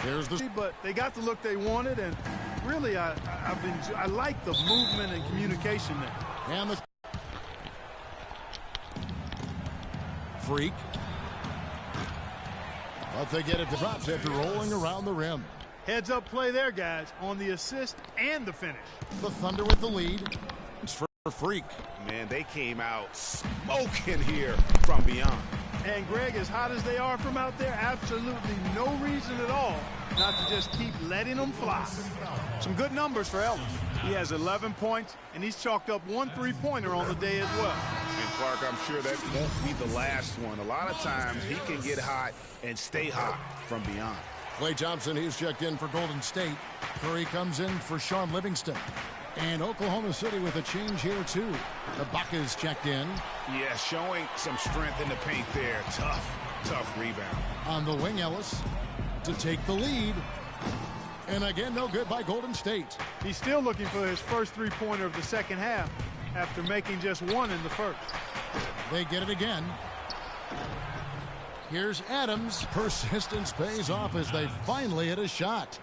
There's the... But they got the look they wanted, and really, I like the movement and communication there. And the... Freak. But they get it to drops after rolling around the rim. Heads up play there, guys, on the assist and the finish. The Thunder with the lead. It's for Freak. Man, they came out smoking here from beyond. And Greg, as hot as they are from out there, absolutely no reason at all not to just keep letting them fly. Some good numbers for Ellis. He has 11 points, and he's chalked up 1 3-pointer on the day as well. And Clark, I'm sure that won't be the last one. A lot of times he can get hot and stay hot from beyond. Klay Thompson, he's checked in for Golden State. Curry comes in for Sean Livingston. And Oklahoma City with a change here, too. Ibaka's checked in. Yeah, showing some strength in the paint there. Tough rebound. On the wing, Ellis to take the lead. And again, no good by Golden State. He's still looking for his first 3-pointer of the second half after making just 1 in the first. They get it again. Here's Adams. Persistence pays off as they finally hit a shot.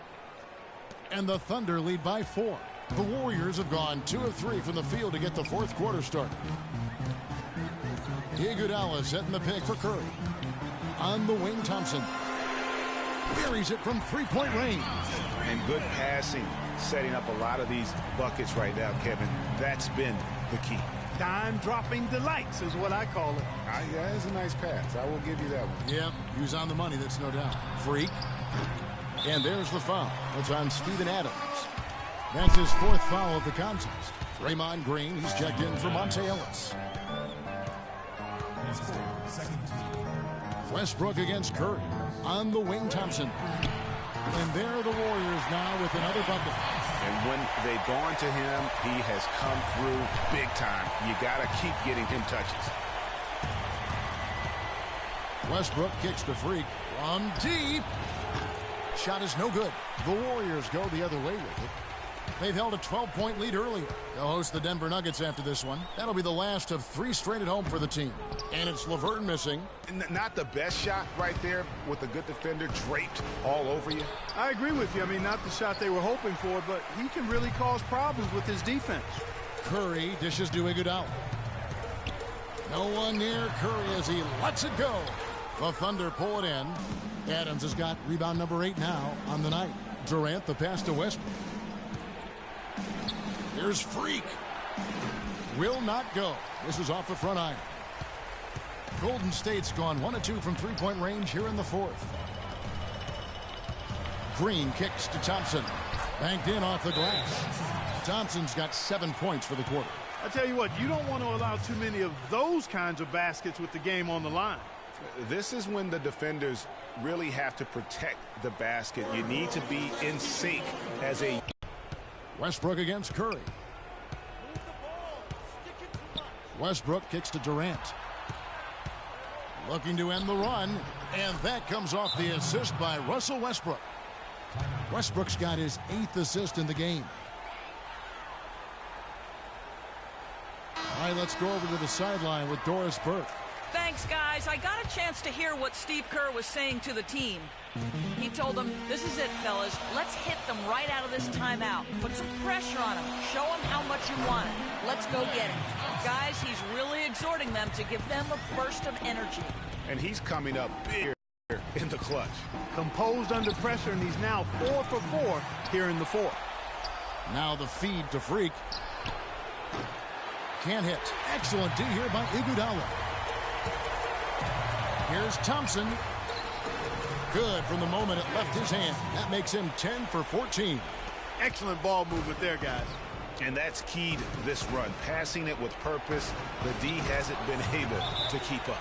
And the Thunder lead by 4. The Warriors have gone 2 of 3 from the field to get the fourth quarter started. Iguodala setting the pick for Curry. On the wing, Thompson buries it from 3-point range. And good passing, setting up a lot of these buckets right now, Kevin. That's been the key. Dime-dropping delights is what I call it. Yeah, it's a nice pass. I will give you that one. Yeah, he was on the money, that's no doubt. Freak. And there's the foul. It's on Steven Adams. That's his 4th foul of the contest. Draymond Green, he's checked in for Monte Ellis. Westbrook against Curry. On the wing, Thompson. And there are the Warriors now with another bucket. And when they've gone to him, he has come through big time. You got to keep getting him touches. Westbrook kicks to Freak from deep. Shot is no good. The Warriors go the other way with it. They've held a 12-point lead earlier. They'll host the Denver Nuggets after this one. That'll be the last of 3 straight at home for the team. And it's LeVert missing. Not the best shot right there with a good defender draped all over you. I agree with you. I mean, not the shot they were hoping for, but he can really cause problems with his defense. Curry dishes to Iguodala. No one near Curry as he lets it go. The Thunder pull it in. Adams has got rebound number 8 now on the night. Durant the pass to Westbrook. Here's Freak. Will not go. This is off the front iron. Golden State's gone 1 of 2 from 3-point range here in the 4th. Green kicks to Thompson. Banked in off the glass. Thompson's got 7 points for the quarter. I tell you what, you don't want to allow too many of those kinds of baskets with the game on the line. This is when the defenders really have to protect the basket. You need to be in sync as a... Westbrook against Curry. Westbrook kicks to Durant. Looking to end the run. And that comes off the assist by Russell Westbrook. Westbrook's got his 8th assist in the game. All right, let's go over to the sideline with Doris Burke. Thanks, guys. I got a chance to hear what Steve Kerr was saying to the team. He told them, this is it, fellas. Let's hit them right out of this timeout. Put some pressure on them. Show them how much you want it. Let's go get it. Guys, he's really exhorting them to give them a burst of energy. And he's coming up big in the clutch. Composed under pressure, and he's now 4 for 4 here in the 4th. Now the feed to Freak. Can't hit. Excellent D here by Iguodala. Here's Thompson. Good from the moment it left his hand. That makes him 10 for 14. Excellent ball movement there, guys. And that's keyed this run. Passing it with purpose. The D hasn't been able to keep up.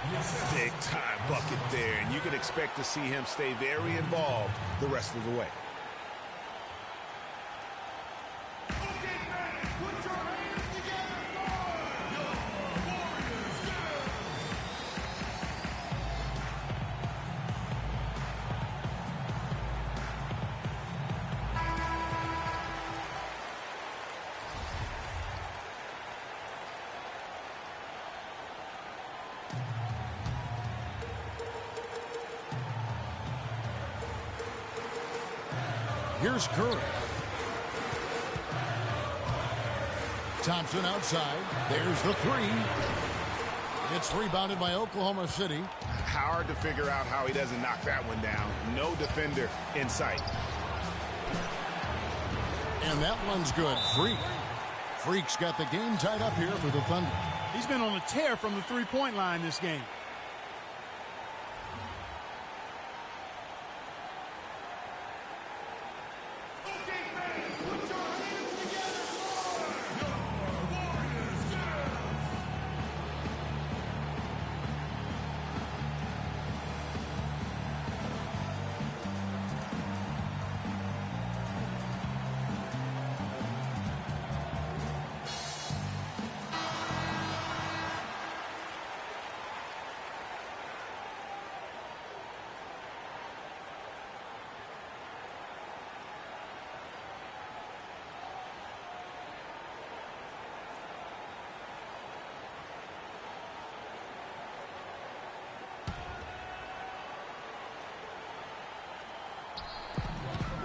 Big time bucket there. And you can expect to see him stay very involved the rest of the way. Here's Curry. Thompson outside. There's the three. It's rebounded by Oklahoma City. Hard to figure out how he doesn't knock that one down. No defender in sight. And that one's good. Freak's got the game tied up here for the Thunder. He's been on a tear from the three-point line this game.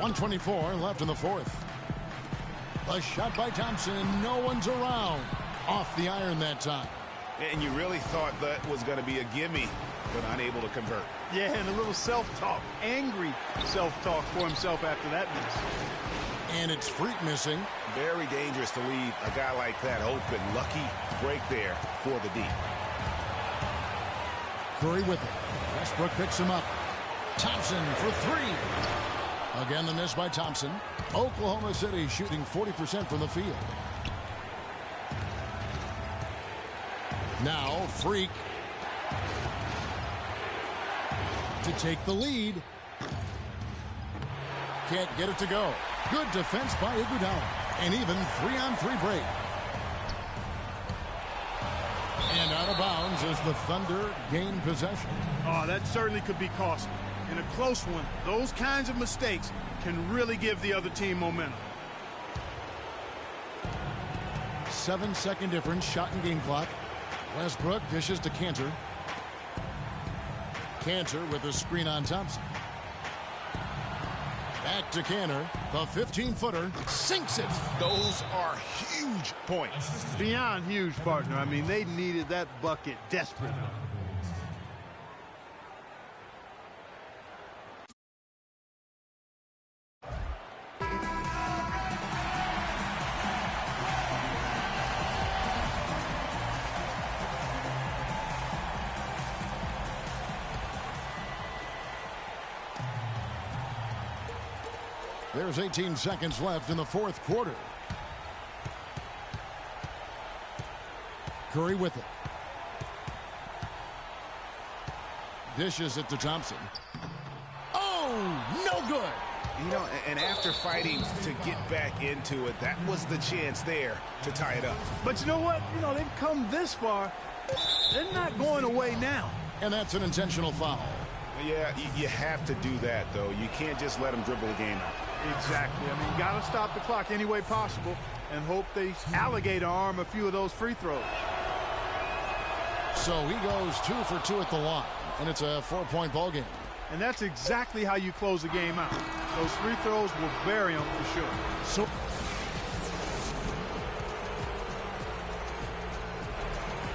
.124 left in the fourth. A shot by Thompson, and no one's around. Off the iron that time. And you really thought that was going to be a gimme, but unable to convert. Yeah, and a little self-talk. Angry self-talk for himself after that miss. And it's Freak missing. Very dangerous to leave a guy like that open. Lucky break there for the D. Curry with it. Westbrook picks him up. Thompson for three. Again, the miss by Thompson. Oklahoma City shooting 40% from the field. Now, Freak to take the lead. Can't get it to go. Good defense by Iguodala. And even 3-on-3 break. And out of bounds as the Thunder gain possession. Oh, that certainly could be costly. In a close one, those kinds of mistakes can really give the other team momentum. 7-second difference, shot and game clock. Westbrook dishes to Cantor. Cantor with a screen on Thompson. Back to Cantor. The 15-footer sinks it. Those are huge points. Beyond huge, partner. I mean, they needed that bucket desperately. There's 18 seconds left in the fourth quarter. Curry with it. Dishes it to Thompson. Oh, no good. You know, and after fighting to get back into it, that was the chance there to tie it up. But you know what? You know, they've come this far. They're not going away now. And that's an intentional foul. Yeah, you have to do that, though. You can't just let them dribble the game out. Exactly. I mean, got to stop the clock any way possible and hope they alligator arm a few of those free throws. So he goes 2 for 2 at the line, and it's a 4-point ball game. And that's exactly how you close the game out. Those free throws will bury them for sure. So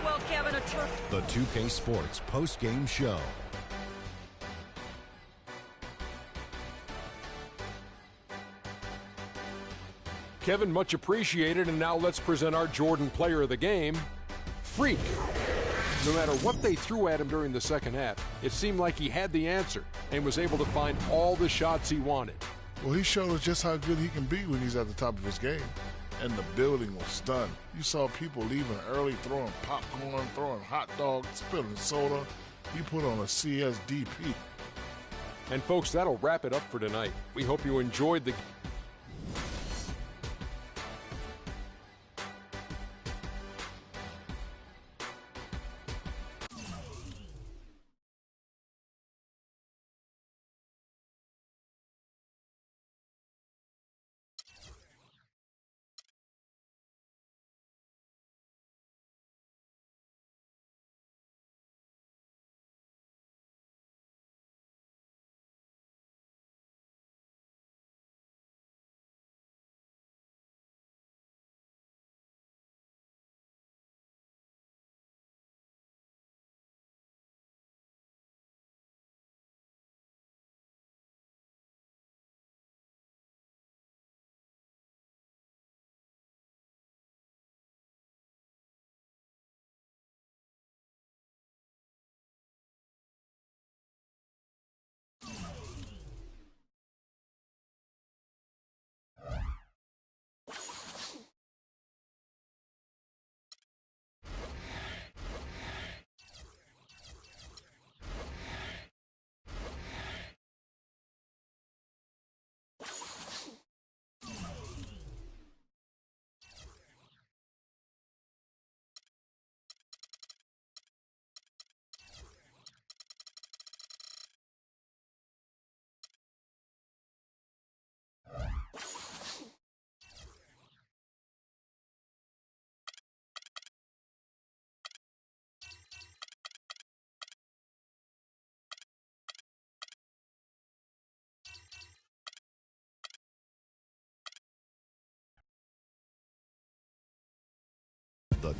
Well, Kevin, the 2K Sports post-game show. Kevin, much appreciated, and now let's present our Jordan player of the game, Freak. No matter what they threw at him during the second half, it seemed like he had the answer and was able to find all the shots he wanted. Well, he showed us just how good he can be when he's at the top of his game. And the building was stunned. You saw people leaving early, throwing popcorn, throwing hot dogs, spilling soda. He put on a CSDP. And folks, that'll wrap it up for tonight. We hope you enjoyed the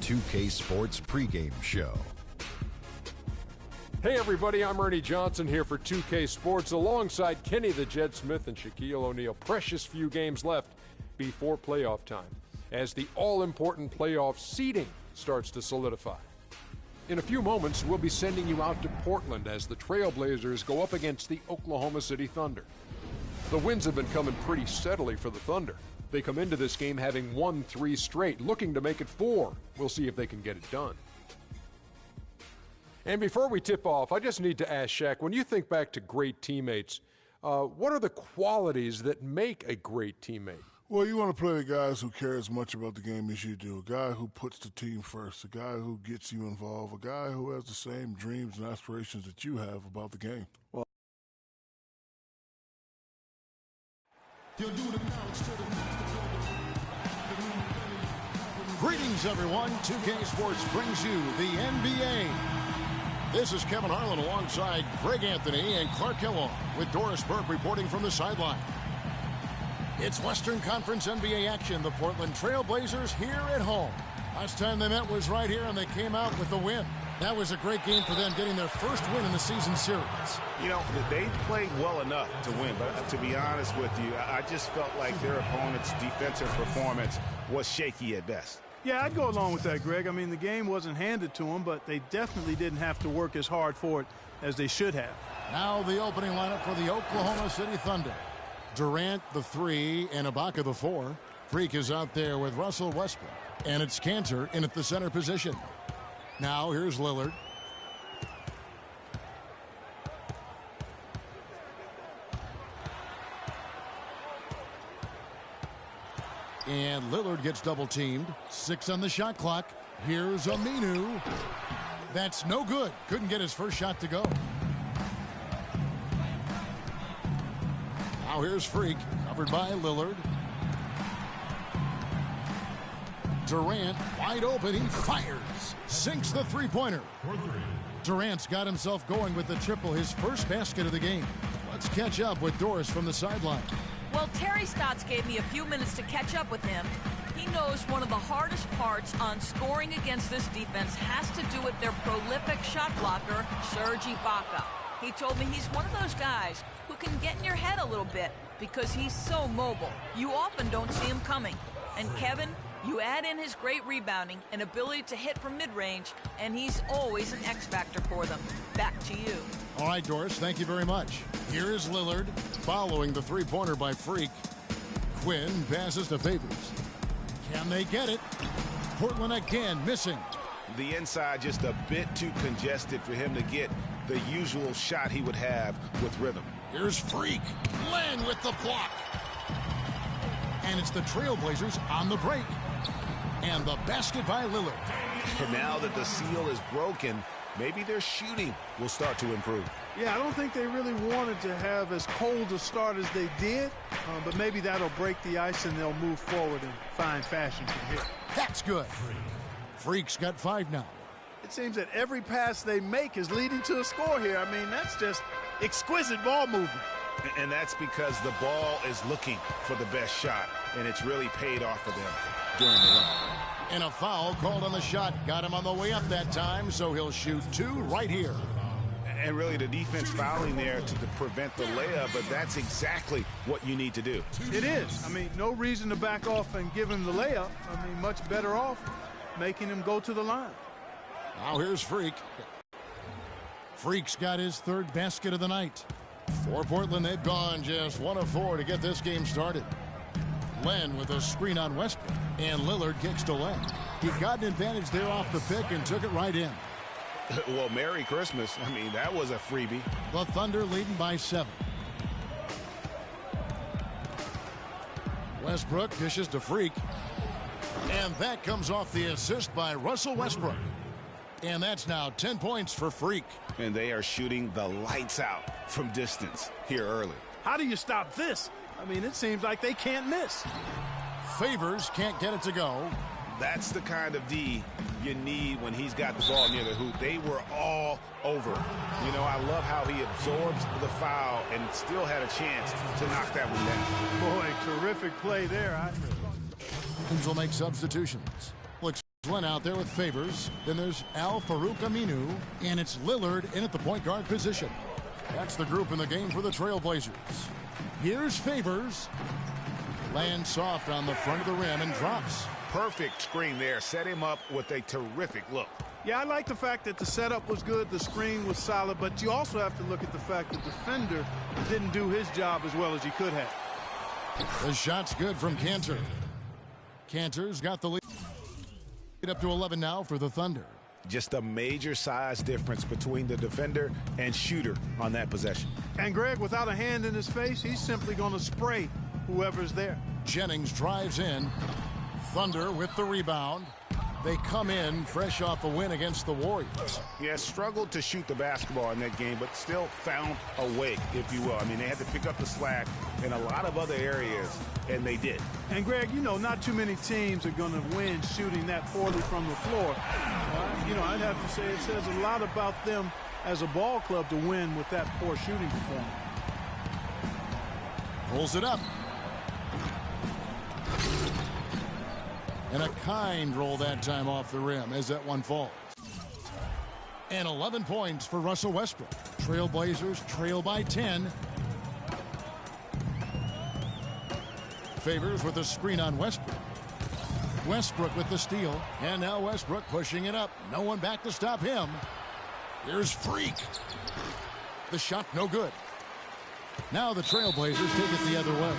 2K Sports pregame show. Hey everybody, I'm Ernie Johnson here for 2K Sports alongside Kenny the Jet Smith and Shaquille O'Neal. Precious few games left before playoff time as the all-important playoff seeding starts to solidify. In a few moments, we'll be sending you out to Portland as the Trailblazers go up against the Oklahoma City Thunder. The wins have been coming pretty steadily for the Thunder. They come into this game having won 3 straight, looking to make it 4. We'll see if they can get it done. And before we tip off, I just need to ask Shaq, when you think back to great teammates, what are the qualities that make a great teammate? Well, you want to play the guys who care as much about the game as you do, a guy who puts the team first, a guy who gets you involved, a guy who has the same dreams and aspirations that you have about the game. Well, greetings, everyone. 2K Sports brings you the NBA. This is Kevin Harlan alongside Greg Anthony and Clark Kellogg with Doris Burke reporting from the sideline. It's Western Conference NBA action. The Portland Trailblazers here at home. Last time they met was right here, and they came out with the win. That was a great game for them, getting their first win in the season series. You know, they played well enough to win, but to be honest with you, I just felt like their opponent's defensive performance was shaky at best. Yeah, I'd go along with that, Greg. I mean, the game wasn't handed to them, but they definitely didn't have to work as hard for it as they should have. Now the opening lineup for the Oklahoma City Thunder. Durant, the 3, and Ibaka, the 4. Freak is out there with Russell Westbrook, and it's Cantor in at the center position. Now here's Lillard. And Lillard gets double-teamed. 6 on the shot clock. Here's Aminu. That's no good. Couldn't get his first shot to go. Now here's Freak, covered by Lillard. Durant, wide open, he fires. Sinks the three-pointer. Durant's got himself going with the triple, his first basket of the game. Let's catch up with Doris from the sideline. Well, Terry Stotts gave me a few minutes to catch up with him. He knows one of the hardest parts on scoring against this defense has to do with their prolific shot blocker, Serge Ibaka. He told me he's one of those guys who can get in your head a little bit because he's so mobile. You often don't see him coming. And Kevin, you add in his great rebounding and ability to hit from mid-range, and he's always an X-factor for them. Back to you. All right, Doris, thank you very much. Here is Lillard, following the three-pointer by Freak. Quinn passes to Favors. Can they get it? Portland again missing. The inside just a bit too congested for him to get the usual shot he would have with rhythm. Here's Freak. Len with the block. And it's the Trailblazers on the break. And the basket by Lillard. And now that the seal is broken, maybe their shooting will start to improve. Yeah, I don't think they really wanted to have as cold a start as they did, but maybe that'll break the ice and they'll move forward in fine fashion from here. That's good. Freak's got 5 now. It seems that every pass they make is leading to a score here. I mean, that's just exquisite ball movement. And that's because the ball is looking for the best shot, and it's really paid off for them during the run. And a foul called on the shot. Got him on the way up that time, so he'll shoot 2 right here. And really the defense fouling there to prevent the layup, but that's exactly what you need to do. It is. I mean, no reason to back off and give him the layup. I mean, much better off making him go to the line. Now here's Freak. Freak's got his 3rd basket of the night. For Portland, they've gone just 1 of 4 to get this game started. Len with a screen on Westbrook, and Lillard kicks to Len. He got an advantage there off the pick and took it right in. Well, Merry Christmas. I mean, that was a freebie. The Thunder leading by 7. Westbrook dishes to Freak. And that comes off the assist by Russell Westbrook. And that's now 10 points for Freak. And they are shooting the lights out from distance here early. How do you stop this? I mean, it seems like they can't miss. Favors can't get it to go. That's the kind of D you need when he's got the ball near the hoop. They were all over. You know, I love how he absorbs the foul and still had a chance to knock that one down. Boy, terrific play there. Teams will make substitutions. Looks One out there with Favors. Then there's Al Farouk Aminu, and it's Lillard in at the point guard position. That's the group in the game for the Trailblazers. Here's Favors. Lands soft on the front of the rim and drops. Perfect screen there. Set him up with a terrific look. Yeah, I like the fact that the setup was good, the screen was solid, but you also have to look at the fact that the defender didn't do his job as well as he could have. The shot's good from Cantor. Cantor's got the lead up to 11 now for the Thunder. Just a major size difference between the defender and shooter on that possession. And Greg, without a hand in his face, he's simply going to spray whoever's there. Jennings drives in. Thunder with the rebound. They come in fresh off a win against the Warriors. Yeah, struggled to shoot the basketball in that game, but still found a way, if you will. I mean, they had to pick up the slack in a lot of other areas, and they did. And, Greg, you know, not too many teams are going to win shooting that poorly from the floor. You know, I'd have to say it says a lot about them as a ball club to win with that poor shooting performance. Pulls it up. And a kind roll that time off the rim as that one falls. And 11 points for Russell Westbrook. Trailblazers trail by 10. Favors with a screen on Westbrook. Westbrook with the steal. And now Westbrook pushing it up. No one back to stop him. Here's Freak. The shot no good. Now the Trailblazers take it the other way.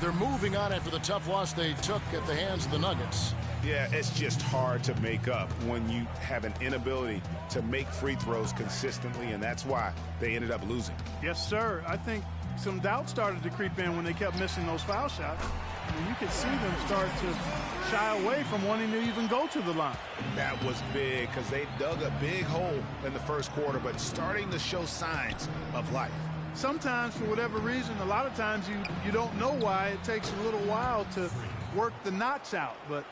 They're moving on after the tough loss they took at the hands of the Nuggets. Yeah, it's just hard to make up when you have an inability to make free throws consistently, and that's why they ended up losing. Yes, sir. I think some doubt started to creep in when they kept missing those foul shots. I mean, you could see them start to shy away from wanting to even go to the line. That was big because they dug a big hole in the first quarter, but starting to show signs of life. Sometimes, for whatever reason, a lot of times you don't know why. It takes a little while to work the knots out, but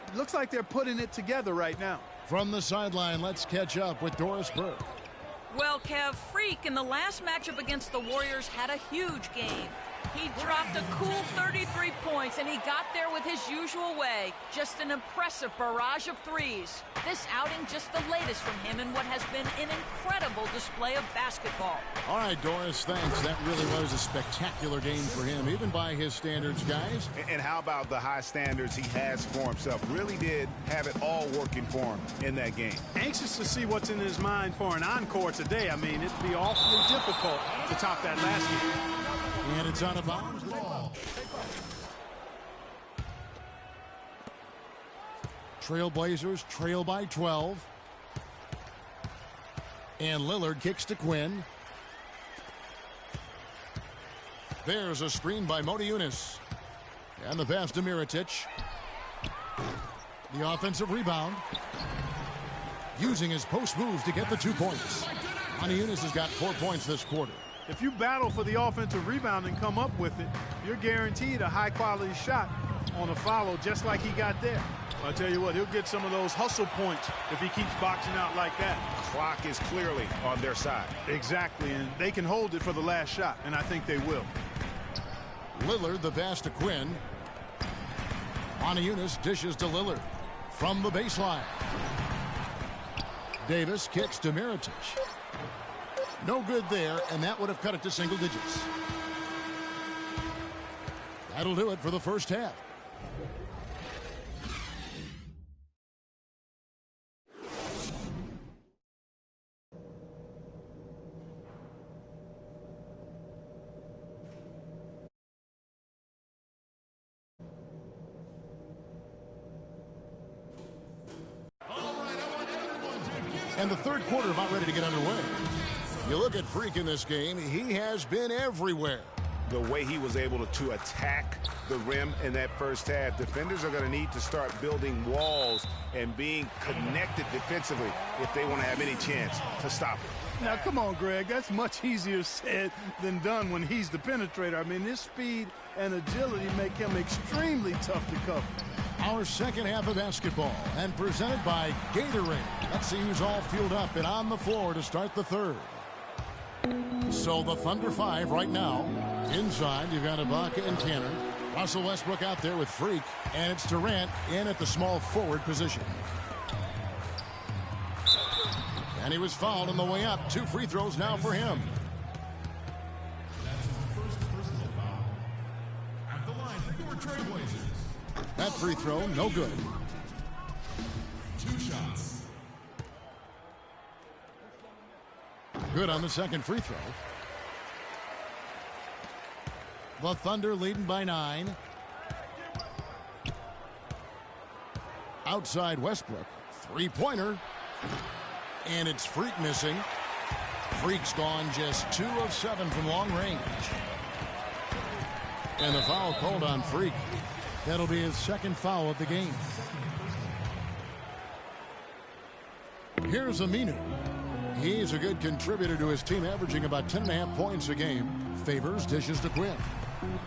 it looks like they're putting it together right now. From the sideline, let's catch up with Doris Burke. Well, Kev, Freak in the last matchup against the Warriors had a huge game. He dropped a cool 33 points, and he got there with his usual way. Just an impressive barrage of threes. This outing just the latest from him in what has been an incredible display of basketball. All right, Doris, thanks. That really was a spectacular game for him, even by his standards, guys. And how about the high standards he has for himself? Really did have it all working for him in that game. Anxious to see what's in his mind for an encore today. I mean, it'd be awfully difficult to top that last game. And it's out of bounds. Trailblazers trail by 12. And Lillard kicks to Quinn. There's a screen by Modi Yunus. And the pass to Mirotic. The offensive rebound. Using his post moves to get the 2 points. Modi Yunus has got 4 points this quarter. If you battle for the offensive rebound and come up with it, you're guaranteed a high-quality shot on a follow just like he got there. I'll tell you what, he'll get some of those hustle points if he keeps boxing out like that. Clock is clearly on their side. Exactly, and they can hold it for the last shot, and I think they will. Lillard, the pass to Quinn. Modi Yunus dishes to Lillard from the baseline. Davis kicks to Mirotic. No good there, and that would have cut it to single digits. That'll do it for the first half. And the third quarter about ready to get underway. You look at Freak in this game, he has been everywhere. The way he was able to attack the rim in that first half, defenders are going to need to start building walls and being connected defensively if they want to have any chance to stop him. Now, come on, Greg. That's much easier said than done when he's the penetrator. I mean, his speed and agility make him extremely tough to cover. Our second half of basketball, and presented by Gatorade. Let's see who's all fueled up and on the floor to start the third. So the Thunder 5 right now. Inside, you've got Ibaka and Tanner. Russell Westbrook out there with Freak, and it's Durant in at the small forward position. And he was fouled on the way up. 2 free throws now for him. That free throw, no good. 2 shots. Good on the second free throw. The Thunder leading by 9. Outside Westbrook. 3-pointer. And it's Freak missing. Freak's gone just 2 of 7 from long range. And the foul called on Freak. That'll be his second foul of the game. Here's Aminu. He's a good contributor to his team, averaging about 10.5 points a game. Favors, dishes to Quinn.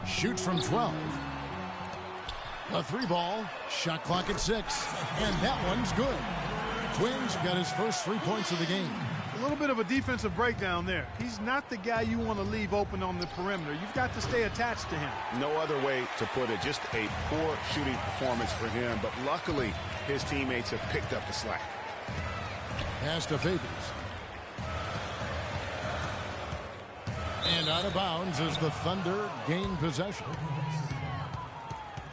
Shoots from 12. A 3-ball. Shot clock at 6. And that one's good. Quinn's got his first 3 points of the game. A little bit of a defensive breakdown there. He's not the guy you want to leave open on the perimeter. You've got to stay attached to him. No other way to put it. Just a poor shooting performance for him. But luckily, his teammates have picked up the slack. Pass to Favors. And out of bounds as the Thunder gain possession.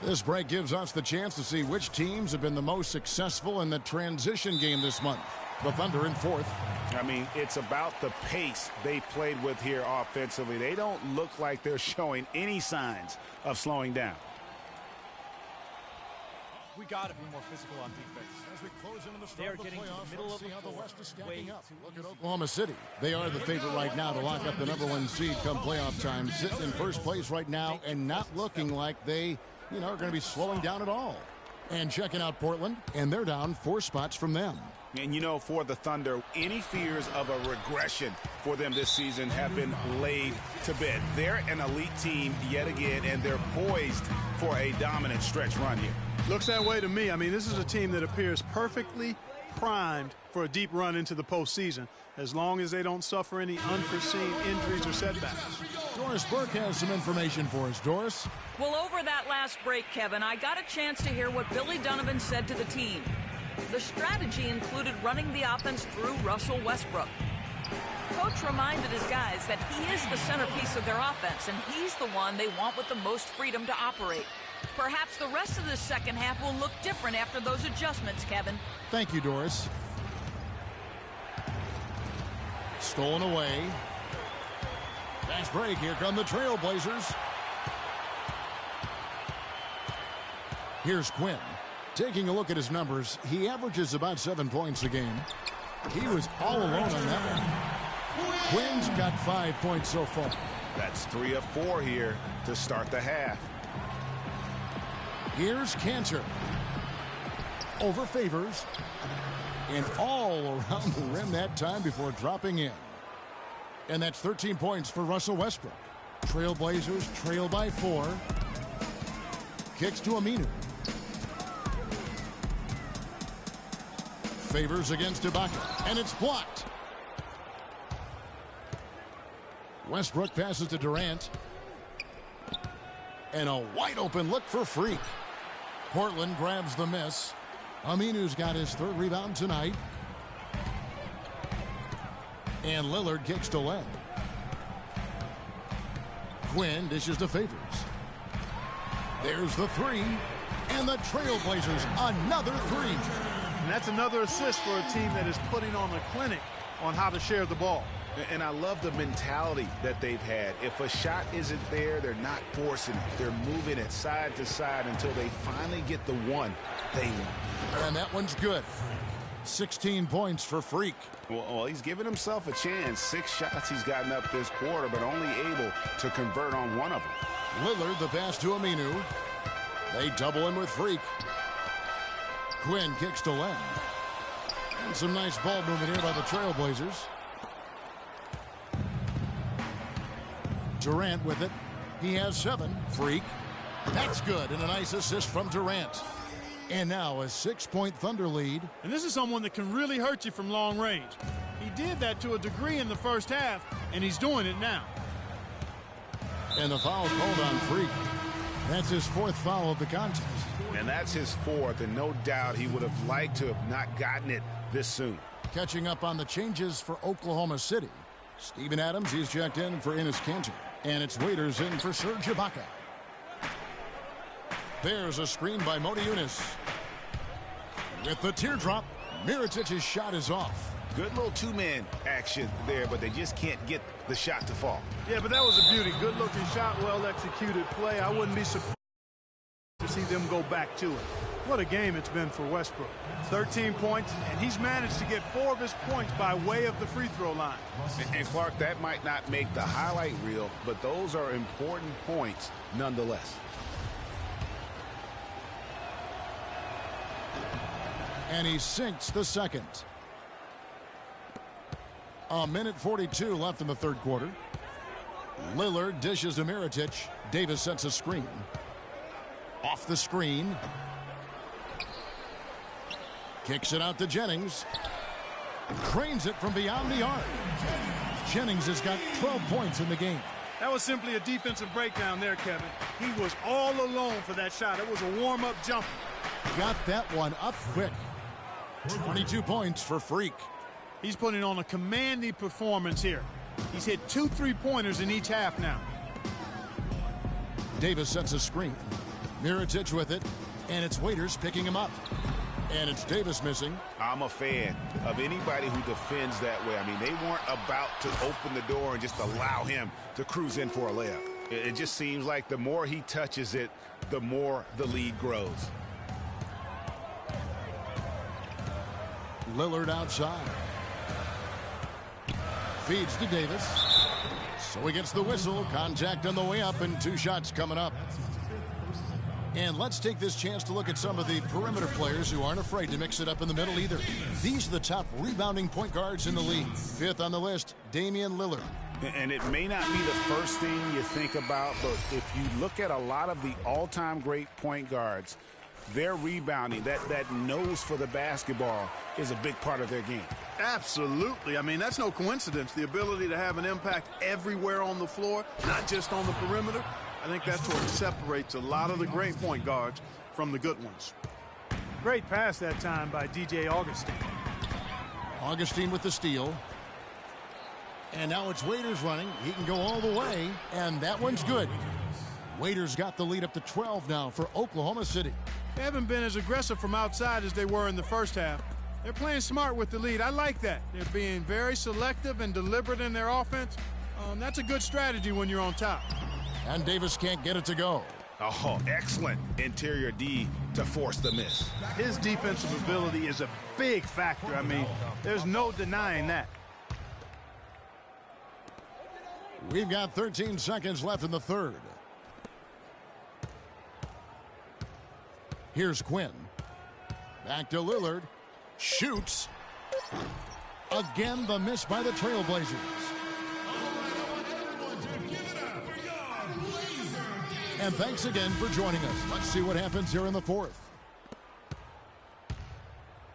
This break gives us the chance to see which teams have been the most successful in the transition game this month. The Thunder in 4th. I mean, it's about the pace they played with here offensively. They don't look like they're showing any signs of slowing down. We got to be more physical on defense. As we close into the start They're of the getting to playoffs, the middle let's of see how the the floor. West is stacking up. Look at Oklahoma City. They are the favorite right now to lock up the #1 seed come playoff time. Sitting in first place right now and not looking like they, are going to be slowing down at all. And checking out Portland, and they're down 4 spots from them. And, for the Thunder, any fears of a regression for them this season have been laid to bed. They're an elite team yet again, and they're poised for a dominant stretch run here. Looks that way to me. I mean, this is a team that appears perfectly primed for a deep run into the postseason, as long as they don't suffer any unforeseen injuries or setbacks. Doris Burke has some information for us. Doris? Well, over that last break, Kevin, I got a chance to hear what Billy Donovan said to the team. The strategy included running the offense through Russell Westbrook. Coach reminded his guys that he is the centerpiece of their offense, and he's the one they want with the most freedom to operate. Perhaps the rest of the second half will look different after those adjustments, Kevin. Thank you, Doris. Stolen away. Fast break. Here come the Trailblazers. Here's Quinn. Taking a look at his numbers, he averages about 7 points a game. He was all alone on that one. Quinn's got 5 points so far. That's 3 of 4 here to start the half. Here's Cantor. Over Favors. And all around the rim that time before dropping in. And that's 13 points for Russell Westbrook. Trailblazers trail by 4. Kicks to Aminu. Favors against Ibaka. And it's blocked. Westbrook passes to Durant. And a wide open look for Freak. Portland grabs the miss. Aminu's got his 3rd rebound tonight. And Lillard kicks to Len. Quinn dishes to Favors. There's the 3. And the Trailblazers another 3. And that's another assist for a team that is putting on a clinic on how to share the ball. And I love the mentality that they've had. If a shot isn't there, they're not forcing it. They're moving it side to side until they finally get the one they want. And that one's good. 16 points for Freak. Well, he's given himself a chance. 6 shots he's gotten up this quarter, but only able to convert on one of them. Lillard, the pass to Aminu. They double him with Freak. Quinn kicks to Len. And some nice ball movement here by the Trailblazers. Durant with it. He has 7. Freak. That's good. And a nice assist from Durant. And now a 6-point Thunder lead. And this is someone that can really hurt you from long range. He did that to a degree in the first half, and he's doing it now. And the foul called on Freak. That's his 4th foul of the contest. And that's his 4th, and no doubt he would have liked to have not gotten it this soon. Catching up on the changes for Oklahoma City. Steven Adams, he's checked in for Enes Kanter. And it's Waiters in for Serge Ibaka. There's a screen by Modi Yunus. With the teardrop, Mirotic's shot is off. Good little two-man action there, but they just can't get the shot to fall. Yeah, but that was a beauty. Good-looking shot, well-executed play. I wouldn't be surprised to see them go back to it. What a game it's been for Westbrook. 13 points, and he's managed to get 4 of his points by way of the free throw line. And Clark, that might not make the highlight reel, but those are important points nonetheless. And he sinks the second. A minute 42 left in the third quarter. Lillard dishes to Mirotic. Davis sets a screen. Off the screen. Kicks it out to Jennings. Cranes it from beyond the arc. Jennings has got 12 points in the game. That was simply a defensive breakdown there, Kevin. He was all alone for that shot. It was a warm-up jumper. Got that one up quick. 22 points for Freak. He's putting on a commanding performance here. He's hit 2 3-pointers in each half now. Davis sets a screen. Mirotic with it, and it's Waiters picking him up. And it's Davis missing. I'm a fan of anybody who defends that way. I mean, they weren't about to open the door and just allow him to cruise in for a layup. It just seems like the more he touches it, the more the lead grows. Lillard outside. Feeds to Davis. So he gets the whistle. Contact on the way up, and 2 shots coming up. And let's take this chance to look at some of the perimeter players who aren't afraid to mix it up in the middle either. These are the top rebounding point guards in the league. 5th on the list, Damian Lillard. And it may not be the first thing you think about, but if you look at a lot of the all-time great point guards, their rebounding, that nose for the basketball is a big part of their game. Absolutely. I mean, that's no coincidence. The ability to have an impact everywhere on the floor, not just on the perimeter. I think that's what separates a lot of the great point guards from the good ones. Great pass that time by DJ Augustine. Augustine with the steal. And now it's Waiters running. He can go all the way, and that one's good. Waiters got the lead up to 12 now for Oklahoma City. They haven't been as aggressive from outside as they were in the first half. They're playing smart with the lead. I like that. They're being very selective and deliberate in their offense. That's a good strategy when you're on top. And Davis can't get it to go. Oh, excellent interior D to force the miss. His defensive ability is a big factor. I mean, there's no denying that. We've got 13 seconds left in the third. Here's Quinn. Back to Lillard. Shoots. Again, the miss by the Trailblazers. And thanks again for joining us. Let's see what happens here in the fourth.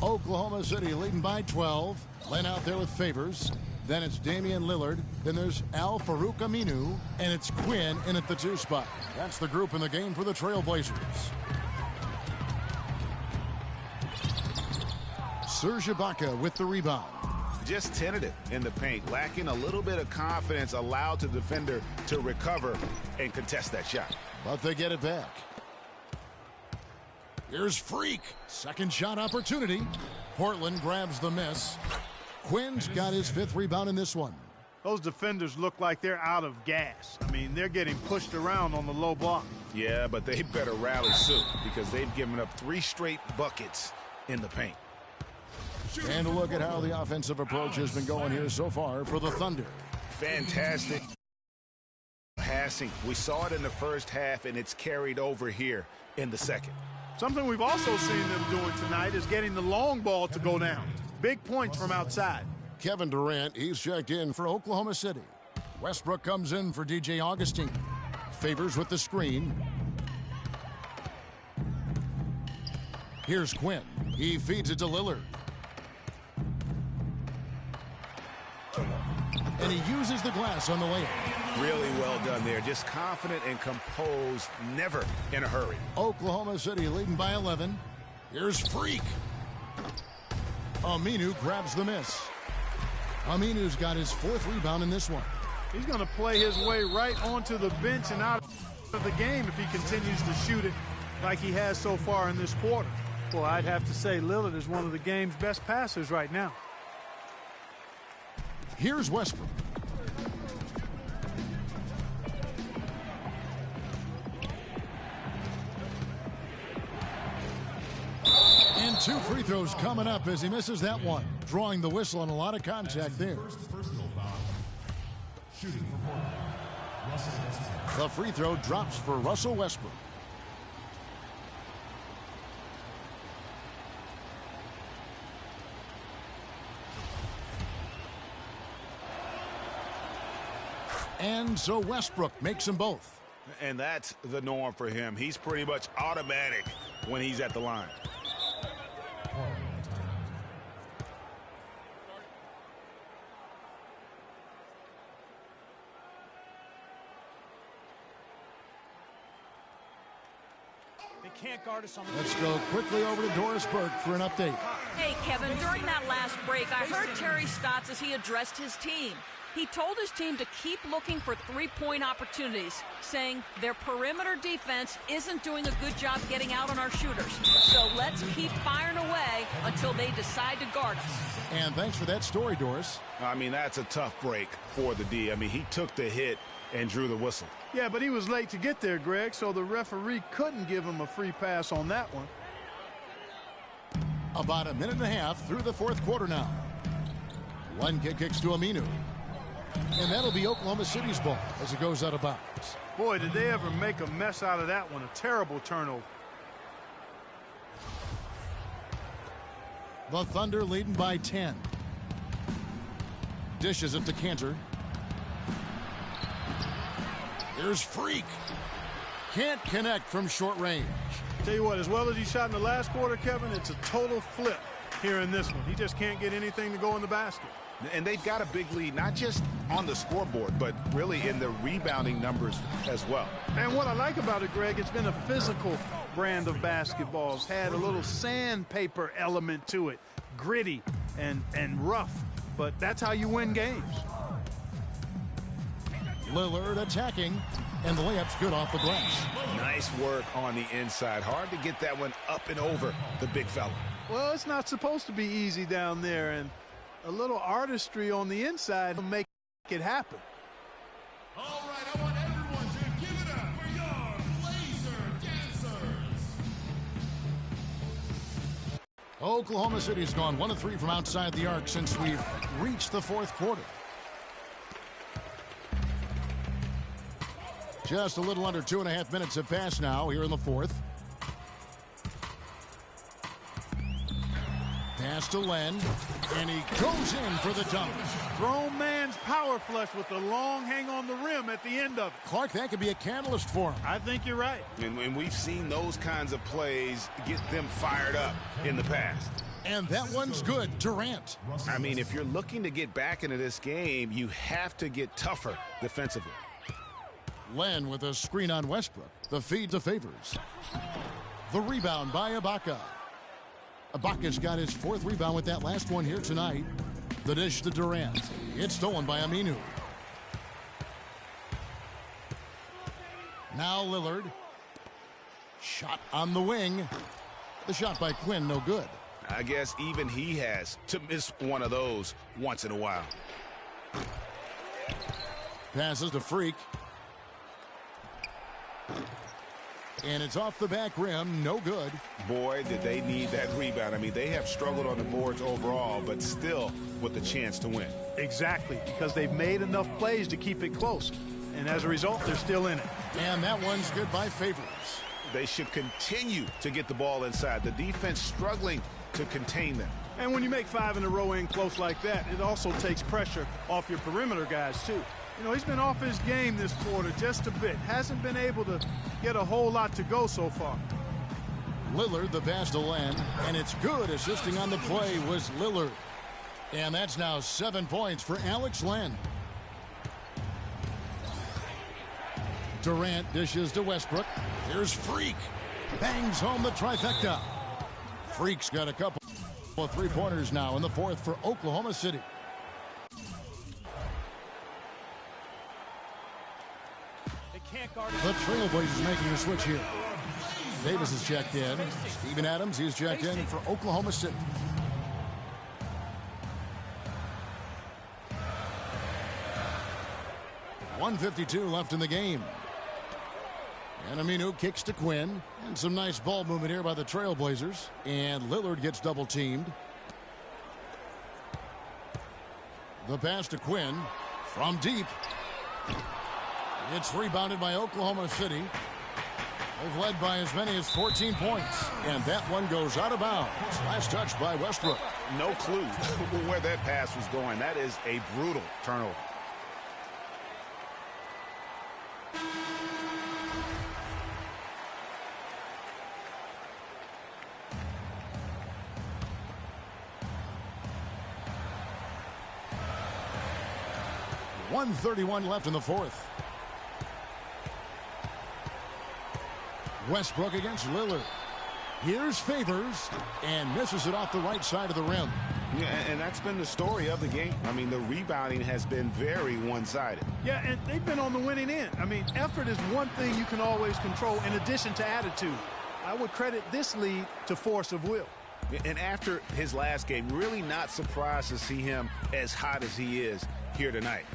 Oklahoma City leading by 12. Len out there with Favors. Then it's Damian Lillard. Then there's Al Farouk Aminu. And it's Quinn in at the 2 spot. That's the group in the game for the Trailblazers. Serge Ibaka with the rebound. Just tentative in the paint, lacking a little bit of confidence, allowed the defender to recover and contest that shot. But they get it back. Here's Freak. Second shot opportunity. Portland grabs the miss. Quinn's got his 5th rebound in this one. Those defenders look like they're out of gas. I mean, they're getting pushed around on the low block. Yeah, but they better rally soon because they've given up 3 straight buckets in the paint. And a look at how the offensive approach has been going here so far for the Thunder. Fantastic passing. We saw it in the first half, and it's carried over here in the second. Something we've also seen them doing tonight is getting the long ball to go down. Big points from outside. Kevin Durant, he's checked in for Oklahoma City. Westbrook comes in for DJ Augustine. Favors with the screen. Here's Quinn. He feeds it to Lillard. And he uses the glass on the layup. Really well done there. Just confident and composed, never in a hurry. Oklahoma City leading by 11. Here's Freak. Aminu grabs the miss. Aminu's got his 4th rebound in this one. He's going to play his way right onto the bench and out of the game if he continues to shoot it like he has so far in this quarter. Well, I'd have to say Lillard is one of the game's best passers right now. Here's Westbrook. And 2 free throws coming up as he misses that one. Drawing the whistle on a lot of contact there. The free throw drops for Russell Westbrook. And so Westbrook makes them both. And that's the norm for him. He's pretty much automatic when he's at the line. They can't guard us on the... Let's go quickly over to Doris Burke for an update. Hey, Kevin, during that last break, I heard Terry Stotts as he addressed his team. He told his team to keep looking for three-point opportunities, saying their perimeter defense isn't doing a good job getting out on our shooters. So let's keep firing away until they decide to guard us. And thanks for that story, Doris. I mean, that's a tough break for the D. I mean, he took the hit and drew the whistle. Yeah, but he was late to get there, Greg, so the referee couldn't give him a free pass on that one. About a minute and a half through the 4th quarter now. One kick kicks to Aminu. And that'll be Oklahoma City's ball as it goes out of bounds. Boy, did they ever make a mess out of that one. A terrible turnover. The Thunder leading by 10. Dishes it to Cantor. Here's Freak. Can't connect from short range. Tell you what, as well as he shot in the last quarter, Kevin, it's a total flip here in this one. He just can't get anything to go in the basket. And they've got a big lead, not just on the scoreboard, but really in the rebounding numbers as well. And what I like about it, Greg, it's been a physical brand of basketball. It's had a little sandpaper element to it, gritty and rough. But that's how you win games. Lillard attacking, and the layup's good off the glass. Nice work on the inside. Hard to get that one up and over the big fella. Well, it's not supposed to be easy down there, and a little artistry on the inside will make it happen. All right, I want everyone to give it up for your laser dancers. Oklahoma City's gone 1 of 3 from outside the arc since we've reached the 4th quarter. Just a little under 2.5 minutes have passed now here in the 4th. Pass to Len, and he goes in for the dunk. Grown man's power flush with the long hang on the rim at the end of it. Clark, that could be a catalyst for him. I think you're right. And we've seen those kinds of plays get them fired up in the past. And that one's good. Durant. I mean, if you're looking to get back into this game, you have to get tougher defensively. Len with a screen on Westbrook. The feed to Favors. The rebound by Ibaka. Ibaka's got his 4th rebound with that last one here tonight. The dish to Durant. It's stolen by Aminu. Now Lillard. Shot on the wing. The shot by Quinn, no good. I guess even he has to miss one of those once in a while. Passes to Freak. And it's off the back rim, no good. Boy, did they need that rebound. I mean, they have struggled on the boards overall, but still with the chance to win. Exactly, because they've made enough plays to keep it close. And as a result, they're still in it. And that one's good by Favors. They should continue to get the ball inside. The defense struggling to contain them. And when you make 5 in a row in close like that, it also takes pressure off your perimeter guys, too. You know, he's been off his game this quarter just a bit. Hasn't been able to get a whole lot to go so far. Lillard, the pass to Len, and it's good. Assisting on the play was Lillard. And that's now 7 points for Alex Len. Durant dishes to Westbrook. Here's Freak. Bangs home the trifecta. Freak's got a couple of three-pointers now in the fourth for Oklahoma City. They can't guard The Trailblazers making a switch here. Davis is checked in. Steven Adams, he's checked in for Oklahoma City. .152 left in the game. And Aminu kicks to Quinn. And some nice ball movement here by the Trailblazers. And Lillard gets double teamed. The pass to Quinn from deep. It's rebounded by Oklahoma City. They've led by as many as 14 points. And that one goes out of bounds. Last touch by Westbrook. No clue where that pass was going. That is a brutal turnover. .131 left in the fourth. Westbrook against Lillard. Here's Favors and misses it off the right side of the rim. Yeah, and that's been the story of the game. I mean, the rebounding has been very one-sided. Yeah, and they've been on the winning end. I mean, effort is one thing you can always control in addition to attitude. I would credit this lead to force of will. And after his last game, really not surprised to see him as hot as he is here tonight.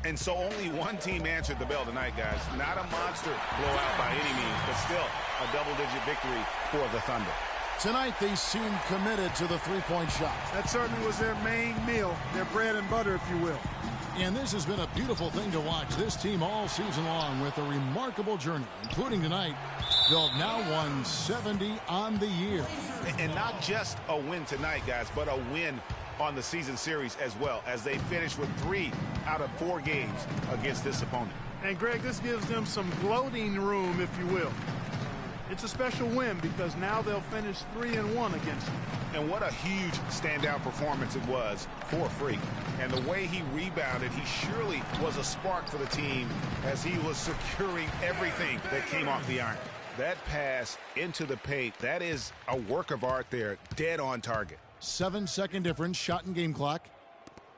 And so only one team answered the bell tonight, guys. Not a monster blowout by any means, but still a double-digit victory for the Thunder. Tonight they seem committed to the three-point shot. That certainly was their main meal, their bread and butter, if you will. And this has been a beautiful thing to watch this team all season long with a remarkable journey, including tonight. They've now won 70 on the year. And not just a win tonight, guys, but a win on the season series as well, as they finish with 3 out of 4 games against this opponent. And, Greg, this gives them some gloating room, if you will. It's a special win because now they'll finish 3-1 against them. And what a huge standout performance it was for Freak. And the way he rebounded, he surely was a spark for the team as he was securing everything that came off the iron. That pass into the paint, that is a work of art there, dead on target. 7-second difference, shot and game clock.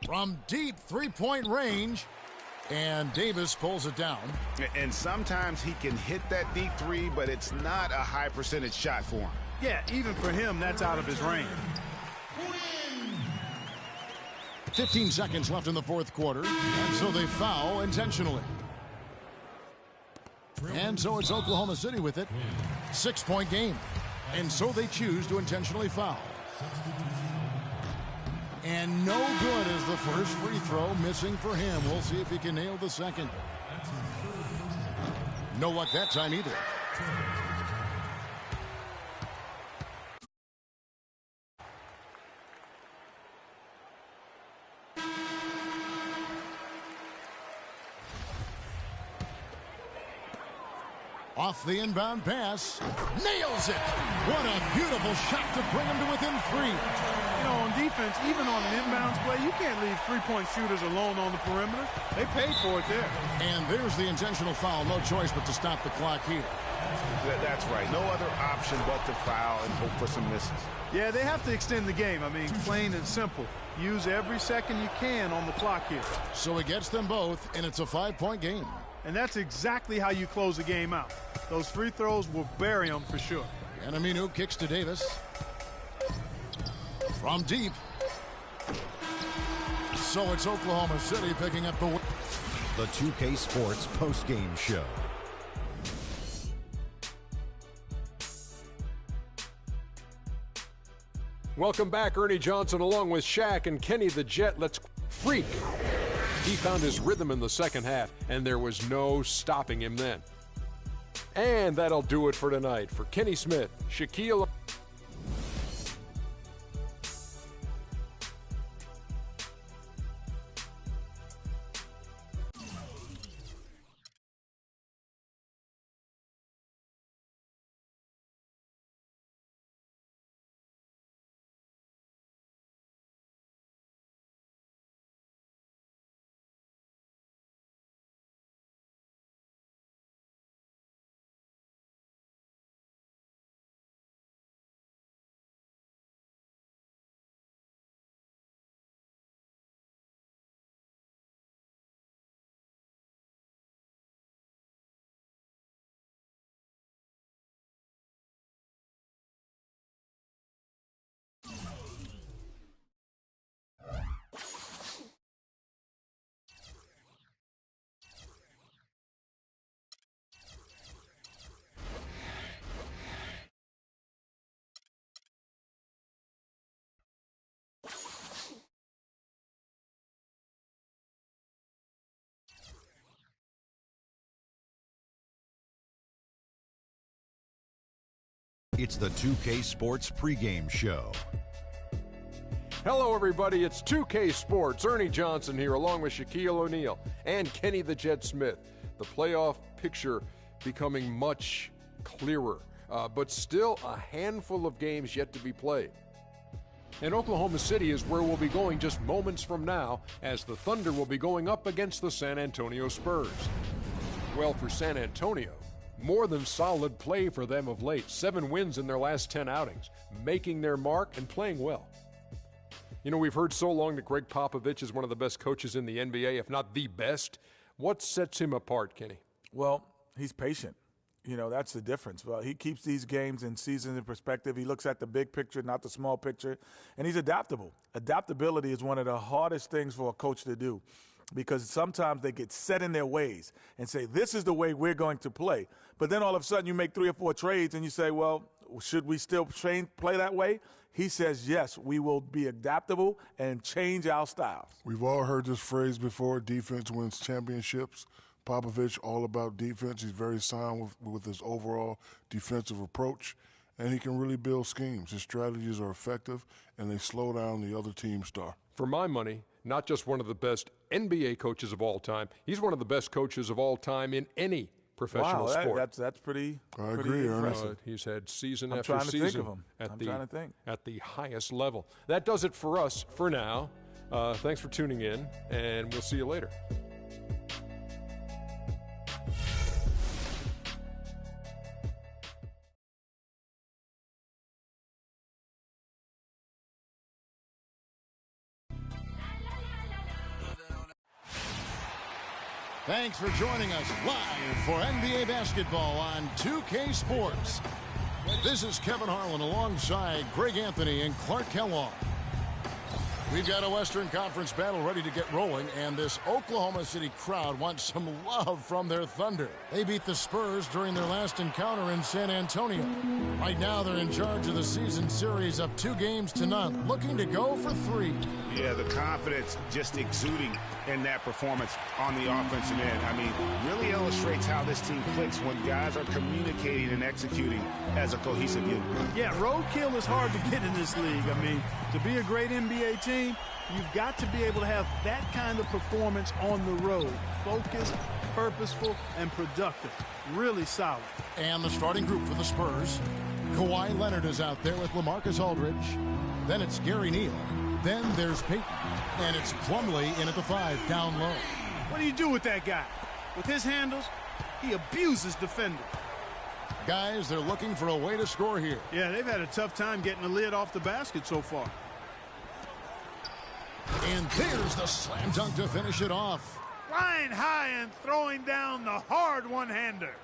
From deep three-point range. And Davis pulls it down. And sometimes he can hit that deep three, but it's not a high percentage shot for him. Yeah, even for him, that's out of his range. 15 seconds left in the fourth quarter. And so they foul intentionally. And so it's Oklahoma City with it. 6-point game. And so they choose to intentionally foul. And no good is the first free throw, missing for him. We'll see if he can nail the second. No luck that time either. Off the inbound pass. Nails it. What a beautiful shot to bring him to within 3. You know, on defense, even on an inbounds play, you can't leave three-point shooters alone on the perimeter. They paid for it there. And there's the intentional foul. No choice but to stop the clock here. That's right. No other option but to foul and hope for some misses. Yeah, they have to extend the game. I mean, plain and simple. Use every second you can on the clock here. So he gets them both, and it's a 5-point game. And that's exactly how you close the game out. Those free throws will bury them for sure. And Aminu kicks to Davis. From deep. So it's Oklahoma City picking up the win. The 2K Sports postgame show. Welcome back, Ernie Johnson, along with Shaq and Kenny the Jet. Let's Freak. He found his rhythm in the second half, and there was no stopping him then. And that'll do it for tonight. For Kenny Smith, Shaquille It's the 2K Sports pregame show. Hello, everybody. It's 2K Sports. Ernie Johnson here, along with Shaquille O'Neal and Kenny the Jet Smith. The playoff picture becoming much clearer, but still a handful of games yet to be played. And Oklahoma City is where we'll be going just moments from now, as the Thunder will be going up against the San Antonio Spurs. Well, for San Antonio, more than solid play for them of late. 7 wins in their last 10 outings, making their mark and playing well. You know, we've heard so long that Greg Popovich is one of the best coaches in the NBA, if not the best. What sets him apart, Kenny? Well, he's patient. You know, that's the difference. Well, he keeps these games and seasons in perspective. He looks at the big picture, not the small picture, and he's adaptable. Adaptability is one of the hardest things for a coach to do, because sometimes they get set in their ways and say, this is the way we're going to play. But then all of a sudden you make 3 or 4 trades and you say, well, should we still play that way? He says, yes, we will be adaptable and change our styles. We've all heard this phrase before: defense wins championships. Popovich, all about defense. He's very sound with his overall defensive approach, and he can really build schemes. His strategies are effective, and they slow down the other team's star. For my money, not just one of the best NBA coaches of all time, he's one of the best coaches of all time in any professional sport. That's pretty. I agree, Ernest. He's had season I'm after trying to season think of him. at the highest level. That does it for us for now. Thanks for tuning in, and we'll see you later. Thanks for joining us live for NBA basketball on 2K Sports. This is Kevin Harlan alongside Greg Anthony and Clark Kellogg. We've got a Western Conference battle ready to get rolling, and this Oklahoma City crowd wants some love from their Thunder. They beat the Spurs during their last encounter in San Antonio. Right now, they're in charge of the season series, up 2-0, looking to go for 3. Yeah, the confidence just exuding in that performance on the offensive end. I mean, really illustrates how this team clicks when guys are communicating and executing as a cohesive unit. Yeah, roadkill is hard to get in this league. I mean, to be a great NBA team, you've got to be able to have that kind of performance on the road. Focused, purposeful, and productive. Really solid. And the starting group for the Spurs. Kawhi Leonard is out there with LaMarcus Aldridge. Then it's Gary Neal. Then there's Peyton. And it's Plumlee in at the 5, down low. What do you do with that guy? With his handles, he abuses defenders. Guys, they're looking for a way to score here. Yeah, they've had a tough time getting the lid off the basket so far. And there's the slam dunk to finish it off. Flying high and throwing down the hard one-hander.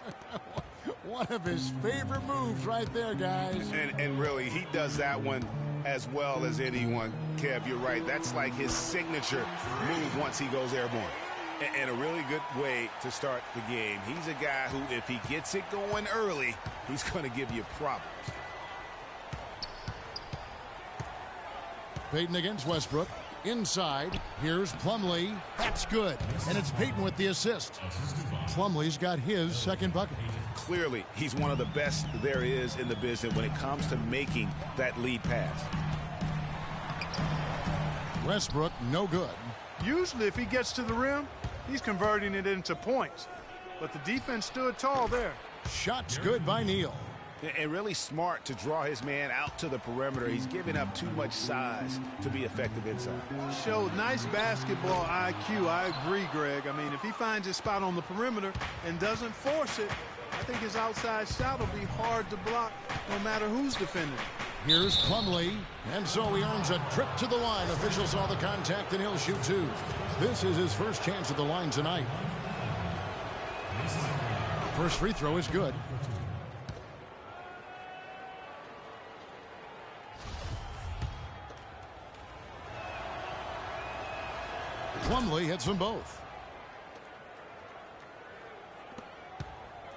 One of his favorite moves right there, guys. And really, he does that one as well as anyone. Kev, you're right. That's like his signature move once he goes airborne. And a really good way to start the game. He's a guy who, if he gets it going early, he's going to give you problems. Peyton against Westbrook. Inside, here's Plumlee. That's good. And it's Peyton with the assist. Plumlee's got his second bucket. Clearly, he's one of the best there is in the business when it comes to making that lead pass. Westbrook, no good. Usually, if he gets to the rim, he's converting it into points. But the defense stood tall there. Shot's good by Neal. And really smart to draw his man out to the perimeter. He's giving up too much size to be effective inside. Showed nice basketball IQ. I agree, Greg. I mean, if he finds his spot on the perimeter and doesn't force it, I think his outside shot will be hard to block no matter who's defending. Here's Plumlee, and so he earns a trip to the line. Officials saw the contact, and he'll shoot 2. This is his first chance at the line tonight. First free throw is good. Plumlee hits them both.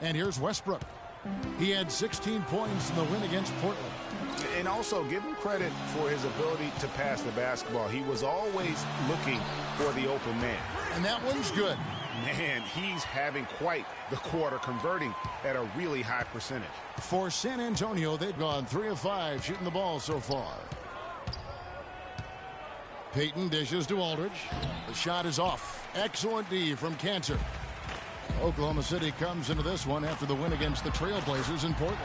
And here's Westbrook. He had 16 points in the win against Portland. And also give him credit for his ability to pass the basketball. He was always looking for the open man. And that one's good. Man, he's having quite the quarter, converting at a really high percentage. For San Antonio, they've gone 3 of 5 shooting the ball so far. Payton dishes to Aldridge. The shot is off. Excellent D from Cantor. Oklahoma City comes into this one after the win against the Trailblazers in Portland.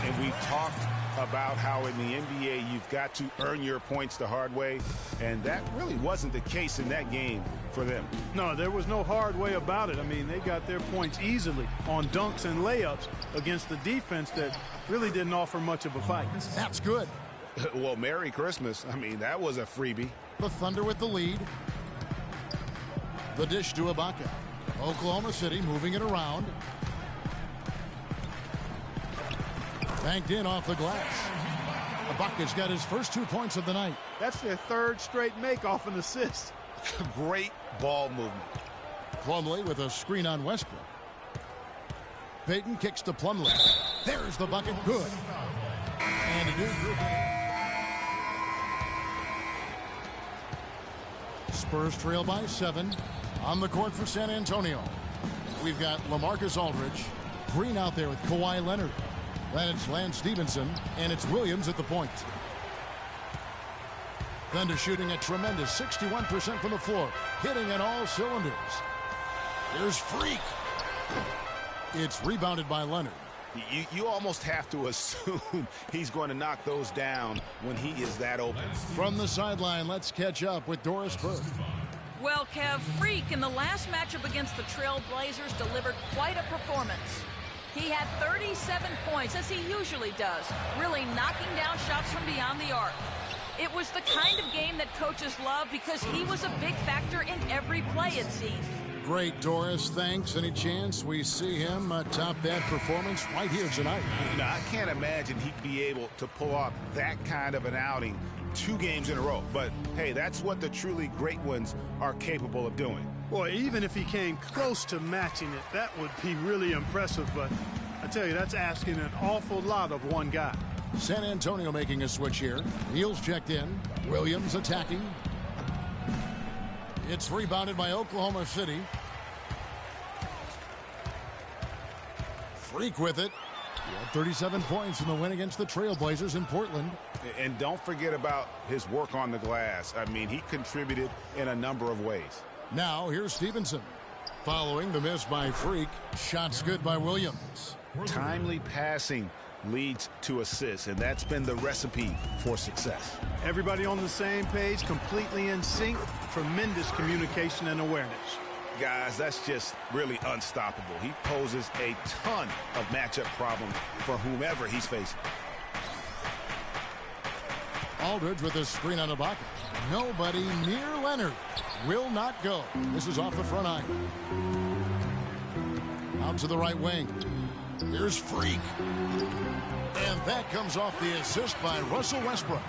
And we've talked about how in the NBA you've got to earn your points the hard way, and that really wasn't the case in that game for them. No, there was no hard way about it. I mean, they got their points easily on dunks and layups against the defense that really didn't offer much of a fight. That's good. Well, Merry Christmas. I mean, that was a freebie. The Thunder with the lead. The dish to Ibaka. Oklahoma City moving it around. Banked in off the glass. Ibaka's got his first 2 points of the night. That's their third straight make off an assist. Great ball movement. Plumlee with a screen on Westbrook. Payton kicks to Plumlee. There's the bucket. Good. And a new group. Spurs trail by 7. On the court for San Antonio. We've got LaMarcus Aldridge. Green out there with Kawhi Leonard. Then it's Lance Stevenson, and it's Williams at the point. Thunder shooting a tremendous 61% from the floor, hitting on all cylinders. Here's Freak. It's rebounded by Leonard. You almost have to assume he's going to knock those down when he is that open. From the sideline, let's catch up with Doris Burke. Well, Kev, Freak in the last matchup against the Trailblazers delivered quite a performance. He had 37 points, as he usually does, really knocking down shots from beyond the arc. It was the kind of game that coaches love because he was a big factor in every play, it seemed. Great, Doris. Thanks. Any chance we see him top that performance right here tonight? Now, I can't imagine he'd be able to pull off that kind of an outing 2 games in a row. But, hey, that's what the truly great ones are capable of doing. Boy, even if he came close to matching it, that would be really impressive. But I tell you, that's asking an awful lot of one guy. San Antonio making a switch here. Heels checked in. Williams attacking. It's rebounded by Oklahoma City. Freak with it. He had 37 points in the win against the Trailblazers in Portland. And don't forget about his work on the glass. I mean, he contributed in a number of ways. Now, here's Stevenson. Following the miss by Freak. Shots good by Williams. Timely passing leads to assists, and that's been the recipe for success. Everybody on the same page, completely in sync. Tremendous communication and awareness. Guys, that's just really unstoppable. He poses a ton of matchup problems for whomever he's facing. Aldridge with a screen on Ibaka. Nobody near Leonard. Will not go. This is off the front iron. Out to the right wing. Here's Freak. And that comes off the assist by Russell Westbrook.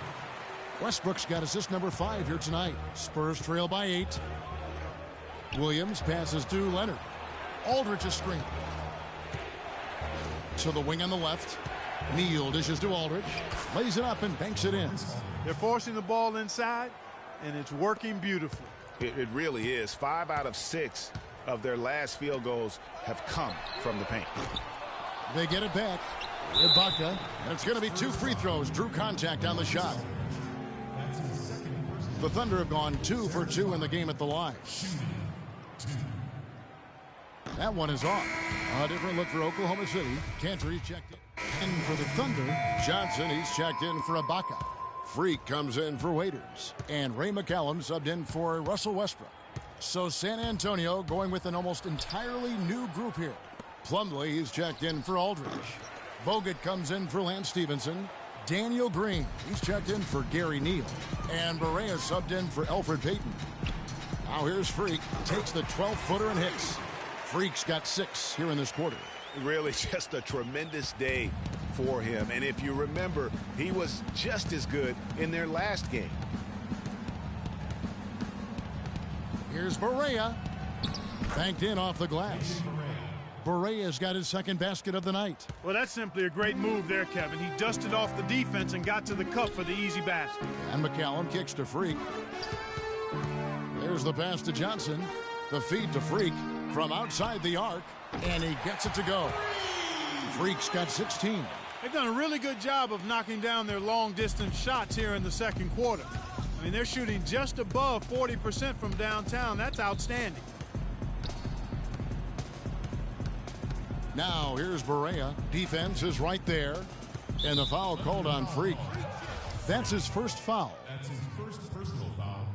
Westbrook's got assist number 5 here tonight. Spurs trail by 8. Williams passes to Leonard. Aldridge a screen. To the wing on the left. Neal dishes to Aldridge. Lays it up and banks it in. They're forcing the ball inside, and it's working beautifully. It really is. 5 out of 6 of their last field goals have come from the paint. They get it back. Ibaka. And it's going to be 2 free throws. Drew contact on the shot. The Thunder have gone 2 for 2 in the game at the line. That one is off. A different look for Oklahoma City. Cantor, he's checked in for the Thunder. Johnson, he's checked in for Ibaka. Freak comes in for Waiters. And Ray McCallum subbed in for Russell Westbrook. So San Antonio going with an almost entirely new group here. Plumlee, he's checked in for Aldridge. Bogut comes in for Lance Stevenson. Daniel Green, he's checked in for Gary Neal. And Barea subbed in for Elfrid Payton. Now here's Freak. Takes the 12-footer and hits. Freak's got 6 here in this quarter. Really just a tremendous day for him. And if you remember, he was just as good in their last game. Here's Barea. Banked in off the glass. Barea's got his second basket of the night. Well, that's simply a great move there, Kevin. He dusted off the defense and got to the cup for the easy basket. And McCallum kicks to Freak. There's the pass to Johnson. The feed to Freak. from outside the arc, and he gets it to go. Freak's got 16. They've done a really good job of knocking down their long-distance shots here in the second quarter. I mean, they're shooting just above 40% from downtown. That's outstanding. Now here's Barea. Defense is right there. And the foul called on Freak. That's his first foul. That's his first personal foul.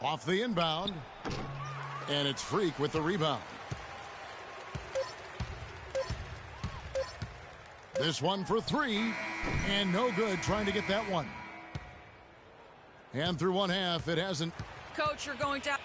Off the inbound. And it's Freak with the rebound. This one for three. And no good trying to get that one. And through one half, it hasn't. Coach, you're going to...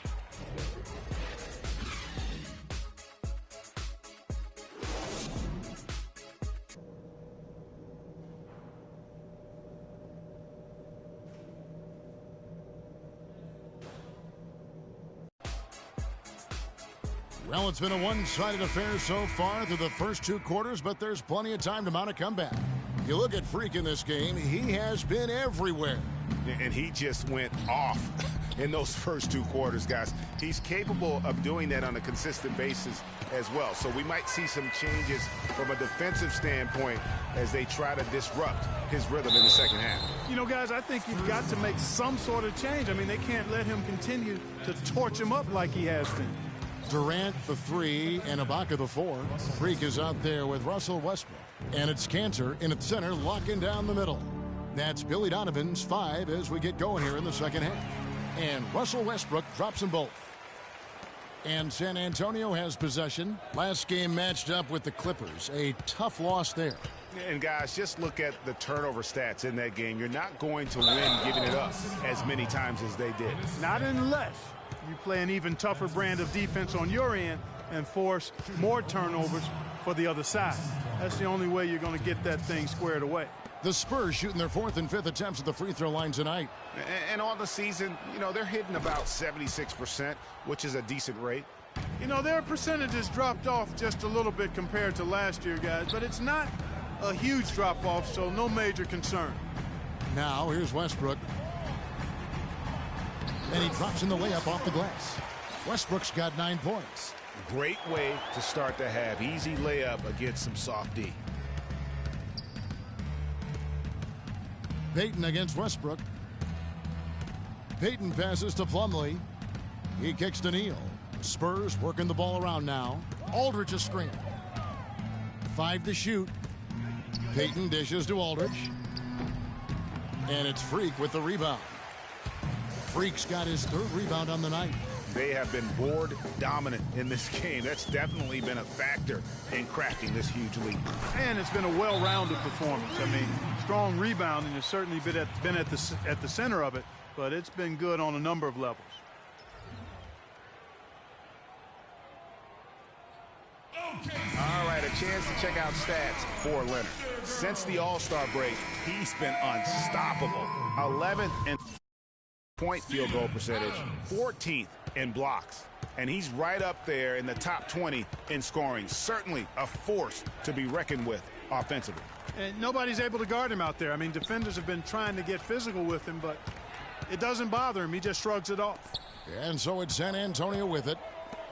Well, it's been a one-sided affair so far through the first two quarters, but there's plenty of time to mount a comeback. You look at Freak in this game, he has been everywhere. And he just went off in those first two quarters, guys. He's capable of doing that on a consistent basis as well. So we might see some changes from a defensive standpoint as they try to disrupt his rhythm in the second half. You know, guys, I think you've got to make some sort of change. I mean, they can't let him continue to torch him up like he has been. Durant the 3 and Ibaka the 4. Freak is out there with Russell Westbrook. And it's Cantor in at center, locking down the middle. That's Billy Donovan's 5 as we get going here in the second half. And Russell Westbrook drops them both. And San Antonio has possession. Last game matched up with the Clippers. A tough loss there. And guys, just look at the turnover stats in that game. You're not going to win giving it up as many times as they did. Not unless you play an even tougher brand of defense on your end and force more turnovers for the other side. That's the only way you're going to get that thing squared away. The Spurs shooting their 4th and 5th attempts at the free throw line tonight. And on the season, you know, they're hitting about 76%, which is a decent rate. You know, their percentages dropped off just a little bit compared to last year, guys, but it's not a huge drop-off, so no major concern. Now, here's Westbrook. And he drops in the layup off the glass. Westbrook's got 9 points. Great way to start the half. Easy layup against some soft D. Payton against Westbrook. Payton passes to Plumlee. He kicks to Neal. Spurs working the ball around now. Aldridge a screen. 5 to shoot. Payton dishes to Aldridge. And it's Freak with the rebound. Freak's got his 3rd rebound on the night. They have been board dominant in this game. That's definitely been a factor in crafting this huge lead. And it's been a well-rounded performance. I mean, strong rebounding has certainly been at the center of it, but it's been good on a number of levels. All right, a chance to check out stats for Leonard. Since the All-Star break, he's been unstoppable. 11th in point field goal percentage, 14th in blocks. And he's right up there in the top 20 in scoring. Certainly a force to be reckoned with offensively. And nobody's able to guard him out there. I mean, defenders have been trying to get physical with him, but it doesn't bother him. He just shrugs it off. And so it's San Antonio with it.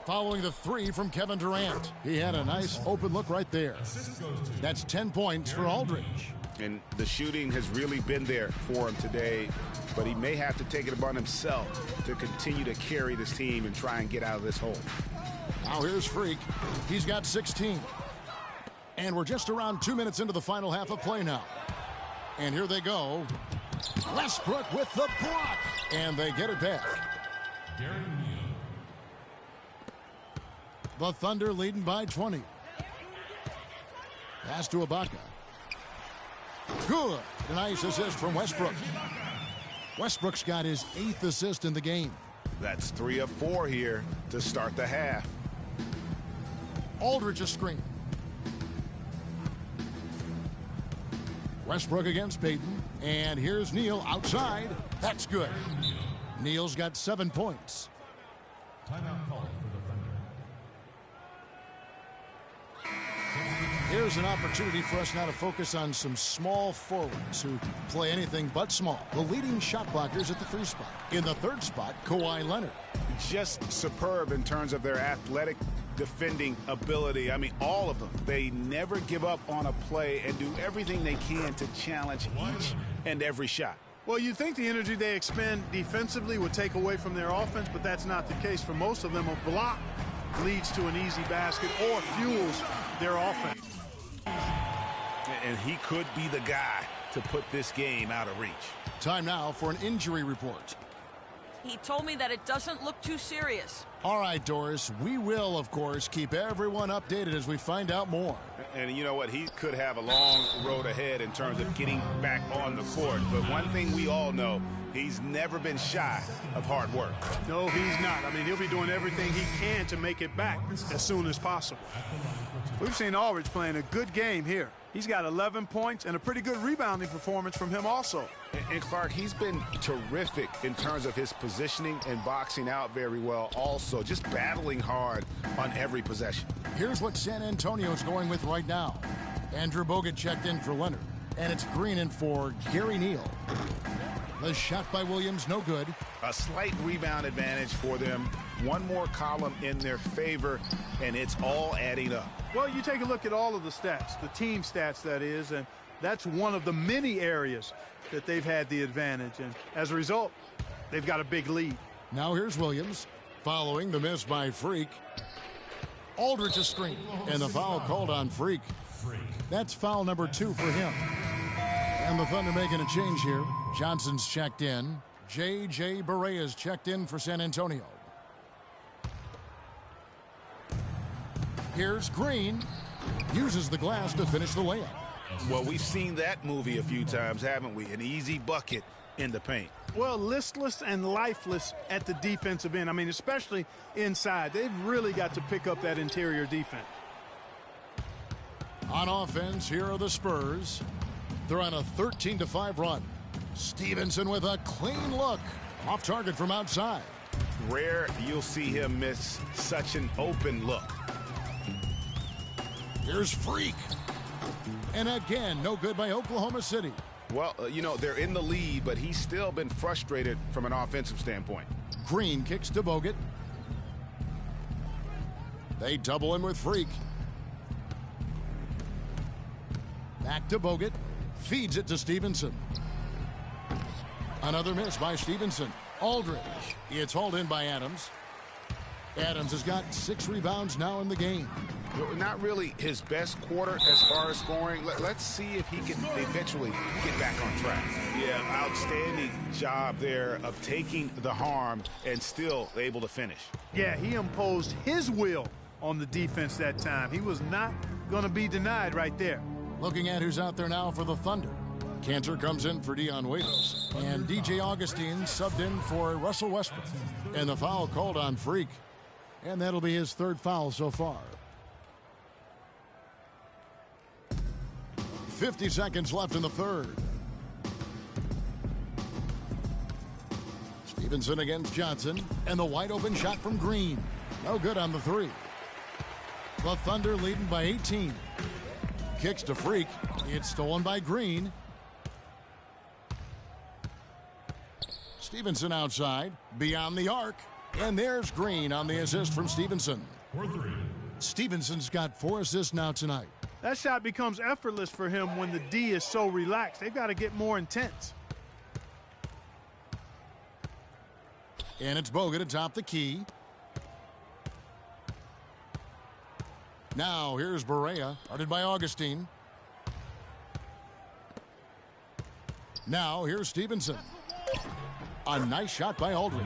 Following the 3 from Kevin Durant. He had a nice open look right there. That's 10 points for Aldridge. And the shooting has really been there for him today, but he may have to take it upon himself to continue to carry this team and try and get out of this hole. Now here's Freak. He's got 16. And we're just around 2 minutes into the final half of play now. And here they go. Westbrook with the block. And they get it back. The Thunder leading by 20. Pass to Ibaka. Good. A nice assist from Westbrook. Westbrook's got his 8th assist in the game. That's 3 of 4 here to start the half. Aldridge a screen. Westbrook against Payton. And here's Neal outside. That's good. Neal's got 7 points. Timeout call for the Thunder. Here's an opportunity for us now to focus on some small forwards who play anything but small. The leading shot blockers at the 3 spot. In the 3rd spot, Kawhi Leonard. Just superb in terms of their athletic defending ability. I mean, all of them. They never give up on a play and do everything they can to challenge each and every shot. Well, you'd think the energy they expend defensively would take away from their offense, but that's not the case. For most of them, a block leads to an easy basket or fuels their offense. And he could be the guy to put this game out of reach. Time now for an injury report. He told me that it doesn't look too serious. All right, Doris, we will, of course, keep everyone updated as we find out more. And you know what? He could have a long road ahead in terms of getting back on the court. But one thing we all know, he's never been shy of hard work. No, he's not. I mean, he'll be doing everything he can to make it back as soon as possible. We've seen Aldridge playing a good game here. He's got 11 points and a pretty good rebounding performance from him also. And Clark, he's been terrific in terms of his positioning and boxing out very well also, just battling hard on every possession. Here's what San Antonio's going with right now. Andrew Bogut checked in for Leonard, and it's Green in for Gary Neal. The shot by Williams, no good. A slight rebound advantage for them. One more column in their favor, and it's all adding up. Well, you take a look at all of the stats, the team stats, that is, and that's one of the many areas that they've had the advantage. And as a result, they've got a big lead. Now here's Williams, following the miss by Freak. Aldridge a screen, and the foul called on Freak. That's foul number 2 for him. And the Thunder making a change here. Johnson's checked in. J.J. Barea's checked in for San Antonio. Here's Green. Uses the glass to finish the layup. Well, we've seen that movie a few times, haven't we? An easy bucket in the paint. Well, listless and lifeless at the defensive end. I mean, especially inside. They've really got to pick up that interior defense. On offense, here are the Spurs. They're on a 13-5 run. Stevenson with a clean look. Off target from outside. Rare you'll see him miss such an open look. Here's Freak. And again, no good by Oklahoma City. Well, you know, they're in the lead, but he's still been frustrated from an offensive standpoint. Green kicks to Bogut. They double him with Freak. Back to Bogut. Feeds it to Stevenson. Another miss by Stevenson. Aldridge. It's hauled in by Adams. Adams has got 6 rebounds now in the game. Not really his best quarter as far as scoring. Let's see if he can eventually get back on track. Yeah, outstanding job there of taking the harm and still able to finish. Yeah, he imposed his will on the defense that time. He was not going to be denied right there. Looking at who's out there now for the Thunder. Cantor comes in for Dion Waiters. And DJ Augustine subbed in for Russell Westbrook. And the foul called on Freak. And that'll be his 3rd foul so far. 50 seconds left in the 3rd. Stevenson against Johnson. And the wide open shot from Green. No good on the 3. The Thunder leading by 18. Kicks to Freak. It's stolen by Green. Stevenson outside. Beyond the arc. And there's Green on the assist from Stevenson. Stevenson's got 4 assists now tonight. That shot becomes effortless for him when the D is so relaxed. They've got to get more intense. And it's Bogut atop the key. Now here's Barea, guarded by Augustine. Now here's Stevenson. A nice shot by Aldridge.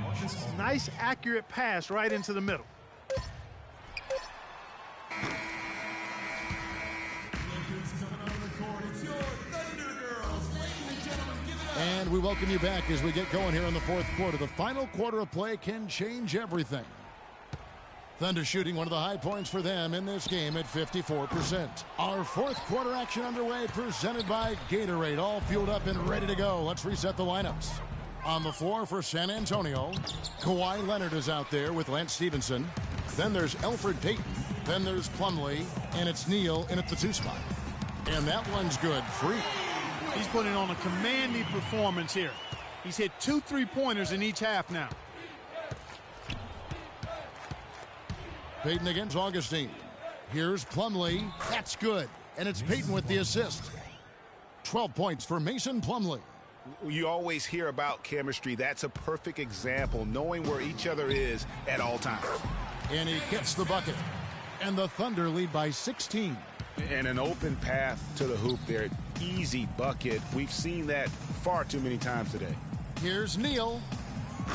Nice, accurate pass right into the middle. And we welcome you back as we get going here in the 4th quarter. The final quarter of play can change everything. Thunder shooting one of the high points for them in this game at 54%. Our 4th quarter action underway, presented by Gatorade. All fueled up and ready to go. Let's reset the lineups. On the floor for San Antonio, Kawhi Leonard is out there with Lance Stevenson. Then there's Elfrid Payton. Then there's Plumlee, and it's Neal in at the 2 spot. And that one's good. Freak. He's putting on a commanding performance here. He's hit 2 3-pointers in each half now. Payton against Augustine. Here's Plumlee. That's good. And it's Payton with the assist. 12 points for Mason Plumlee. You always hear about chemistry. That's a perfect example, knowing where each other is at all times. And he gets the bucket. And the Thunder lead by 16. And an open path to the hoop there. Easy bucket. We've seen that far too many times today. Here's Neal.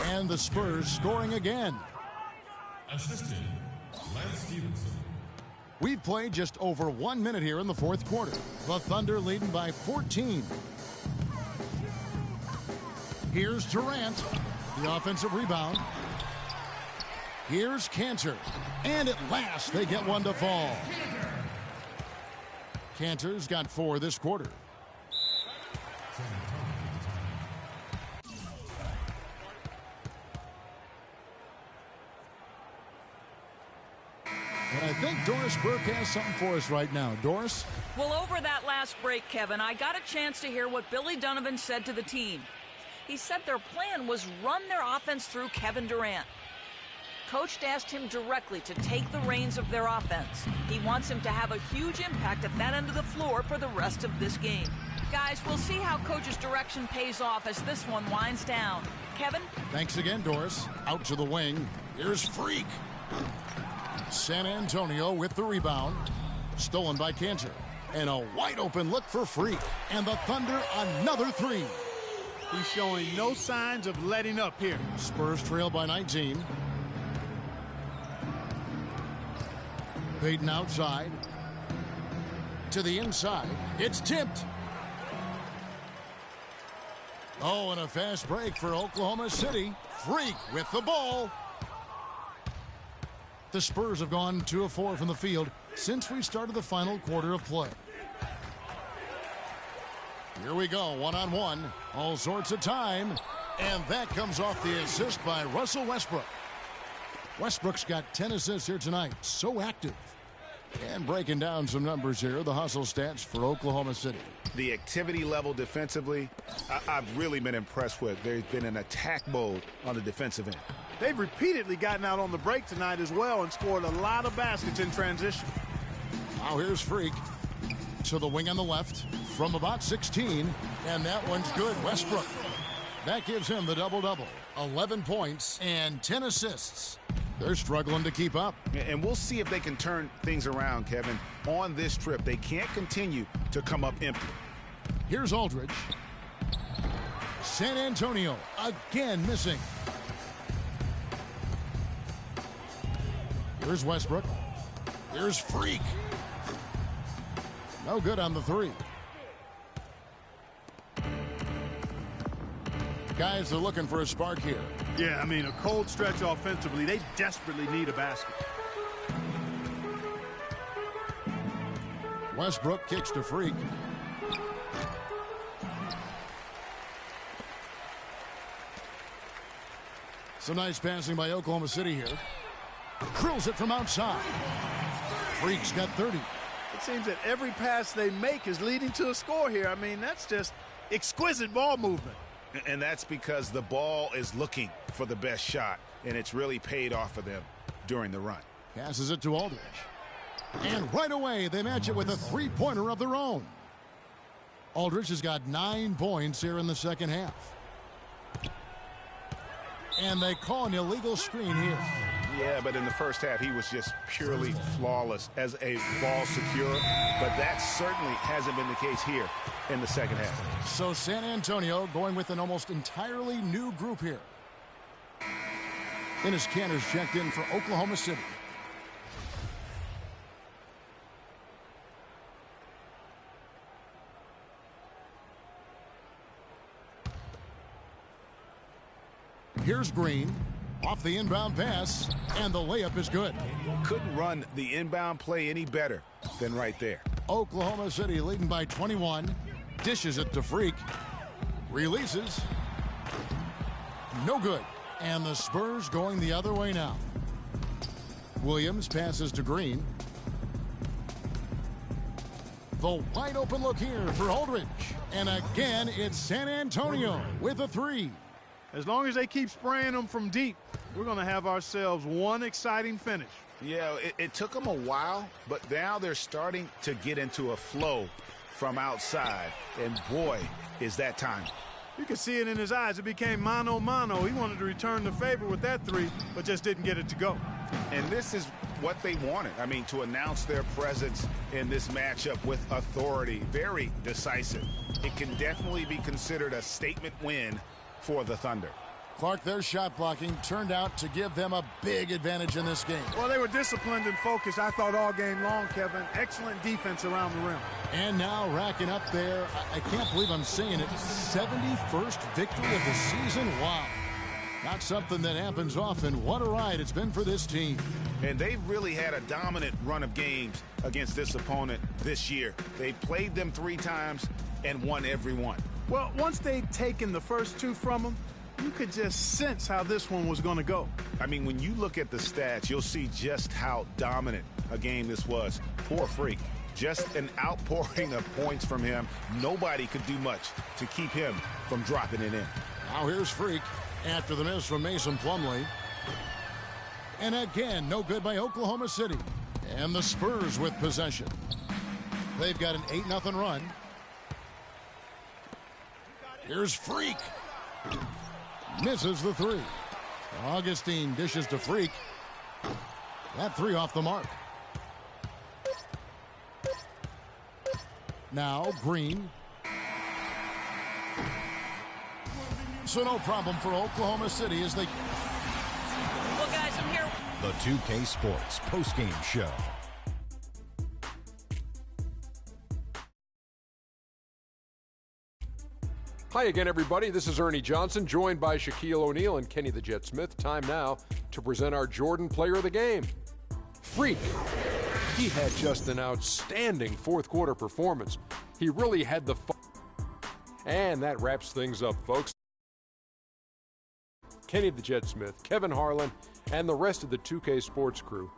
And the Spurs scoring again. Assistant, Lance Stevenson. We've played just over 1 minute here in the 4th quarter. The Thunder leading by 14. Here's Durant. The offensive rebound. Here's Cantor. And at last they get one to fall. Cantor's got 4 this quarter. And I think Doris Burke has something for us right now. Doris? Well, over that last break, Kevin, I got a chance to hear what Billy Donovan said to the team. He said their plan was run their offense through Kevin Durant. Coach asked him directly to take the reins of their offense. He wants him to have a huge impact at that end of the floor for the rest of this game. Guys, we'll see how Coach's direction pays off as this one winds down. Kevin? Thanks again, Doris. Out to the wing. Here's Freak. San Antonio with the rebound. Stolen by Cantor. And a wide open look for Freak. And the Thunder another 3. He's showing no signs of letting up here. Spurs trail by 19. Payton outside. To the inside. It's tipped. Oh, and a fast break for Oklahoma City. Freak with the ball. The Spurs have gone 2 of 4 from the field since we started the final quarter of play. Here we go, 1-on-1. All sorts of time. And that comes off the assist by Russell Westbrook. Westbrook's got 10 assists here tonight. So active. And breaking down some numbers here, the hustle stats for Oklahoma City. The activity level defensively, I've really been impressed with. There's been an attack mode on the defensive end. They've repeatedly gotten out on the break tonight as well and scored a lot of baskets in transition. Now here's Freak to the wing on the left from about 16, and that one's good. Westbrook. That gives him the double-double. 11 points and 10 assists. They're struggling to keep up. And we'll see if they can turn things around, Kevin. On this trip, they can't continue to come up empty. Here's Aldridge. San Antonio again missing. Here's Westbrook. Here's Freak. No good on the 3. Guys are looking for a spark here. Yeah, I mean, a cold stretch offensively. They desperately need a basket. Westbrook kicks to Freak. Some nice passing by Oklahoma City here. Drills it from outside. Freak's got 30. It seems that every pass they make is leading to a score here. I mean, that's just exquisite ball movement. And that's because the ball is looking for the best shot, and it's really paid off for them during the run. Passes it to Aldridge. And right away, they match it with a 3-pointer of their own. Aldridge has got 9 points here in the second half. And they call an illegal screen here. Yeah, but in the first half, he was just purely flawless as a ball secure. But that certainly hasn't been the case here in the second half. So San Antonio going with an almost entirely new group here. Enes Kanter's checked in for Oklahoma City. Here's Green. Off the inbound pass, and the layup is good. Couldn't run the inbound play any better than right there. Oklahoma City leading by 21. Dishes it to Freak. Releases. No good. And the Spurs going the other way now. Williams passes to Green. The wide open look here for Aldridge. And again, it's San Antonio with a three. As long as they keep spraying them from deep, we're going to have ourselves one exciting finish. Yeah, it took them a while, but now they're starting to get into a flow from outside. And boy, is that time. You could see it in his eyes. It became mano-mano. He wanted to return the favor with that three, but just didn't get it to go. And this is what they wanted. I mean, to announce their presence in this matchup with authority, very decisive. It can definitely be considered a statement win for the Thunder. Clark, their shot blocking turned out to give them a big advantage in this game. Well, they were disciplined and focused, I thought, all game long, Kevin. Excellent defense around the rim. And now racking up there, I can't believe I'm saying it, 71st victory of the season. Wow. Not something that happens often. What a ride it's been for this team. And they've really had a dominant run of games against this opponent this year. They played them 3 times and won every one. Well, once they'd taken the first 2 from them, you could just sense how this one was going to go. I mean, when you look at the stats, you'll see just how dominant a game this was. Poor Freak. Just an outpouring of points from him. Nobody could do much to keep him from dropping it in. Now here's Freak after the miss from Mason Plumlee. And again, no good by Oklahoma City. And the Spurs with possession. They've got an 8-0 run. Here's Freak. Misses the three. Augustine dishes to Freak. That three off the mark. Now Green. So no problem for Oklahoma City as they... Well, guys, I'm here. The 2K Sports postgame show. Hi again, everybody. This is Ernie Johnson, joined by Shaquille O'Neal and Kenny the Jet Smith. Time now to present our Jordan Player of the Game. Freak. He had just an outstanding fourth-quarter performance. He really had the fun. And that wraps things up, folks. Kenny the Jet Smith, Kevin Harlan, and the rest of the 2K Sports crew.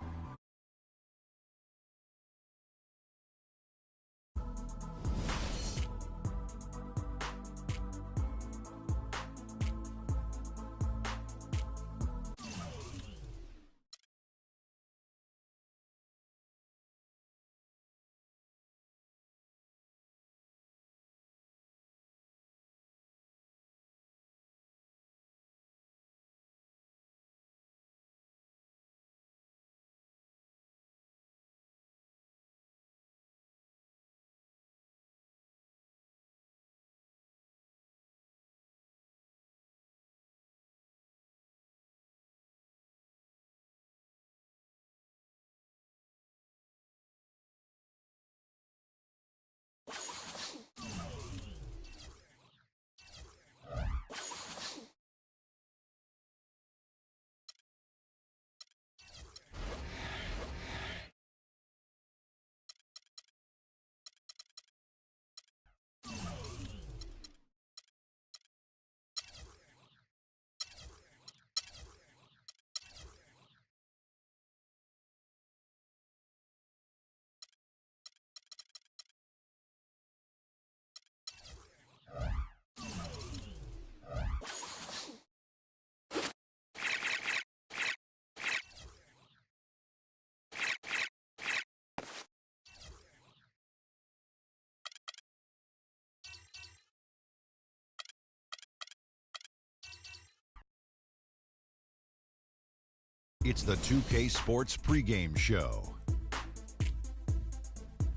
It's the 2K Sports pregame show.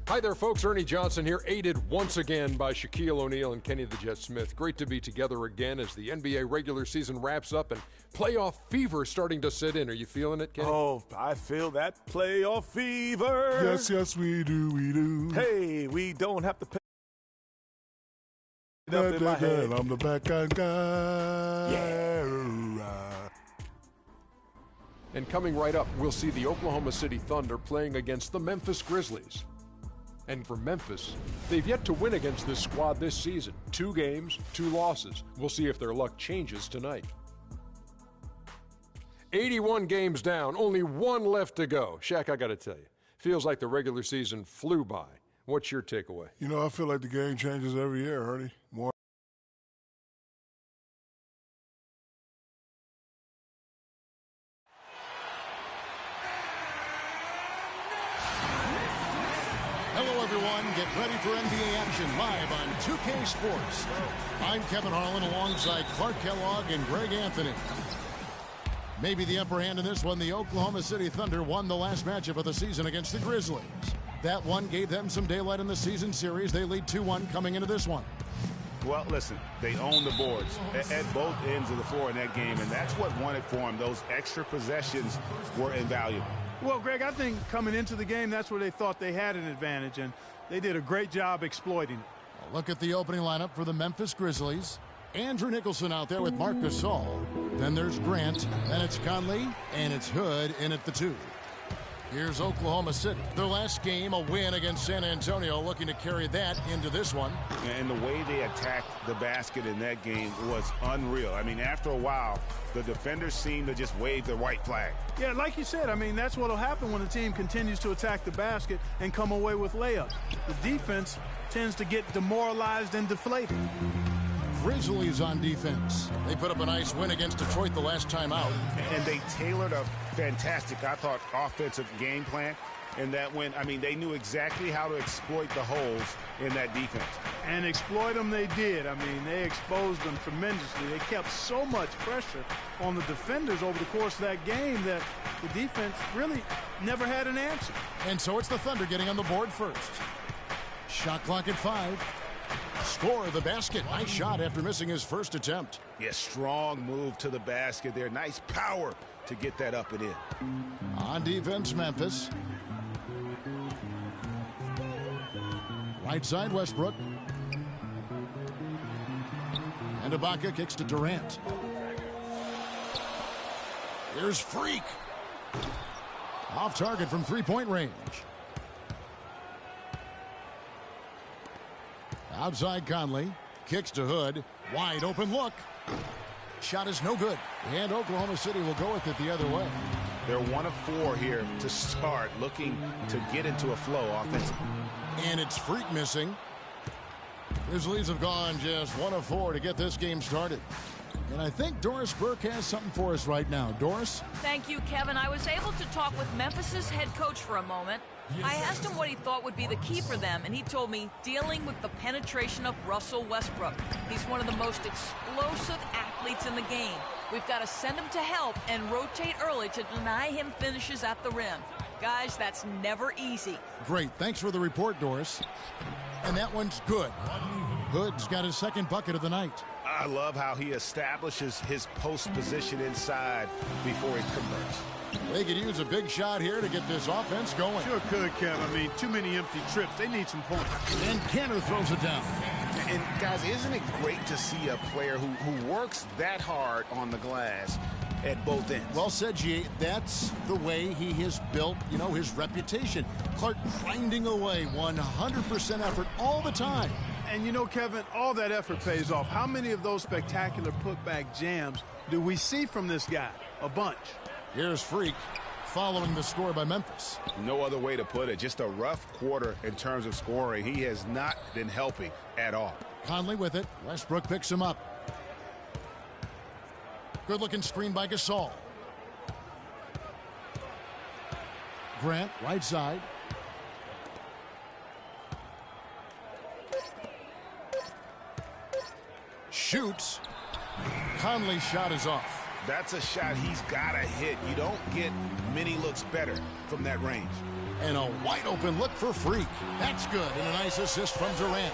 Hi there, folks. Ernie Johnson here, aided once again by Shaquille O'Neal and Kenny the Jet Smith. Great to be together again as the NBA regular season wraps up and playoff fever starting to set in. Are you feeling it, Kenny? Oh, I feel that playoff fever. Yes, yes, we do, we do. Hey, we don't have to pay. I'm the backhand guy. Yeah. And coming right up, we'll see the Oklahoma City Thunder playing against the Memphis Grizzlies. And for Memphis, they've yet to win against this squad this season. 2 games, 2 losses. We'll see if their luck changes tonight. 81 games down, only 1 left to go. Shaq, I got to tell you, feels like the regular season flew by. What's your takeaway? You know, I feel like the game changes every year, Ernie. More. Hello, everyone. Get ready for NBA action live on 2K Sports. I'm Kevin Harlan alongside Clark Kellogg and Greg Anthony. Maybe the upper hand in this one, the Oklahoma City Thunder won the last matchup of the season against the Grizzlies. That one gave them some daylight in the season series. They lead 2-1 coming into this one. Well, listen, they own the boards at both ends of the floor in that game, and that's what won it for them. Those extra possessions were invaluable. Well, Greg, I think coming into the game, that's where they thought they had an advantage, and they did a great job exploiting it. A look at the opening lineup for the Memphis Grizzlies. Andrew Nicholson out there with Marc Gasol. Then there's Grant, then it's Conley, and it's Hood in at the 2. Here's Oklahoma City. Their last game, a win against San Antonio, looking to carry that into this one. And the way they attacked the basket in that game was unreal. I mean, after a while, the defenders seemed to just wave the white flag. Yeah, like you said, I mean, that's what will happen when the team continues to attack the basket and come away with layups. The defense tends to get demoralized and deflated. Grizzlies on defense. They put up a nice win against Detroit the last time out. And they tailored a fantastic, I thought, offensive game plan. And that when, I mean, they knew exactly how to exploit the holes in that defense. And exploit them they did. I mean, they exposed them tremendously. They kept so much pressure on the defenders over the course of that game that the defense really never had an answer. And so it's the Thunder getting on the board first. Shot clock at 5. Score the basket. Nice shot after missing his first attempt. Yeah, strong move to the basket there. Nice power to get that up and in. On defense, Memphis. Right side, Westbrook. And Ibaka kicks to Durant. Here's Freak. Off target from three-point range. Outside Conley. Kicks to Hood. Wide open look. Shot is no good. And Oklahoma City will go with it the other way. They're 1 of 4 here to start, looking to get into a flow offensively. And it's Freak missing. Grizzlies have gone just 1 of 4 to get this game started. And I think Doris Burke has something for us right now. Doris? Thank you, Kevin. I was able to talk with Memphis's head coach for a moment. I asked him what he thought would be the key for them, and he told me dealing with the penetration of Russell Westbrook. He's one of the most explosive athletes in the game. We've got to send him to help and rotate early to deny him finishes at the rim. Guys, that's never easy. Great. Thanks for the report, Doris. And that one's good. Hood's got his second bucket of the night. I love how he establishes his post position inside before he converts. They could use a big shot here to get this offense going. Sure could, Kev. I mean, too many empty trips. They need some points. And Cantor throws it down. And, guys, isn't it great to see a player who works that hard on the glass at both ends? Well said, G. That's the way he has built, his reputation. Clark grinding away 100% effort all the time. And, Kevin, all that effort pays off. How many of those spectacular putback jams do we see from this guy? A bunch. Here's Freak following the score by Memphis. No other way to put it. Just a rough quarter in terms of scoring. He has not been helping at all. Conley with it. Westbrook picks him up. Good-looking screen by Gasol. Grant, right side. Shoots. Conley's shot is off. That's a shot he's got to hit. You don't get many looks better from that range. And a wide open look for Freak. That's good. And a nice assist from Durant.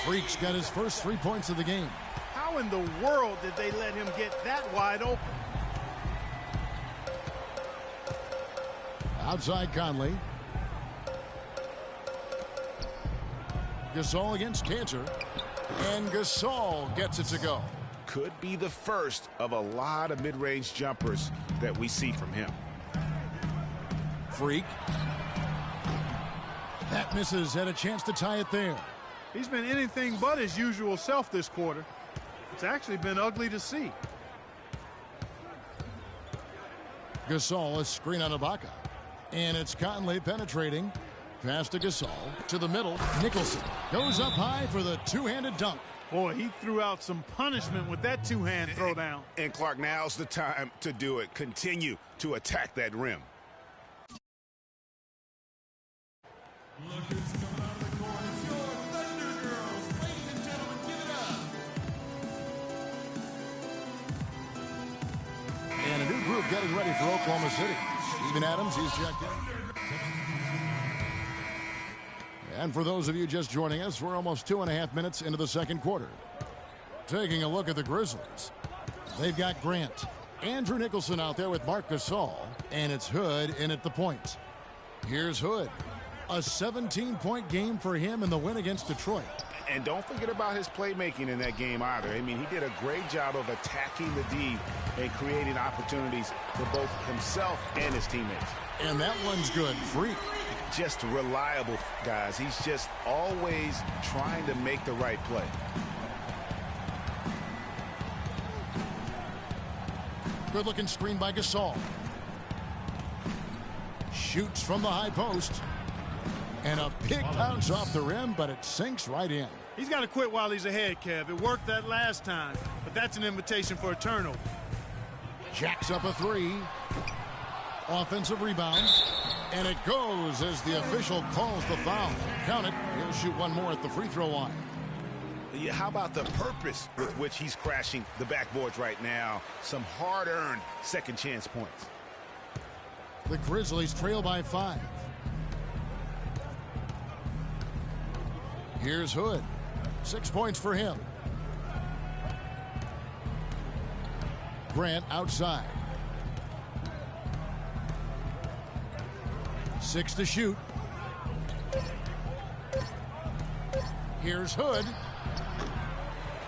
Freak's got his first 3 points of the game. How in the world did they let him get that wide open? Outside Conley. Gasol against Cantor. And Gasol gets it to go. Could be the first of a lot of mid-range jumpers that we see from him. Freak. That misses. Had a chance to tie it there. He's been anything but his usual self this quarter. It's actually been ugly to see. Gasol, a screen on Ibaka. And it's Conley penetrating. Pass to Gasol. To the middle. Nicholson goes up high for the two-handed dunk. Boy, he threw out some punishment with that two-hand throwdown. And Clark, now's the time to do it. Continue to attack that rim. Look who's coming out of the court. It's your Thunder Girls. Ladies and gentlemen, give it up. And a new group getting ready for Oklahoma City. Steven Adams, he's checked in. And for those of you just joining us, we're almost 2.5 minutes into the second quarter. Taking a look at the Grizzlies. They've got Grant, Andrew Nicholson out there with Marc Gasol, and it's Hood in at the point. Here's Hood. A 17-point game for him in the win against Detroit. And don't forget about his playmaking in that game either. I mean, he did a great job of attacking the D and creating opportunities for both himself and his teammates. And that one's good. Freak. Just reliable, guys. He's just always trying to make the right play. Good-looking screen by Gasol. Shoots from the high post. And a big bounce off the rim, but it sinks right in. He's got to quit while he's ahead, Kev. It worked that last time, but that's an invitation for a turnover. Jacks up a three. Offensive rebound. And it goes as the official calls the foul. Count it. He'll shoot one more at the free throw line. Yeah, how about the purpose with which he's crashing the backboards right now? Some hard-earned second chance points. The Grizzlies trail by 5. Here's Hood. 6 points for him. Grant outside. 6 to shoot. Here's Hood.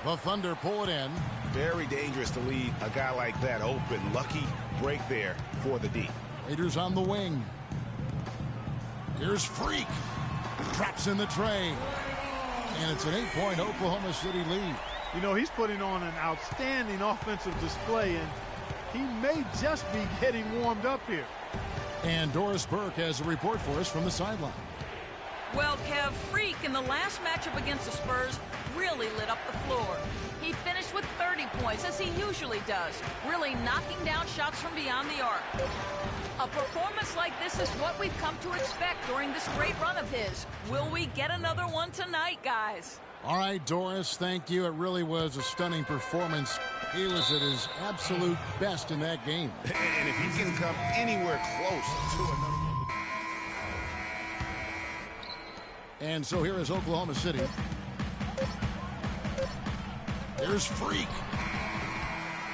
The Thunder pull it in. Very dangerous to leave a guy like that open. Lucky break there for the D. Raiders on the wing. Here's Freak. Traps in the tray. And it's an 8-point Oklahoma City lead. You know, he's putting on an outstanding offensive display, and he may just be getting warmed up here. And Doris Burke has a report for us from the sideline. Well, Kev, Freak in the last matchup against the Spurs really lit up the floor. He finished with 30 points, as he usually does, really knocking down shots from beyond the arc. A performance like this is what we've come to expect during this great run of his. Will we get another one tonight, guys? All right, Doris, thank you. It really was a stunning performance. He was at his absolute best in that game. And if he can come anywhere close to another. And so here is Oklahoma City. Here's Freak.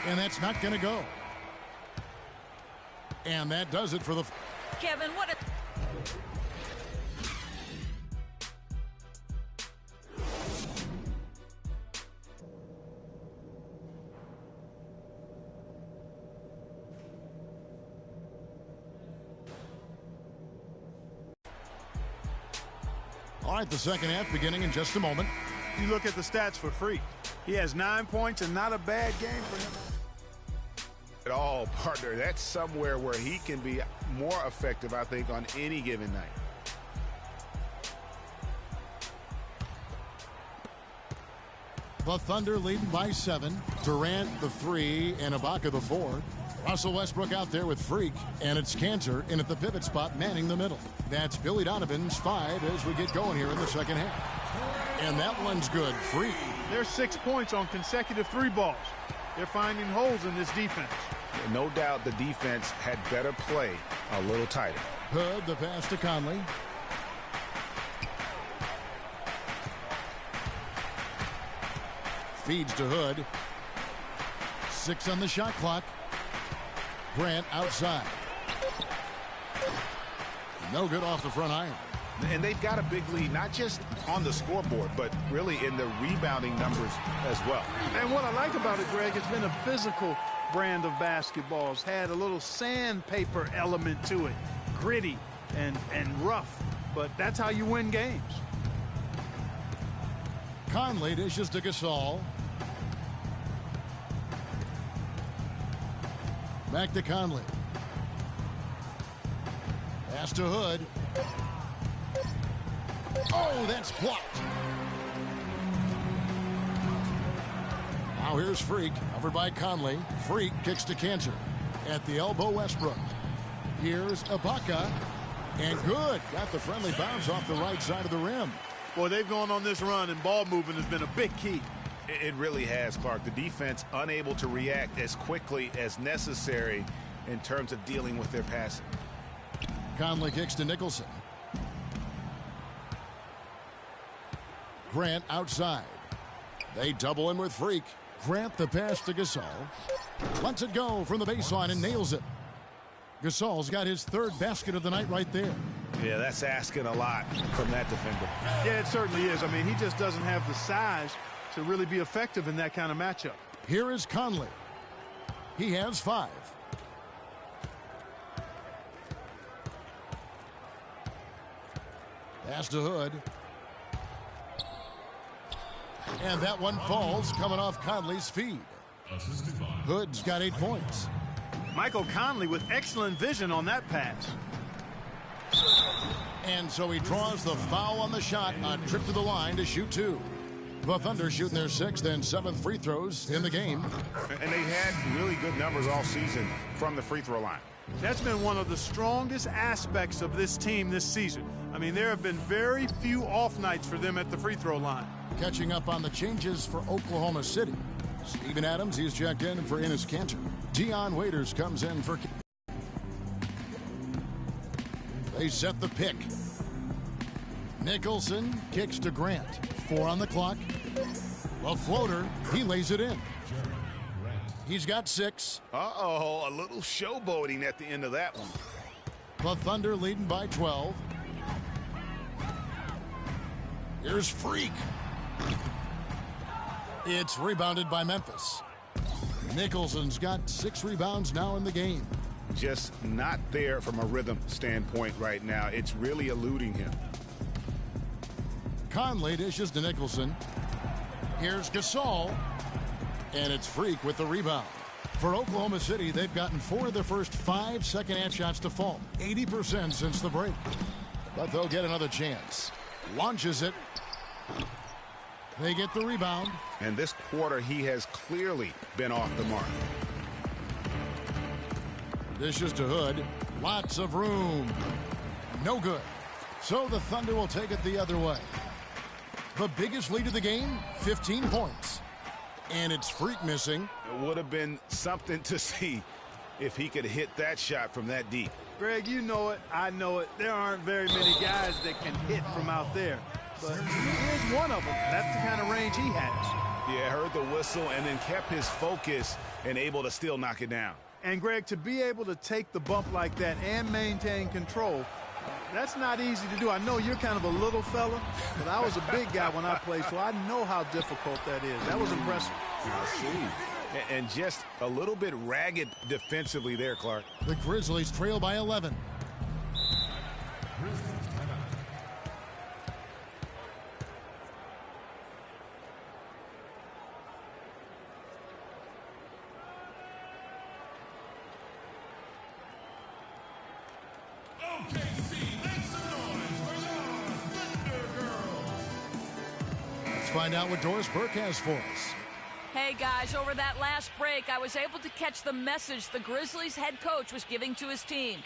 And that's not going to go. And that does it for the... Kevin, what a... All right, the second half beginning in just a moment. You look at the stats for Freak. He has 9 points and not a bad game for him. At all, partner. That's somewhere where he can be more effective, I think, on any given night. The Thunder leading by 7. Durant the 3 and Ibaka the 4. Russell Westbrook out there with Freak, and it's Cantor in at the pivot spot manning the middle. That's Billy Donovan's 5 as we get going here in the second half. And that one's good. Freak. There's 6 points on consecutive 3 balls. They're finding holes in this defense. No doubt the defense had better play a little tighter. Hood, the pass to Conley. Feeds to Hood. 6 on the shot clock. Grant outside. No good off the front iron. And they've got a big lead, not just on the scoreboard, but really in the rebounding numbers as well. And what I like about it, Greg, it's been a physical brand of basketball. It's had a little sandpaper element to it. Gritty and rough. But that's how you win games. Conley dishes to Gasol. Back to Conley. Pass to Hood. Oh, that's blocked. Now here's Freak, covered by Conley. Freak kicks to Cantor. At the elbow, Westbrook. Here's Ibaka. And good. Got the friendly bounce off the right side of the rim. Boy, they've gone on this run, and ball movement has been a big key. It really has, Clark. The defense unable to react as quickly as necessary in terms of dealing with their passing. Conley kicks to Nicholson. Grant outside. They double him with Freak. Grant the pass to Gasol. Lets it go from the baseline and nails it. Gasol's got his third basket of the night right there. Yeah, that's asking a lot from that defender. Yeah, it certainly is. I mean, he just doesn't have the size to really be effective in that kind of matchup. Here is Conley. He has 5. Pass to Hood. And that one falls, coming off Conley's feed. Hood's got 8 points. Michael Conley with excellent vision on that pass. And so he draws the foul on the shot, a trip to the line to shoot 2. The Thunder shooting their 6th and 7th free throws in the game. And they had really good numbers all season from the free throw line. That's been one of the strongest aspects of this team this season. I mean, there have been very few off nights for them at the free throw line. Catching up on the changes for Oklahoma City. Steven Adams, he's checked in for Enes Kanter. Dion Waiters comes in for... They set the pick. Nicholson kicks to Grant. 4 on the clock. A floater, he lays it in. He's got 6. Uh-oh, a little showboating at the end of that one. The Thunder leading by 12. Here's Freak. It's rebounded by Memphis. Nicholson's got 6 rebounds now in the game. Just not there from a rhythm standpoint right now. It's really eluding him. Conley dishes to Nicholson. Here's Gasol. And it's Freak with the rebound. For Oklahoma City, they've gotten 4 of their first 5 second-half shots to fall. 80% since the break. But they'll get another chance. Launches it. They get the rebound. And this quarter, he has clearly been off the mark. Dishes to Hood. Lots of room. No good. So the Thunder will take it the other way. The biggest lead of the game, 15 points. And it's Freak missing. It would have been something to see if he could hit that shot from that deep. Greg, you know it. I know it. There aren't very many guys that can hit from out there. But he is one of them. That's the kind of range he has. Yeah, heard the whistle and then kept his focus and able to still knock it down. And, Greg, to be able to take the bump like that and maintain control, that's not easy to do. I know you're kind of a little fella, but I was a big guy when I played, so I know how difficult that is. That was impressive. I see. And just a little bit ragged defensively there, Clark. The Grizzlies trail by 11. Find out what Doris Burke has for us. Hey guys, over that last break, I was able to catch the message the Grizzlies head coach was giving to his team.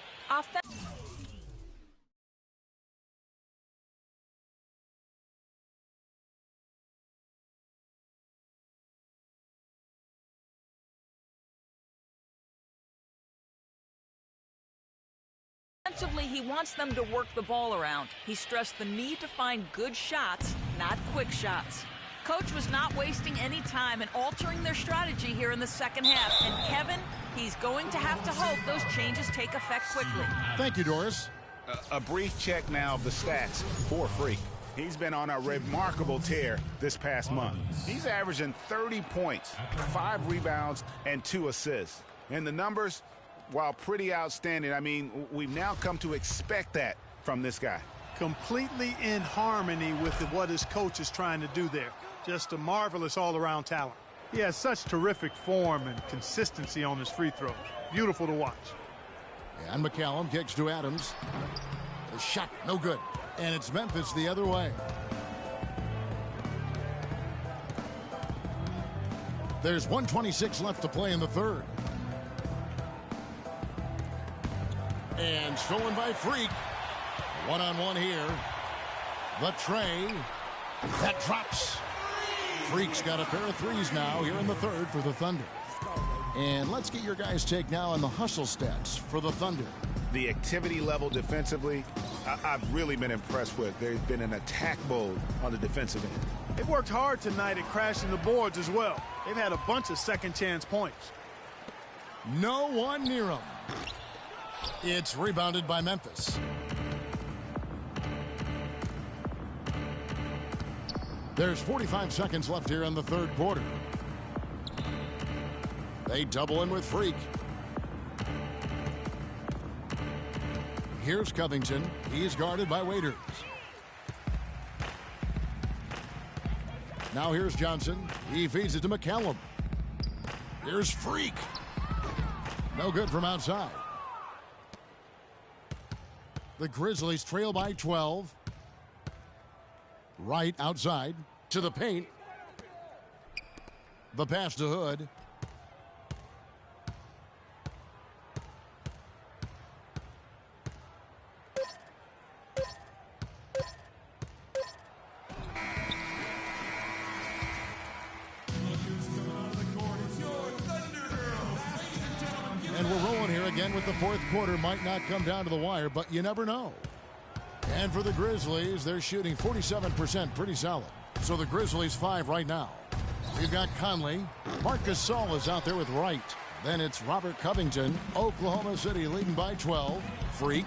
Offensively, he wants them to work the ball around. He stressed the need to find good shots, not quick shots. Coach was not wasting any time in altering their strategy here in the second half. And Kevin, he's going to have to hope those changes take effect quickly. Thank you, Doris. A brief check now of the stats for Freak. He's been on a remarkable tear this past month. He's averaging 30 points, 5 rebounds, and 2 assists. And the numbers, while pretty outstanding, I mean, we've now come to expect that from this guy. Completely in harmony with what his coach is trying to do there. Just a marvelous all-around talent. He has such terrific form and consistency on his free throws. Beautiful to watch. And McCallum kicks to Adams. The shot, no good. And it's Memphis the other way. There's 1:26 left to play in the third. And stolen by Freak. One-on-one here. The tray. That drops. Freak's got a pair of threes now here in the third for the Thunder. And let's get your guys' take now on the hustle stats for the Thunder. The activity level defensively, I've really been impressed with. There's been an attack mode on the defensive end. They've worked hard tonight at crashing the boards as well. They've had a bunch of second chance points. No one near them. It's rebounded by Memphis. There's 45 seconds left here in the third quarter. They double in with Freak. Here's Covington. He's guarded by Waiters. Now here's Johnson. He feeds it to McCallum. Here's Freak. No good from outside. The Grizzlies trail by 12. Right outside to the paint. The pass to Hood. And we're rolling here again with the fourth quarter. Might not come down to the wire, but you never know. And for the Grizzlies, they're shooting 47%, pretty solid. So the Grizzlies 5 right now. We've got Conley. Marc Gasol is out there with Wright. Then it's Robert Covington. Oklahoma City leading by 12. Freak.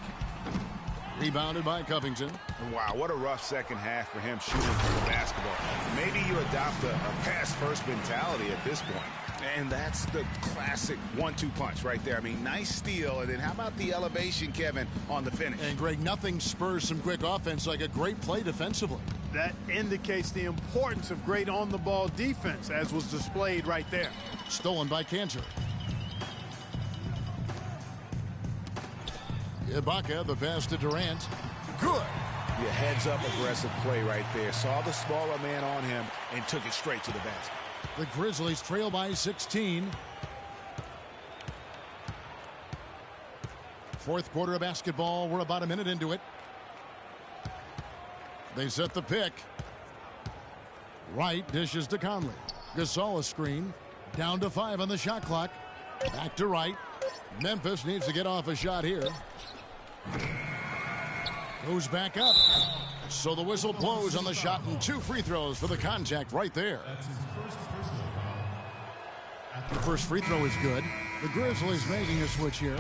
Rebounded by Covington. Wow, what a rough second half for him shooting for the basketball. Maybe you adopt a pass-first mentality at this point. And that's the classic 1-2 punch right there. I mean, nice steal, and then how about the elevation, Kevin, on the finish? And, Greg, nothing spurs some quick offense like a great play defensively. That indicates the importance of great on-the-ball defense, as was displayed right there. Stolen by Cantor. Ibaka, the pass to Durant. Good. Yeah, heads-up aggressive play right there. Saw the smaller man on him and took it straight to the basket. The Grizzlies trail by 16. Fourth quarter of basketball. We're about a minute into it. They set the pick. Wright dishes to Conley. Gasol a screen. Down to 5 on the shot clock. Back to Wright. Memphis needs to get off a shot here. Goes back up. So the whistle blows on the shot and 2 free throws for the contact right there. The first free throw is good. The Grizzlies making a switch here.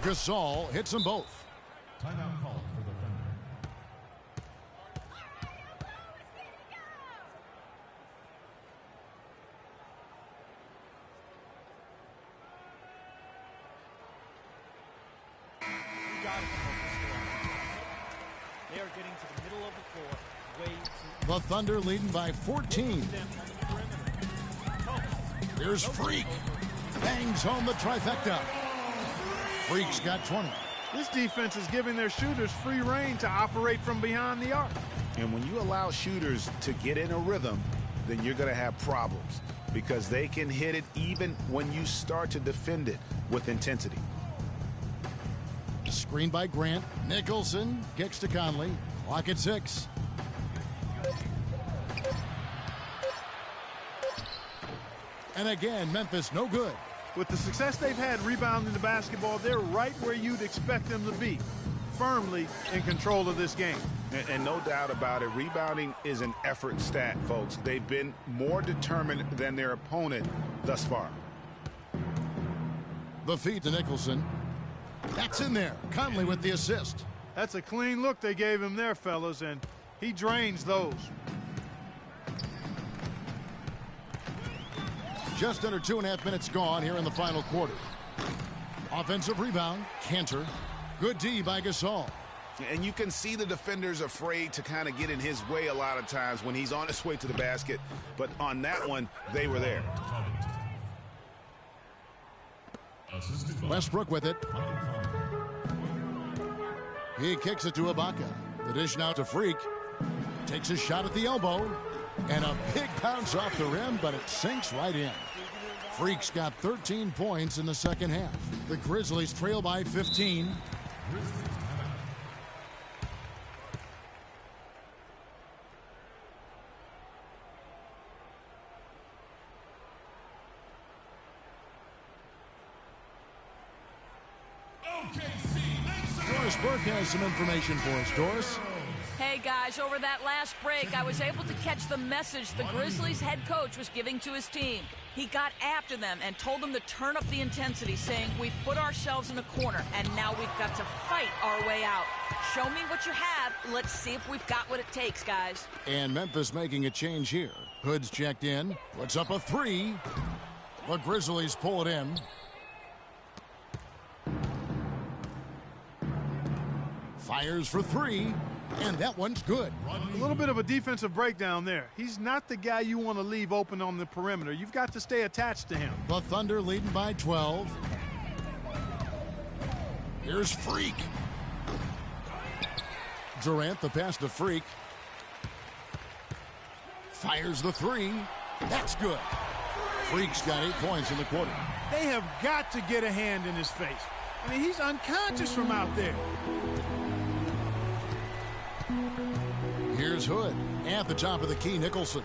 Gasol hits them both. Timeout called for the Thunder. They are getting to the middle of the floor way too. The Thunder leading by 14. Here's Freak. Bangs home the trifecta. Freak's got 20. This defense is giving their shooters free reign to operate from behind the arc. And when you allow shooters to get in a rhythm, then you're going to have problems because they can hit it even when you start to defend it with intensity. Screen by Grant. Nicholson kicks to Conley. Clock at 6. And again, Memphis no good. With the success they've had rebounding the basketball, they're right where you'd expect them to be, firmly in control of this game. And no doubt about it, rebounding is an effort stat, folks. They've been more determined than their opponent thus far. The feed to Nicholson. That's in there. Conley with the assist. That's a clean look they gave him there, fellas, and he drains those. Just under 2.5 minutes gone here in the final quarter. Offensive rebound, Cantor. Good D by Gasol. And you can see the defenders afraid to kind of get in his way a lot of times when he's on his way to the basket. But on that one, they were there. Westbrook with it. He kicks it to Ibaka. The dish now to Freak. Takes a shot at the elbow. And a big bounce off the rim, but it sinks right in. Freak's got 13 points in the second half. The Grizzlies trail by 15. Doris Burke has some information for us. Doris? Hey, guys, over that last break, I was able to catch the message the Grizzlies head coach was giving to his team. He got after them and told them to turn up the intensity, saying, we've put ourselves in a corner, and now we've got to fight our way out. Show me what you have. Let's see if we've got what it takes, guys. And Memphis making a change here. Hood's checked in, puts up a three. The Grizzlies pull it in. Fires for three. And that one's good. A little bit of a defensive breakdown there. He's not the guy you want to leave open on the perimeter. You've got to stay attached to him. The Thunder leading by 12. Here's Freak. Durant, the pass to Freak. Fires the three. That's good. Freak's got 8 points in the quarter. They have got to get a hand in his face. I mean, he's unconscious from out there. Here's Hood at the top of the key. Nicholson.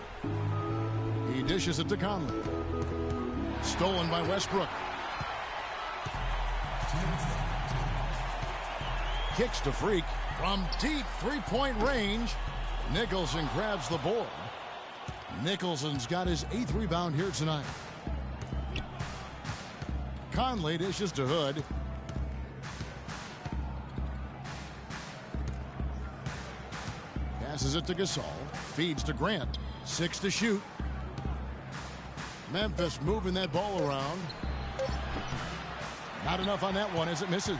He dishes it to Conley. Stolen by Westbrook. Kicks to Freak from deep three-point range. Nicholson grabs the board. Nicholson's got his 8th rebound here tonight. Conley dishes to Hood. Passes it to Gasol. Feeds to Grant. 6 to shoot. Memphis moving that ball around. Not enough on that one as it misses.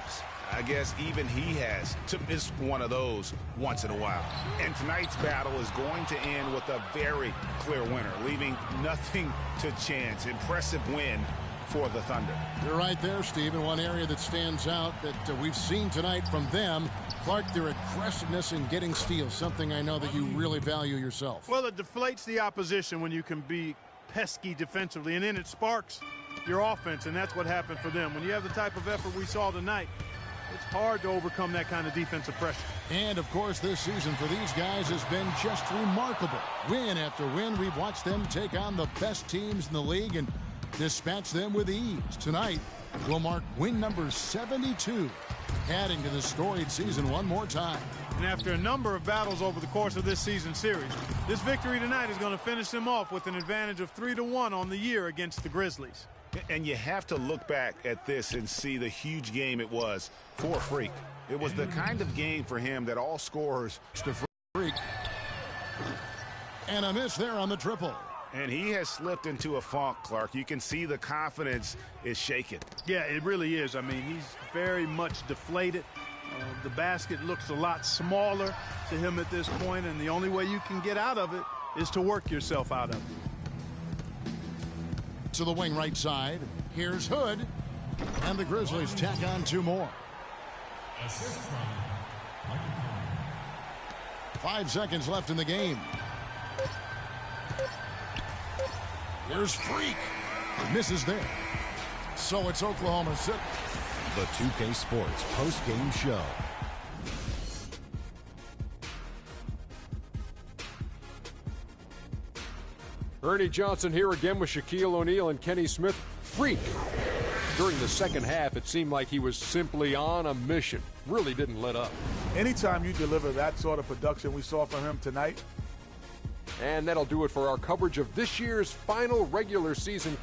I guess even he has to miss one of those once in a while. And tonight's battle is going to end with a very clear winner, leaving nothing to chance. Impressive win for the Thunder. You're right there, Steve. And one area that stands out that we've seen tonight from them, Clark, their aggressiveness in getting steals, something I know that you really value yourself. Well, it deflates the opposition when you can be pesky defensively, and then it sparks your offense, and that's what happened for them. When you have the type of effort we saw tonight, it's hard to overcome that kind of defensive pressure. And, of course, this season for these guys has been just remarkable. Win after win, we've watched them take on the best teams in the league and dispatch them with ease. Tonight will mark win number 72, adding to the storied season one more time. And after a number of battles over the course of this season series, this victory tonight is going to finish them off with an advantage of 3-1 on the year against the Grizzlies. And you have to look back at this and see the huge game it was for Freak. It was the kind of game for him that all scorers to Freak. And a miss there on the triple. And he has slipped into a funk, Clark. You can see the confidence is shaken. Yeah, it really is. I mean, he's very much deflated. The basket looks a lot smaller to him at this point, and the only way you can get out of it is to work yourself out of it. To the wing right side. Here's Hood. And the Grizzlies tack on 2 more. 5 seconds left in the game. Here's Freak. Misses there. So it's Oklahoma City. The 2K Sports post-game show. Ernie Johnson here again with Shaquille O'Neal and Kenny Smith. Freak. During the second half, it seemed like he was simply on a mission. Really didn't let up. Anytime you deliver that sort of production we saw from him tonight. And that'll do it for our coverage of this year's final regular season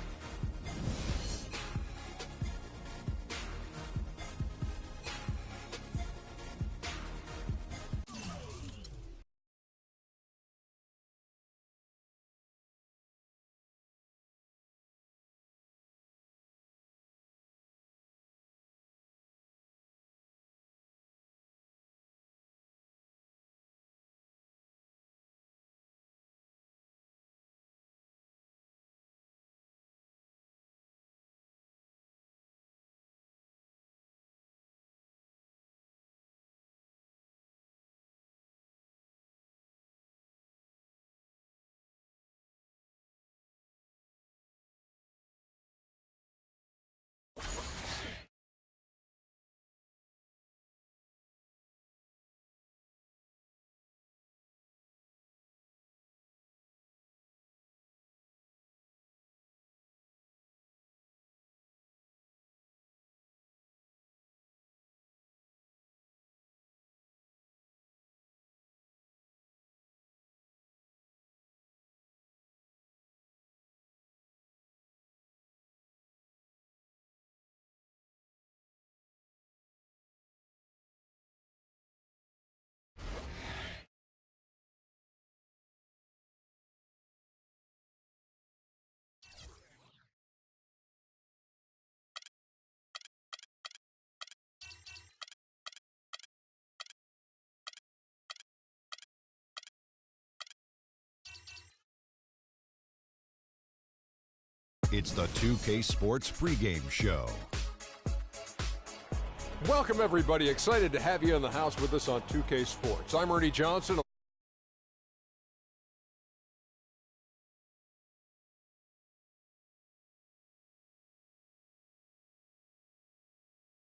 It's the 2K Sports pregame show. Welcome, everybody. Excited to have you in the house with us on 2K Sports. I'm Ernie Johnson.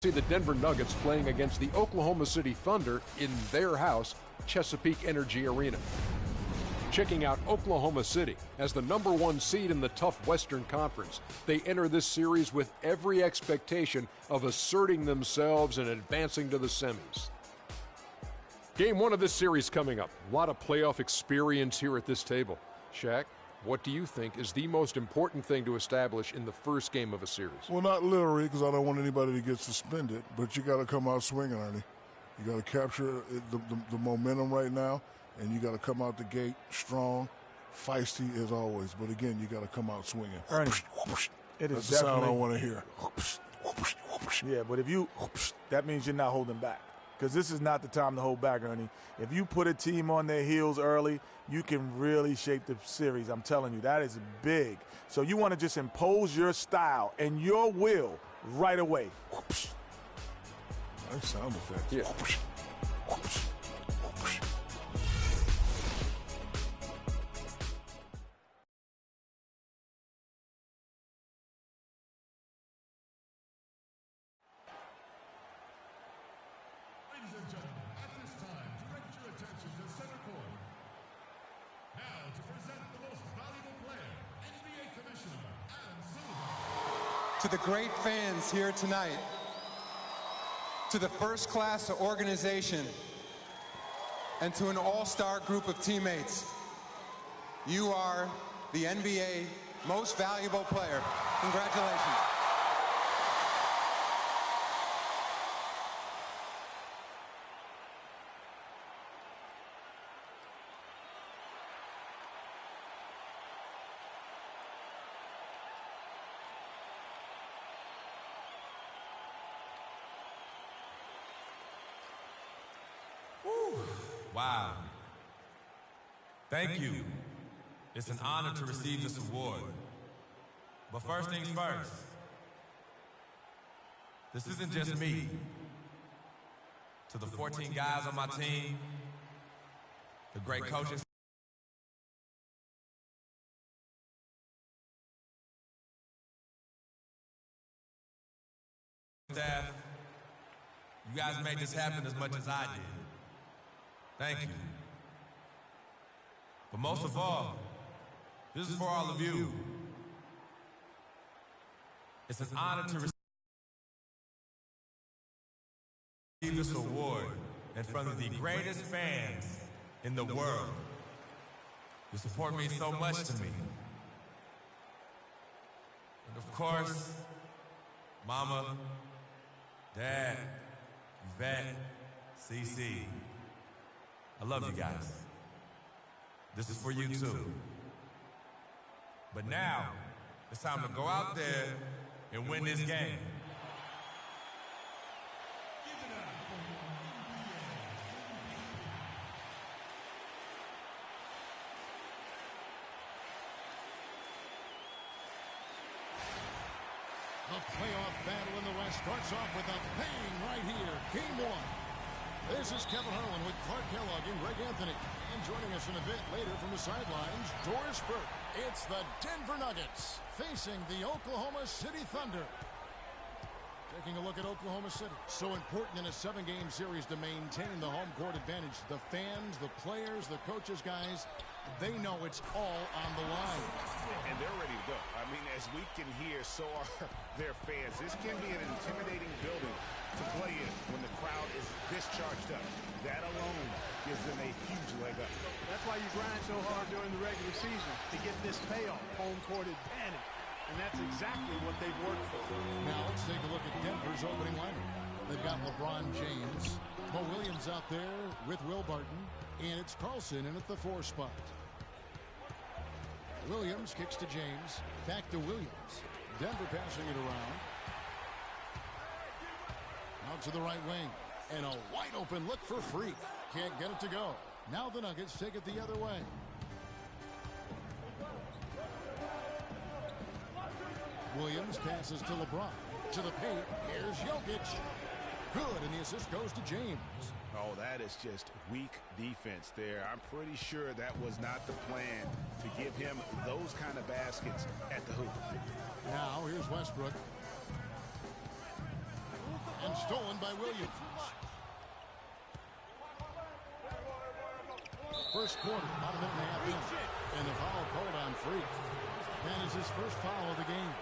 See the Denver Nuggets playing against the Oklahoma City Thunder in their house, Chesapeake Energy Arena. Checking out Oklahoma City as the #1 seed in the tough Western Conference. They enter this series with every expectation of asserting themselves and advancing to the semis. Game 1 of this series coming up. A lot of playoff experience here at this table. Shaq, what do you think is the most important thing to establish in the first game of a series? Well, not literally, because I don't want anybody to get suspended, but you got to come out swinging, Ernie. You got to capture the momentum right now, and you got to come out the gate strong, feisty as always. But again, you got to come out swinging. Ernie, it is That's the sound I want to hear. Yeah, but that means you're not holding back. Because this is not the time to hold back, Ernie. If you put a team on their heels early, you can really shape the series. I'm telling you, that is big. So you want to just impose your style and your will right away. Nice sound effect. Yeah. To the great fans here tonight, to the first class organization, and to an all-star group of teammates, you are the NBA most valuable player. Congratulations. Wow. Thank you. It's an honor to receive this award. But first things first, this isn't just me. To the 14 guys on my team, the great coaches, staff, you guys made this happen as much as I did. Thank you. But most of all, this is for all of you. It's an honor to receive this award in front of the greatest fans in the world. Your support means so much to me. And of course, Mama, Dad, Yvette, CC. I love you guys. This is for you too. But now, it's time to go out there and win this game. The playoff battle in the West starts off with a bang right here. Game 1. This is Kevin Harlan with Clark Kellogg and Greg Anthony. And joining us in a bit later from the sidelines, Doris Burke. It's the Denver Nuggets facing the Oklahoma City Thunder. Taking a look at Oklahoma City. So important in a 7-game series to maintain the home court advantage. The fans, the players, the coaches, guys, they know it's all on the line. And they're ready to go. I mean, as we can hear, so are their fans. This can be an intimidating building to play in when the crowd is this charged up. That alone gives them a huge leg up. That's why you grind so hard during the regular season, to get this payoff, home court advantage. And that's exactly what they've worked for. Now let's take a look at Denver's opening lineup. They've got LeBron James, Mo Williams out there with Will Barton, and it's Carlson in at the 4 spot. Williams kicks to James, back to Williams. Denver passing it around. Out to the right wing. And a wide open look for Freak. Can't get it to go. Now the Nuggets take it the other way. Williams passes to LeBron. To the paint. Here's Jokic. Good, and the assist goes to James. Oh, that is just weak defense there. I'm pretty sure that was not the plan to give him those kind of baskets at the hoop. Now, here's Westbrook. And stolen by Williams. First quarter, about a minute and a half in. And a foul called on Freak. That is his first foul of the game.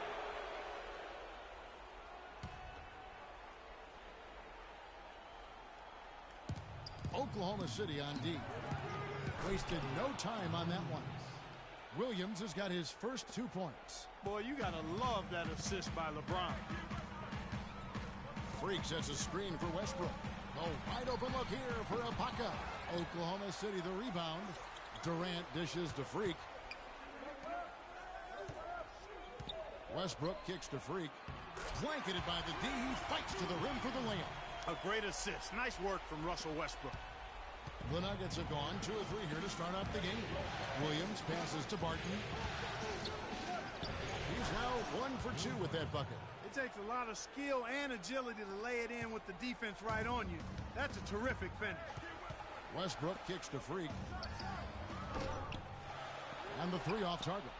Oklahoma City on D. Wasted no time on that one. Williams has got his first 2 points. Boy, you got to love that assist by LeBron. Freak sets a screen for Westbrook. Oh, wide open look here for Ibaka. Oklahoma City the rebound. Durant dishes to Freak. Westbrook kicks to Freak. Blanketed by the D. He fights to the rim for the layup. A great assist. Nice work from Russell Westbrook. The Nuggets have gone 2 of 3 here to start off the game. Williams passes to Barton. He's now 1 for 2 with that bucket. It takes a lot of skill and agility to lay it in with the defense right on you. That's a terrific finish. Westbrook kicks to Freak. And the 3 off target.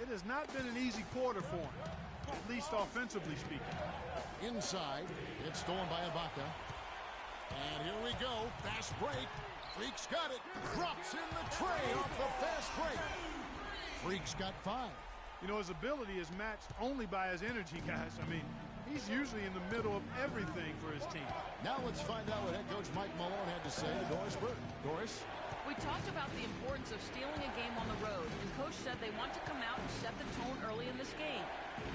It has not been an easy quarter for him, at least offensively speaking. Inside, it's stolen by Ibaka. And here we go, fast break. Freak's got it, drops in the tray off the fast break. Freak's got 5. You know, his ability is matched only by his energy, guys. I mean, he's usually in the middle of everything for his team. Now let's find out what head coach Mike Malone had to say to Doris Burke. Doris? We talked about the importance of stealing a game on the road, and Coach said they want to come out and set the tone early in this game.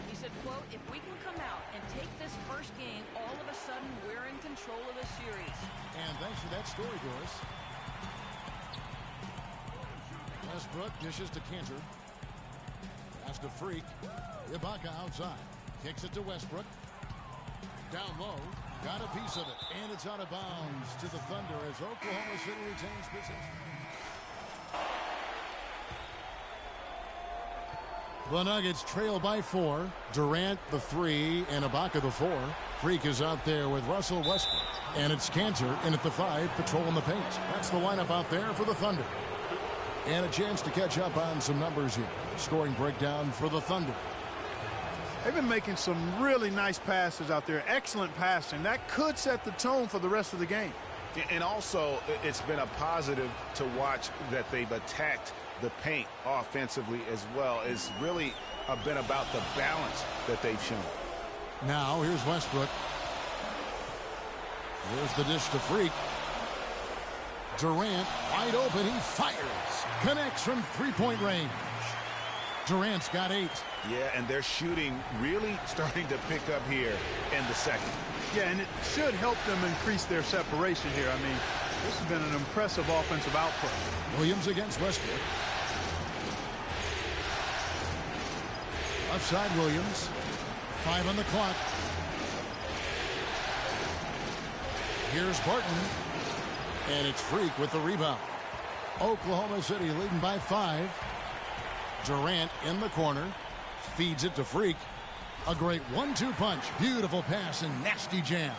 He said, quote, if we can come out and take this first game, all of a sudden we're in control of the series. And thanks for that story, Doris. Westbrook dishes to Cantor. Pass to Freak. Ibaka outside. Kicks it to Westbrook. Down low. Got a piece of it. And it's out of bounds to the Thunder as Oklahoma City retains possession. The Nuggets trail by 4. Durant the 3 and Ibaka the 4. Freak is out there with Russell Westbrook. And it's Cantor in at the 5, patrolling the paint. That's the lineup out there for the Thunder. And a chance to catch up on some numbers here. Scoring breakdown for the Thunder. They've been making some really nice passes out there. Excellent passing. That could set the tone for the rest of the game. And also, it's been a positive to watch that they've attacked the paint offensively as well. It's really been about the balance that they've shown. Now, here's Westbrook. Here's the dish to Freak. Durant, wide open, he fires. Connects from three-point range. Durant's got 8. Yeah, and their shooting really starting to pick up here in the second. Yeah, and it should help them increase their separation here. I mean, this has been an impressive offensive output. Williams against Westbrook. Left side, Williams. 5 on the clock. Here's Barton. And it's Freak with the rebound. Oklahoma City leading by 5. Durant in the corner. Feeds it to Freak. A great 1-2 punch. Beautiful pass and nasty jam.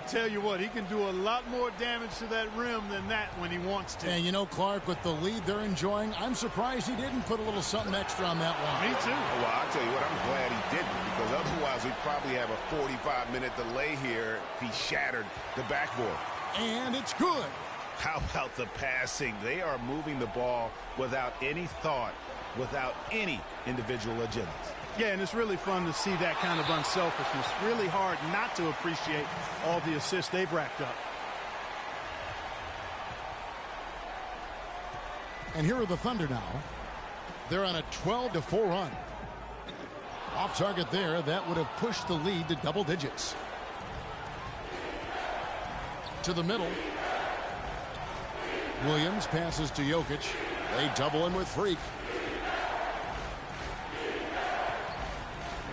I tell you what, he can do a lot more damage to that rim than that when he wants to. And you know, Clark, with the lead they're enjoying, I'm surprised he didn't put a little something extra on that one. Me too. Well, I'll tell you what, I'm glad he didn't, because otherwise we'd probably have a 45-minute delay here if he shattered the backboard. And it's good. How about the passing? They are moving the ball without any thought, without any individual agendas. Yeah, and it's really fun to see that kind of unselfishness. Really hard not to appreciate all the assists they've racked up. And here are the Thunder now. They're on a 12-4 run. Off target there, that would have pushed the lead to double digits. To the middle. Williams passes to Jokic. They double him with Freak.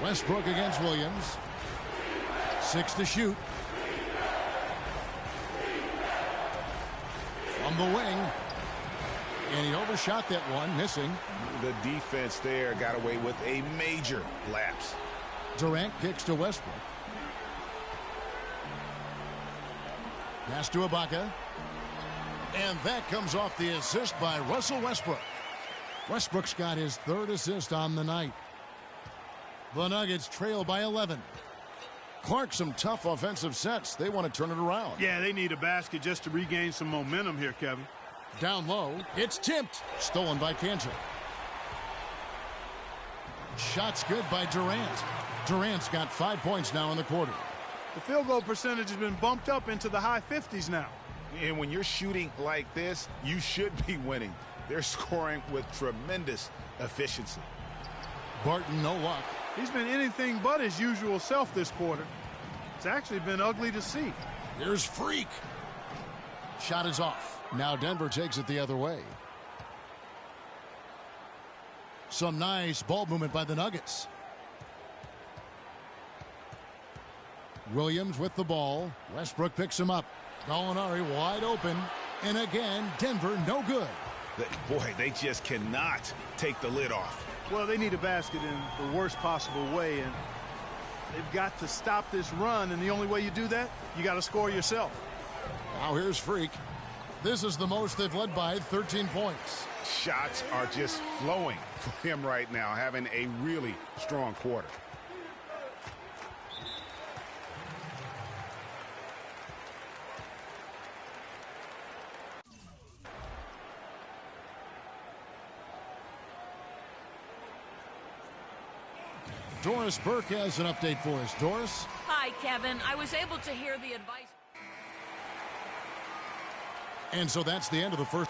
Westbrook against Williams. 6 to shoot. From the wing. And he overshot that one, missing. The defense there got away with a major lapse. Durant kicks to Westbrook. Pass to Ibaka. And that comes off the assist by Russell Westbrook. Westbrook's got his third assist on the night. The Nuggets trail by 11. Clark, some tough offensive sets. They want to turn it around. Yeah, they need a basket just to regain some momentum here, Kevin. Down low, it's tipped. Stolen by Cantor. Shot's good by Durant. Durant's got 5 points now in the quarter. The field goal percentage has been bumped up into the high 50s now. And when you're shooting like this, you should be winning. They're scoring with tremendous efficiency. Barton, no luck. He's been anything but his usual self this quarter. It's actually been ugly to see. Here's Freak. Shot is off. Now Denver takes it the other way. Some nice ball movement by the Nuggets. Williams with the ball. Westbrook picks him up. Gallinari wide open. And again, Denver no good. Boy, they just cannot take the lid off. Well, they need a basket in the worst possible way, and they've got to stop this run, and the only way you do that, you got to score yourself. Now here's Freak. This is the most they've led by, 13 points. Shots are just flowing for him right now, having a really strong quarter. Doris Burke has an update for us. Doris? Hi, Kevin. I was able to hear the advice. And so that's the end of the first.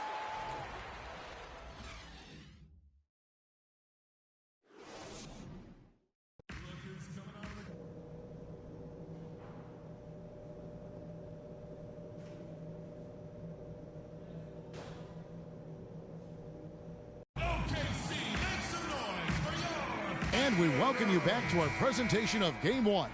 And we welcome you back to our presentation of Game 1.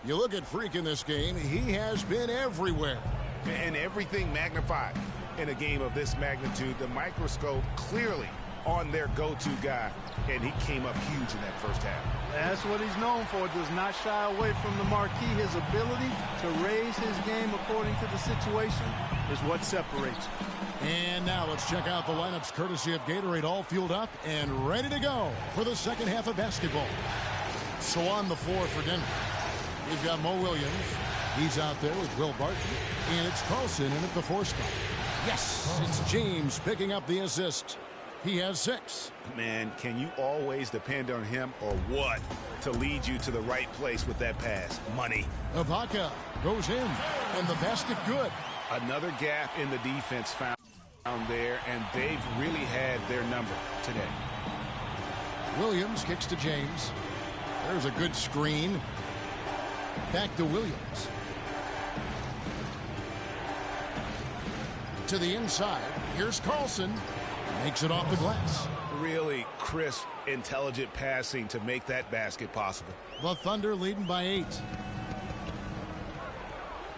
You look at Freak in this game, he has been everywhere. And everything magnified in a game of this magnitude. The microscope clearly on their go-to guy, and he came up huge in that first half. That's what he's known for. Does not shy away from the marquee. His ability to raise his game according to the situation is what separates him. And now let's check out the lineups courtesy of Gatorade, all fueled up and ready to go for the second half of basketball. So on the floor for Denver, we've got Mo Williams. He's out there with Will Barton. And it's Carlson in at the 4 spot. Yes, it's James picking up the assist. He has 6. Man, can you always depend on him or what to lead you to the right place with that pass? Money. Ibaka goes in, and the basket good. Another gap in the defense found there, and they've really had their number today. Williams kicks to James. There's a good screen. Back to Williams. To the inside. Here's Carlson. Makes it off the glass. Really crisp, intelligent passing to make that basket possible. The Thunder leading by 8.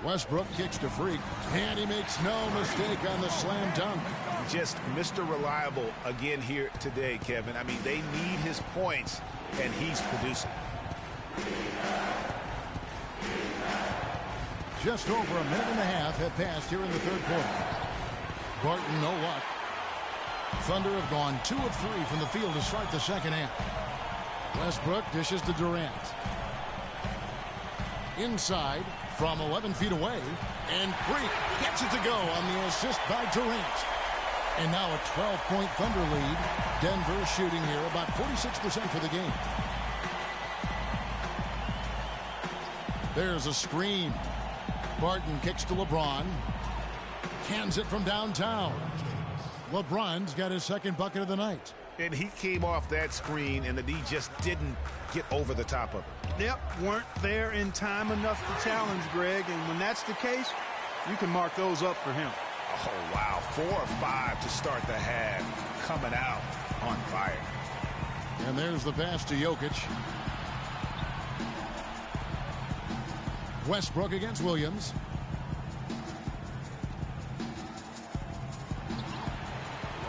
Westbrook kicks to Freak, and he makes no mistake on the slam dunk. Just Mr. Reliable again here today, Kevin. I mean, they need his points, and he's producing. Just over a minute and a half have passed here in the third quarter. Barton, no luck. Thunder have gone 2 of 3 from the field to start the second half. Westbrook dishes to Durant. Inside from 11 feet away, and Freak gets it to go on the assist by Durant. And now a 12-point Thunder lead. Denver shooting here about 46% for the game. There's a screen. Barton kicks to LeBron. Cans it from downtown. LeBron's got his second bucket of the night. And he came off that screen, and the D just didn't get over the top of it. Yep, weren't there in time enough to challenge Greg, and when that's the case, you can mark those up for him. Oh, wow. 4 or 5 to start the half, coming out on fire. And there's the pass to Jokic. Westbrook against Williams.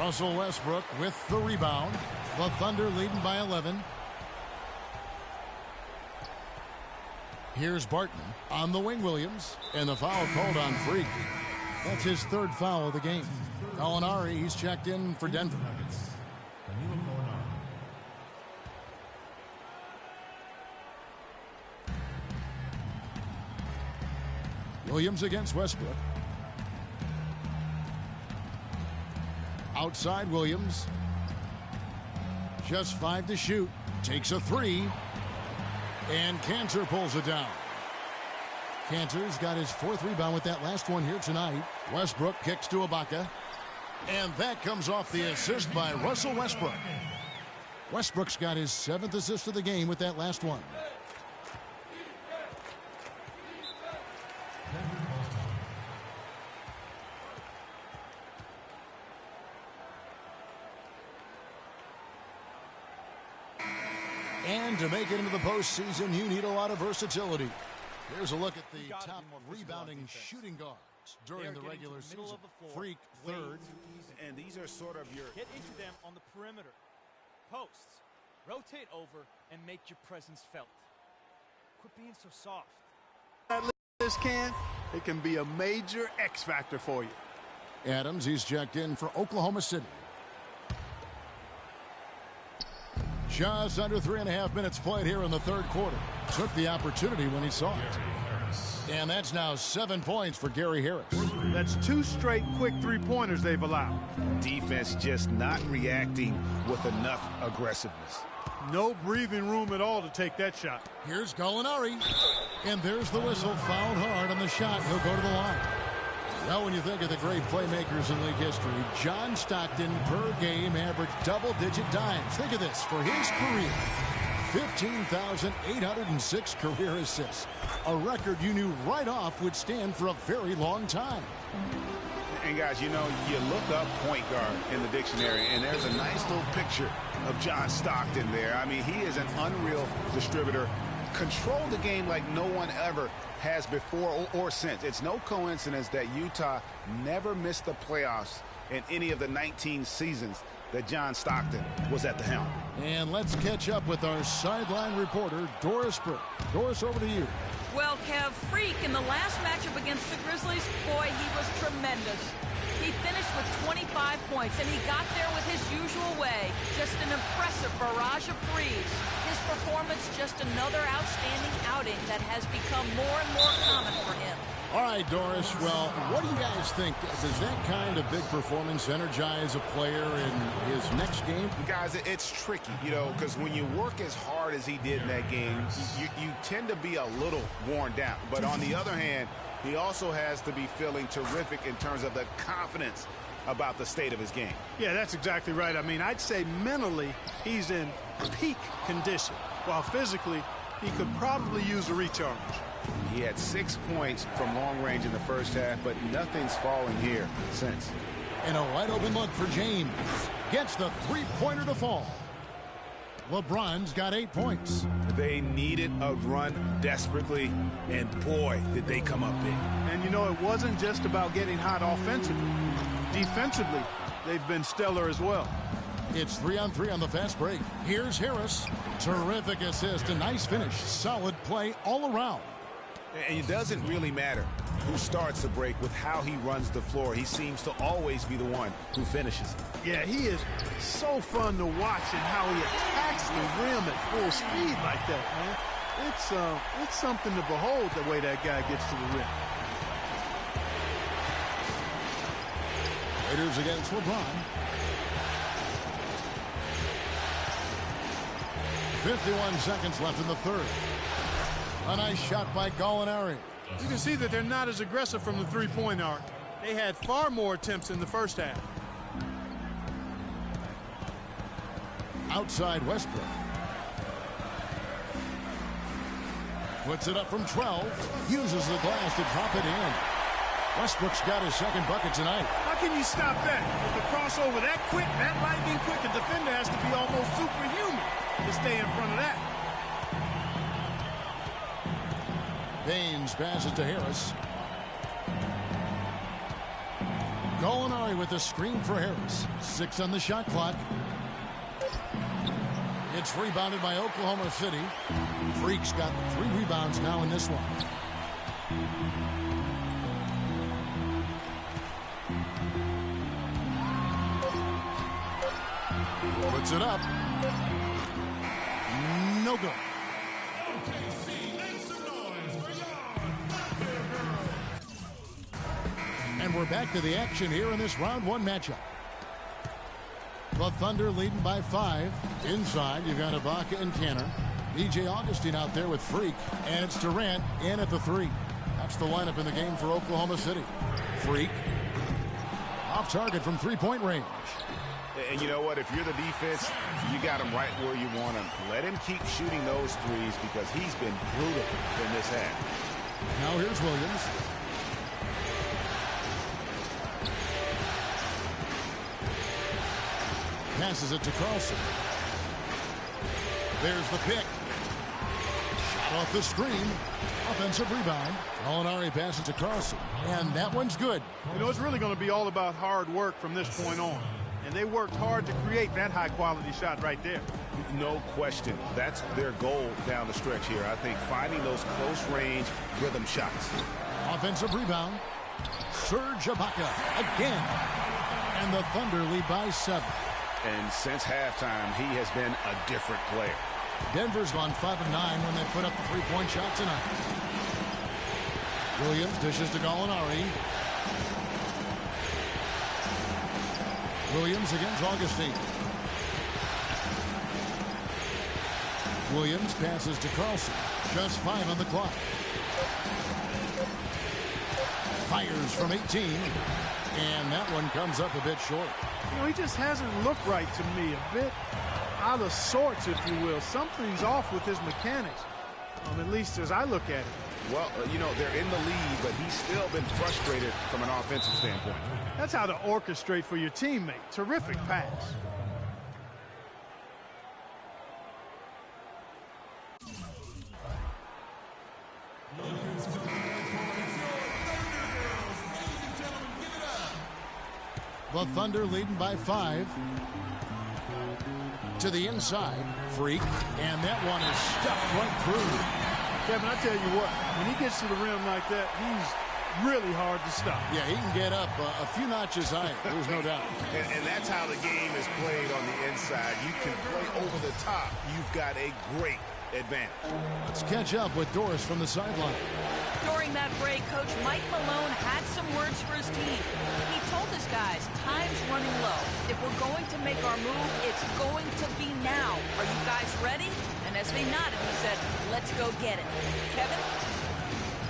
Russell Westbrook with the rebound. The Thunder leading by 11. Here's Barton on the wing, Williams. And the foul called on Freak. That's his third foul of the game. Gallinari, he's checked in for Denver. Williams against Westbrook. Outside Williams. Just 5 to shoot. Takes a 3. And Cantor pulls it down. Cantor's got his 4th rebound with that last one here tonight. Westbrook kicks to Ibaka. And that comes off the assist by Russell Westbrook. Westbrook's got his 7th assist of the game with that last one. And to make it into the postseason, you need a lot of versatility. Here's a look at the top rebounding shooting guards during the regular season. Freak, 3rd. And these are sort of your... Get into them on the perimeter. Posts. Rotate over and make your presence felt. Quit being so soft. This it can be a major X factor for you. Adams, he's checked in for Oklahoma City. Just under 3.5 minutes played here in the third quarter. Took the opportunity when he saw it. And that's now 7 points for Gary Harris. That's 2 straight quick three-pointers they've allowed. Defense just not reacting with enough aggressiveness. No breathing room at all to take that shot. Here's Gallinari. And there's the whistle. Fouled hard on the shot. He'll go to the line. Now, when you think of the great playmakers in league history, John Stockton per game averaged double-digit dimes. Think of this. For his career, 15,806 career assists. A record you knew right off would stand for a very long time. And, guys, you know, you look up point guard in the dictionary, and there's a nice little picture of John Stockton there. I mean, he is an unreal distributor. Controlled the game like no one ever has before or since. It's no coincidence that Utah never missed the playoffs in any of the 19 seasons that John Stockton was at the helm. And let's catch up with our sideline reporter, Doris Burke. Doris, over to you. Well, Kev, Freak in the last matchup against the Grizzlies, boy, he was tremendous. He finished with 25 points, and he got there with his usual way. Just an impressive barrage of threes. His performance just another outstanding outing that has become more and more common for him. All right, Doris, well, what do you guys think? Does that kind of big performance energize a player in his next game? Guys, it's tricky, you know, because when you work as hard as he did in that game, you tend to be a little worn down. But on the other hand, he also has to be feeling terrific in terms of the confidence about the state of his game. Yeah, that's exactly right. I mean, I'd say mentally he's in peak condition, while physically he could probably use a recharge. He had 6 points from long range in the first half, but nothing's falling here since. And a wide open look for James. Gets the three-pointer to fall. LeBron's got 8 points. They needed a run desperately, and boy, did they come up big. And you know, it wasn't just about getting hot offensively. Defensively, they've been stellar as well. It's 3-on-3 on the fast break. Here's Harris. Terrific assist, a nice finish. Solid play all around. And it doesn't really matter who starts the break with how he runs the floor. He seems to always be the one who finishes. Yeah, he is so fun to watch and how he attacks the rim at full speed like that, man. It's something to behold the way that guy gets to the rim. Raiders against LeBron. 51 seconds left in the third. A nice shot by Gallinari. You can see that they're not as aggressive from the three-point arc. They had far more attempts in the first half. Outside Westbrook. Puts it up from 12. Uses the glass to drop it in. Westbrook's got his second bucket tonight. How can you stop that? With a crossover that quick, that lightning quick, a defender has to be almost superhuman to stay in front of that. Baines passes to Harris. Gallinari with the screen for Harris. 6 on the shot clock. It's rebounded by Oklahoma City. Freak's got 3 rebounds now in this one. Puts it up. No good. And we're back to the action here in this round 1 matchup. The Thunder leading by 5. Inside, you've got Ibaka and Tanner. DJ Augustine out there with Freak. And it's Durant in at the 3. That's the lineup in the game for Oklahoma City. Freak. Off target from 3-point range. And you know what? If you're the defense, you got him right where you want him. Let him keep shooting those threes because he's been brutal in this half. Now here's Williams. Passes it to Carlson. There's the pick. Shot off the screen. Offensive rebound. Gallinari passes to Carlson. And that one's good. You know, it's really going to be all about hard work from this point on. And they worked hard to create that high-quality shot right there. No question. That's their goal down the stretch here. I think finding those close-range rhythm shots. Offensive rebound. Serge Ibaka again. And the Thunder lead by 7. And since halftime, he has been a different player. Denver's gone 5 of 9 when they put up the 3-point shot tonight. Williams dishes to Gallinari. Williams against Augustine. Williams passes to Carlson. Just 5 on the clock. Fires from 18. And that one comes up a bit short. You know, he just hasn't looked right to me. A bit out of sorts, if you will. Something's off with his mechanics, at least as I look at it. Well, you know, they're in the lead, but he's still been frustrated from an offensive standpoint. That's how to orchestrate for your teammate. Terrific pass. The Thunder leading by 5. To the inside. Freak. And that one is stuffed right through. Kevin, I tell you what, when he gets to the rim like that, he's really hard to stop. Yeah, he can get up a few notches higher. There's no doubt. And that's how the game is played on the inside. You can play over the top. You've got a great advantage. Let's catch up with Doris from the sideline. During that break, Coach Mike Malone had some words for his team. He told his guys, time's running low. If we're going to make our move, it's going to be now. Are you guys ready? And as they nodded, he said, let's go get it. Kevin?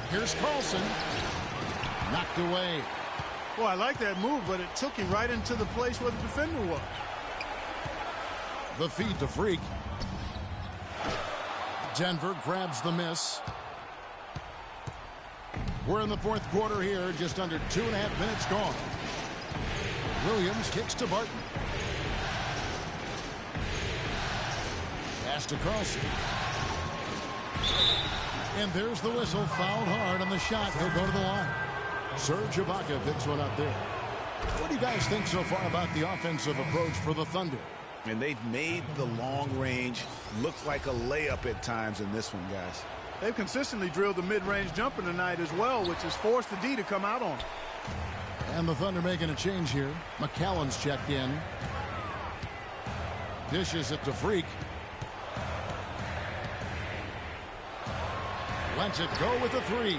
Here's Carlson. Knocked away. Well, I like that move, but it took him right into the place where the defender was. The feed to Freak. Denver grabs the miss. We're in the 4th quarter here, just under 2.5 minutes gone. Williams kicks to Barton. Pass to Carlson. And there's the whistle, fouled hard on the shot. He'll go to the line. Serge Ibaka picks one up there. What do you guys think so far about the offensive approach for the Thunder? And they've made the long range look like a layup at times in this one, guys. They've consistently drilled the mid-range jumper tonight as well, which has forced the D to come out on it. And the Thunder making a change here. McCallan's checked in. Dishes it to Freak. Lets it go with the 3.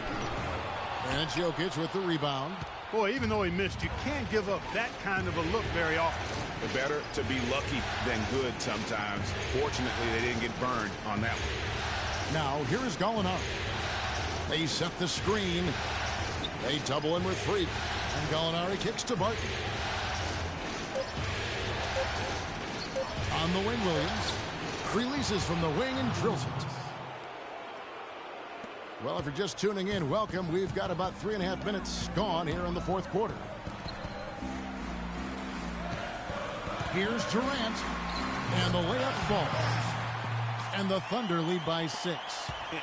And Jokic with the rebound. Boy, even though he missed, you can't give up that kind of a look very often. Better to be lucky than good sometimes. Fortunately, they didn't get burned on that one. Now, here is Gallinari. They set the screen. They double in with Freak. And Gallinari kicks to Barton. On the wing, Williams. Releases from the wing and drills it. Well, if you're just tuning in, welcome. We've got about 3.5 minutes gone here in the 4th quarter. Here's Durant. And the layup falls. And the Thunder lead by 6.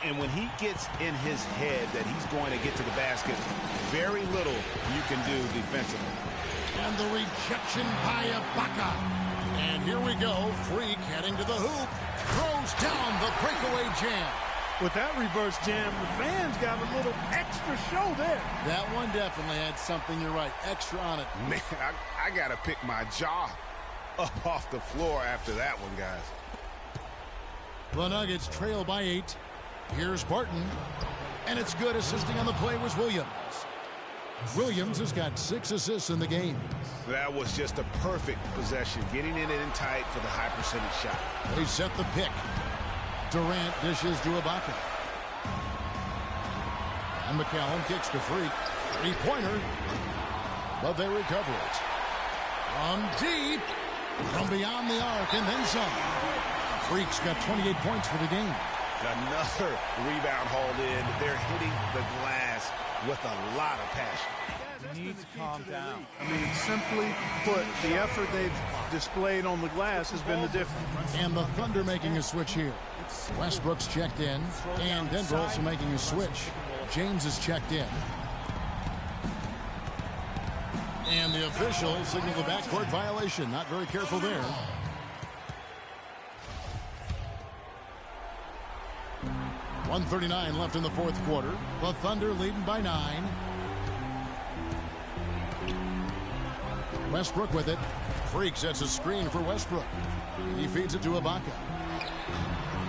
And when he gets in his head that he's going to get to the basket, very little you can do defensively. And the rejection by Ibaka. And here we go. Freak heading to the hoop. Throws down the breakaway jam. With that reverse jam, the fans got a little extra show there. That one definitely had something, you're right, extra on it. Man, I got to pick my jaw up off the floor after that one, guys. The Nuggets trail by 8. Here's Barton. And it's good. Assisting on the play was Williams. Williams has got 6 assists in the game. That was just a perfect possession, getting it in tight for the high percentage shot. They set the pick. Durant dishes to Ibaka. And McCallum kicks to Freak. Three-pointer. But they recover it. From deep. From beyond the arc and then some. Freak's got 28 points for the game. Another rebound hauled in. They're hitting the glass with a lot of passion. You need to calm down. I mean, simply put, the effort they've displayed on the glass has been the difference. And the Thunder making a switch here. Westbrook's checked in. And Denver also making a switch. James is checked in. And the official signaled the backcourt violation. Not very careful there. .139 left in the fourth quarter. The Thunder leading by 9. Westbrook with it. Freak sets a screen for Westbrook. He feeds it to Ibaka.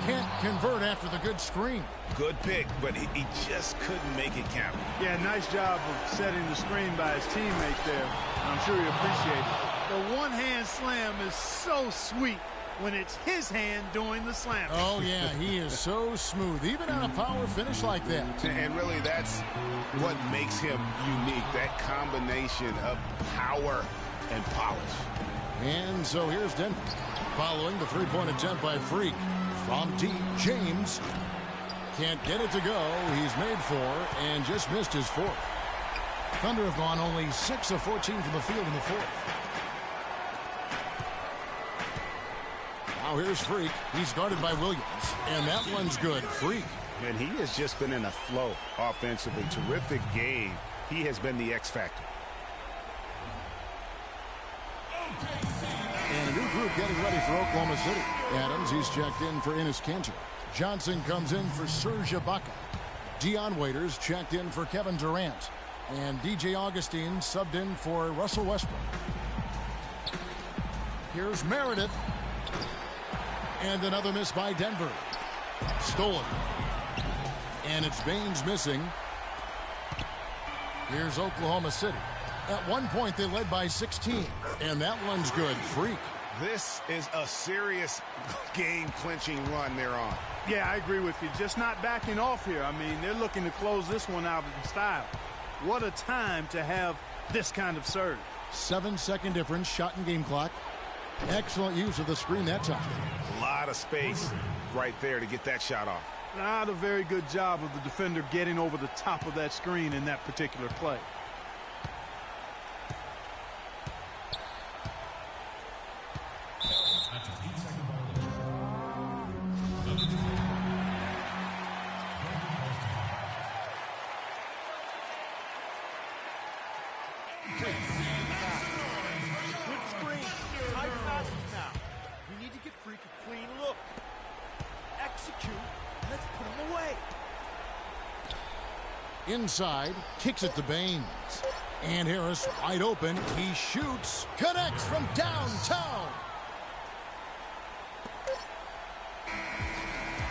Can't convert after the good screen. Good pick, but he just couldn't make it count. Yeah, nice job of setting the screen by his teammate there. I'm sure he appreciated it. The one-hand slam is so sweet when it's his hand doing the slam. Oh, yeah, he is so smooth, even on a power finish like that. And really, that's what makes him unique, that combination of power and polish. And so here's Denver. Following the three-point attempt by Freak. From deep, James can't get it to go. He's made 4 and just missed his 4th. Thunder have gone only 6 of 14 from the field in the 4th. Now here's Freak. He's guarded by Williams. And that one's good. Freak. And he has just been in a flow offensively. Terrific game. He has been the X factor. And a new group getting ready for Oklahoma City. Adams, he's checked in for Enes Kanter. Johnson comes in for Serge Ibaka. Dion Waiters checked in for Kevin Durant. And DJ Augustine subbed in for Russell Westbrook. Here's Meredith. And another miss by Denver. Stolen. And it's Baines missing. Here's Oklahoma City. At one point, they led by 16. And that one's good. Freak. This is a serious game-clinching run they're on. Yeah, I agree with you. Just not backing off here. I mean, they're looking to close this one out in style. What a time to have this kind of surge. 7-second difference, shot and game clock. Excellent use of the screen that time. A lot of space right there to get that shot off. Not a very good job of the defender getting over the top of that screen in that particular play. Inside, kicks it to Baines. And Harris wide open. He shoots, connects from downtown.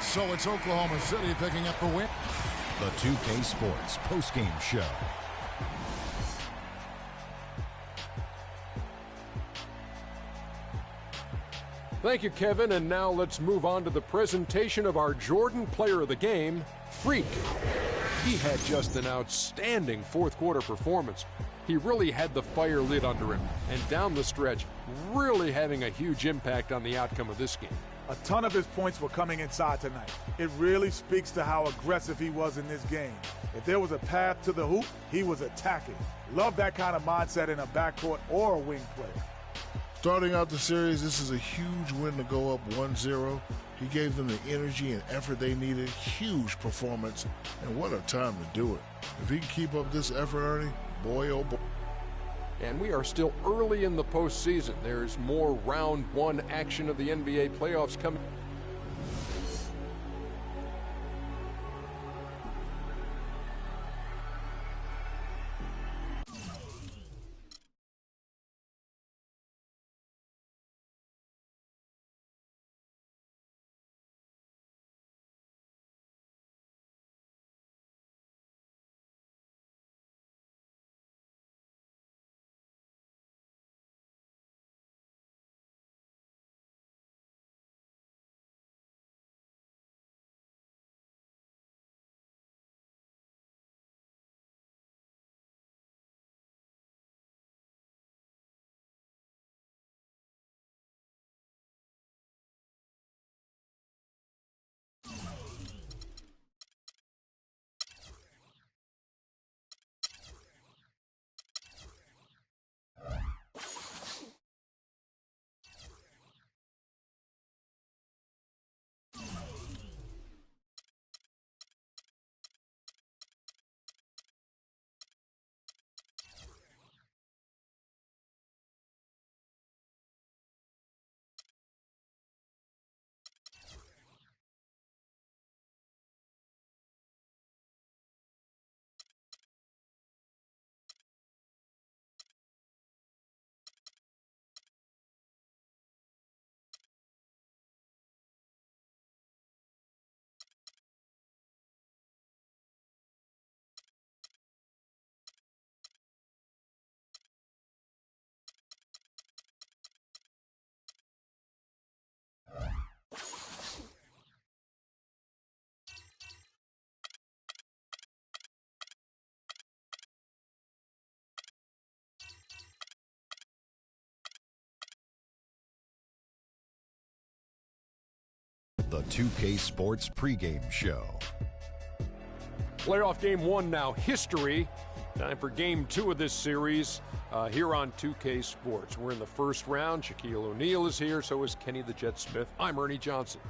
So it's Oklahoma City picking up the win. The 2K Sports postgame show. Thank you, Kevin. And now let's move on to the presentation of our Jordan Player of the Game, Freak. He had just an outstanding fourth quarter performance. He really had the fire lit under him, and down the stretch, really having a huge impact on the outcome of this game. A ton of his points were coming inside tonight. It really speaks to how aggressive he was in this game. If there was a path to the hoop, he was attacking. Love that kind of mindset in a backcourt or a wing play. Starting out the series, this is a huge win to go up 1-0. He gave them the energy and effort they needed. Huge performance, and what a time to do it. If he can keep up this effort, Ernie, boy, oh boy. And we are still early in the postseason. There's more round one action of the NBA playoffs coming. The 2K Sports pregame show. Playoff game one now, history. Time for game two of this series here on 2K Sports. We're in the first round. Shaquille O'Neal is here, so is Kenny the Jet Smith. I'm Ernie Johnson.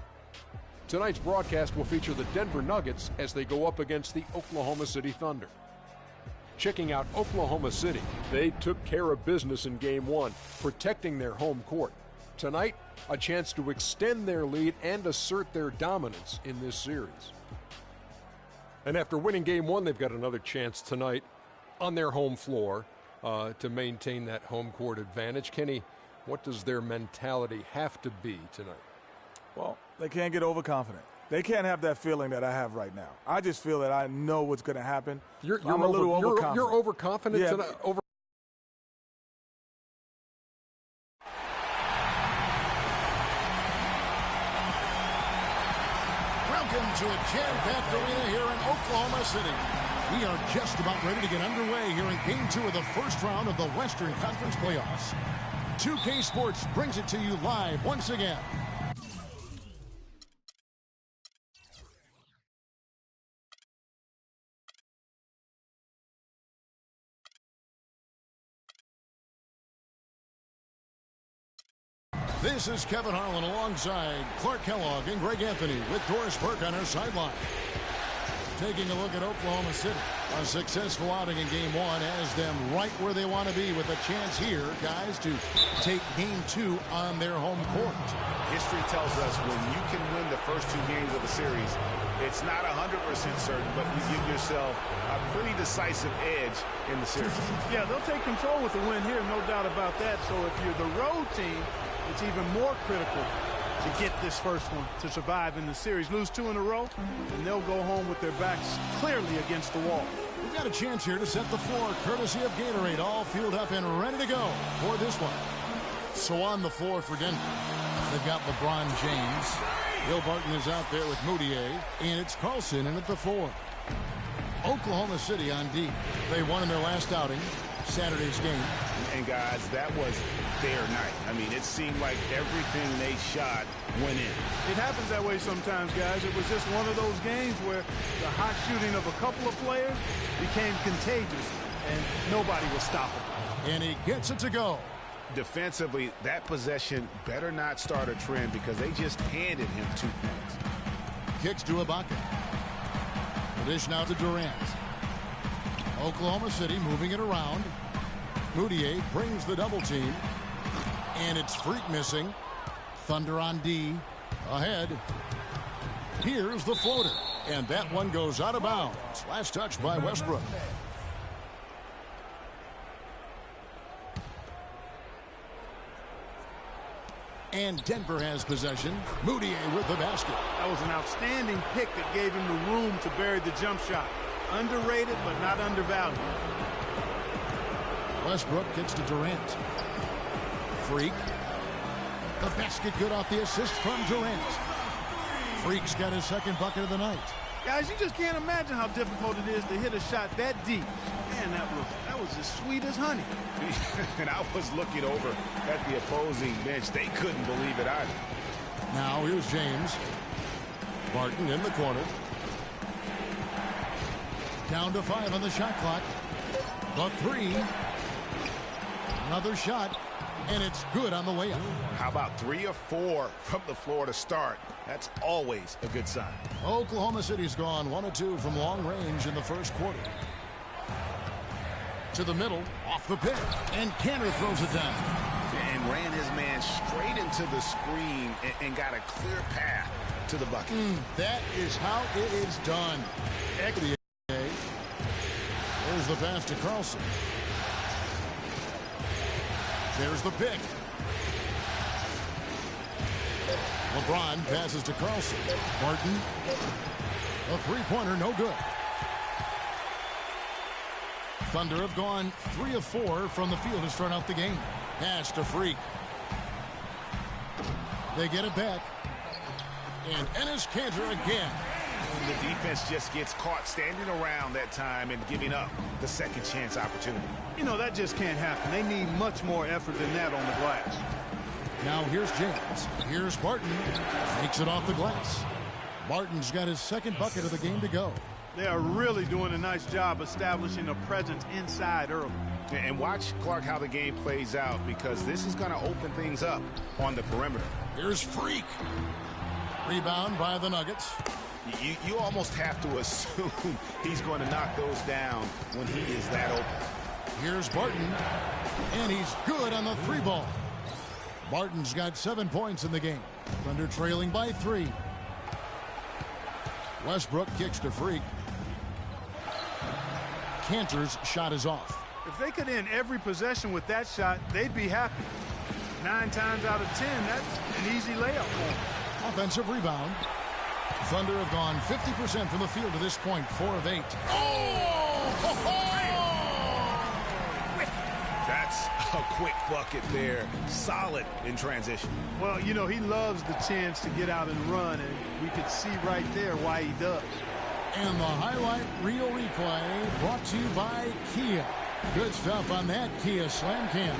Tonight's broadcast will feature the Denver Nuggets as they go up against the Oklahoma City Thunder. Checking out Oklahoma City, they took care of business in game one, protecting their home court. Tonight, a chance to extend their lead and assert their dominance in this series. And after winning game one, they've got another chance tonight on their home floor to maintain that home court advantage. Kenny, what does their mentality have to be tonight? Well, they can't get overconfident. They can't have that feeling that I have right now. I just feel that I know what's going to happen. I'm a little overconfident. You're overconfident yeah, tonight? Welcome to a jam-packed arena here in Oklahoma City. We are just about ready to get underway here in Game 2 of the first round of the Western Conference Playoffs. 2K Sports brings it to you live once again. This is Kevin Harlan alongside Clark Kellogg and Greg Anthony with Doris Burke on our sideline. Taking a look at Oklahoma City. A successful outing in game one has them right where they want to be with a chance here, guys, to take game two on their home court. History tells us when you can win the first two games of a series, it's not 100% certain, but you give yourself a pretty decisive edge in the series. Yeah, they'll take control with the win here, no doubt about that. So if you're the road team, it's even more critical to get this first one to survive in the series. Lose two in a row, and they'll go home with their backs clearly against the wall. We've got a chance here to set the floor, courtesy of Gatorade, all fueled up and ready to go for this one. So on the floor for Denver, they've got LeBron James. Bill Barton is out there with Moutier, and it's Carlson in at the 4. Oklahoma City on D. They won in their last outing, Saturday's game. And guys, that was their night. I mean, it seemed like everything they shot went in. It happens that way sometimes, guys. It was just one of those games where the hot shooting of a couple of players became contagious, and nobody was stoppable. And he gets it to go. Defensively, that possession better not start a trend because they just handed him 2 points. Kicks to Ibaka. The dish now to Durant. Oklahoma City moving it around. Moutier brings the double team. And it's Freak missing. Thunder on D. Ahead. Here's the floater. And that one goes out of bounds. Last touch by Westbrook. And Denver has possession. Moutier with the basket. That was an outstanding pick that gave him the room to bury the jump shot. Underrated, but not undervalued. Westbrook gets to Durant. Freak. The basket good off the assist from Durant. Freak's got his second bucket of the night. Guys, you just can't imagine how difficult it is to hit a shot that deep. Man, that was as sweet as honey. And I was looking over at the opposing bench. They couldn't believe it either. Now here's James. Barton in the corner. Down to 5 on the shot clock. The 3. Another shot. And it's good on the way up. How about 3 or 4 from the floor to start? That's always a good sign. Oklahoma City's gone 1 of 2 from long range in the first quarter. To the middle, off the pick, and Cantor throws it down. And ran his man straight into the screen and got a clear path to the bucket. That is how it is done. There's the pass to Carlson. There's the pick. LeBron passes to Carlson. Barton. A three-pointer, no good. Thunder have gone 3 of 4 from the field to start out the game. Pass to Freak. They get it back. And Enes Kanter again. And the defense just gets caught standing around that time and giving up the second chance opportunity. You know, that just can't happen. They need much more effort than that on the glass. Now here's James. Here's Barton. Takes it off the glass. Barton's got his second bucket of the game to go. They are really doing a nice job establishing a presence inside early. And watch, Clark, how the game plays out, because this is going to open things up on the perimeter. Here's Freak. Rebound by the Nuggets. You almost have to assume he's going to knock those down when he is that open. Here's Barton. And he's good on the 3-ball. Barton's got 7 points in the game. Thunder trailing by 3. Westbrook kicks to Freak. Cantor's shot is off. If they could end every possession with that shot, they'd be happy. 9 times out of 10, that's an easy layup for them. Offensive rebound. Thunder have gone 50% from the field to this point, 4 of 8. That's a quick bucket there. Solid in transition. Well, you know, he loves the chance to get out and run, and we could see right there why he does. And the highlight reel replay brought to you by Kia. Good stuff on that Kia Slam Cam.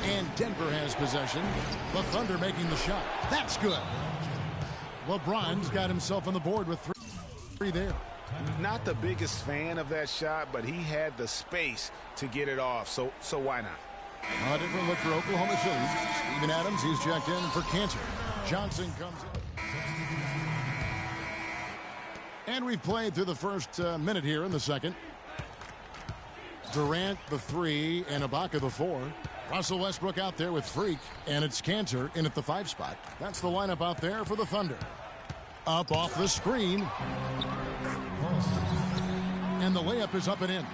And Denver has possession. The Thunder making the shot. That's good. LeBron's got himself on the board with 3 there. Not the biggest fan of that shot, but he had the space to get it off, so why not? A different look for Oklahoma City. Steven Adams, he's checked in for Cantor. Johnson comes in. And we've played through the first minute here in the second. Durant, the 3, and Ibaka, the 4. Russell Westbrook out there with Freak, and it's Cantor in at the 5 spot. That's the lineup out there for the Thunder. Up off the screen. And the layup is up and in.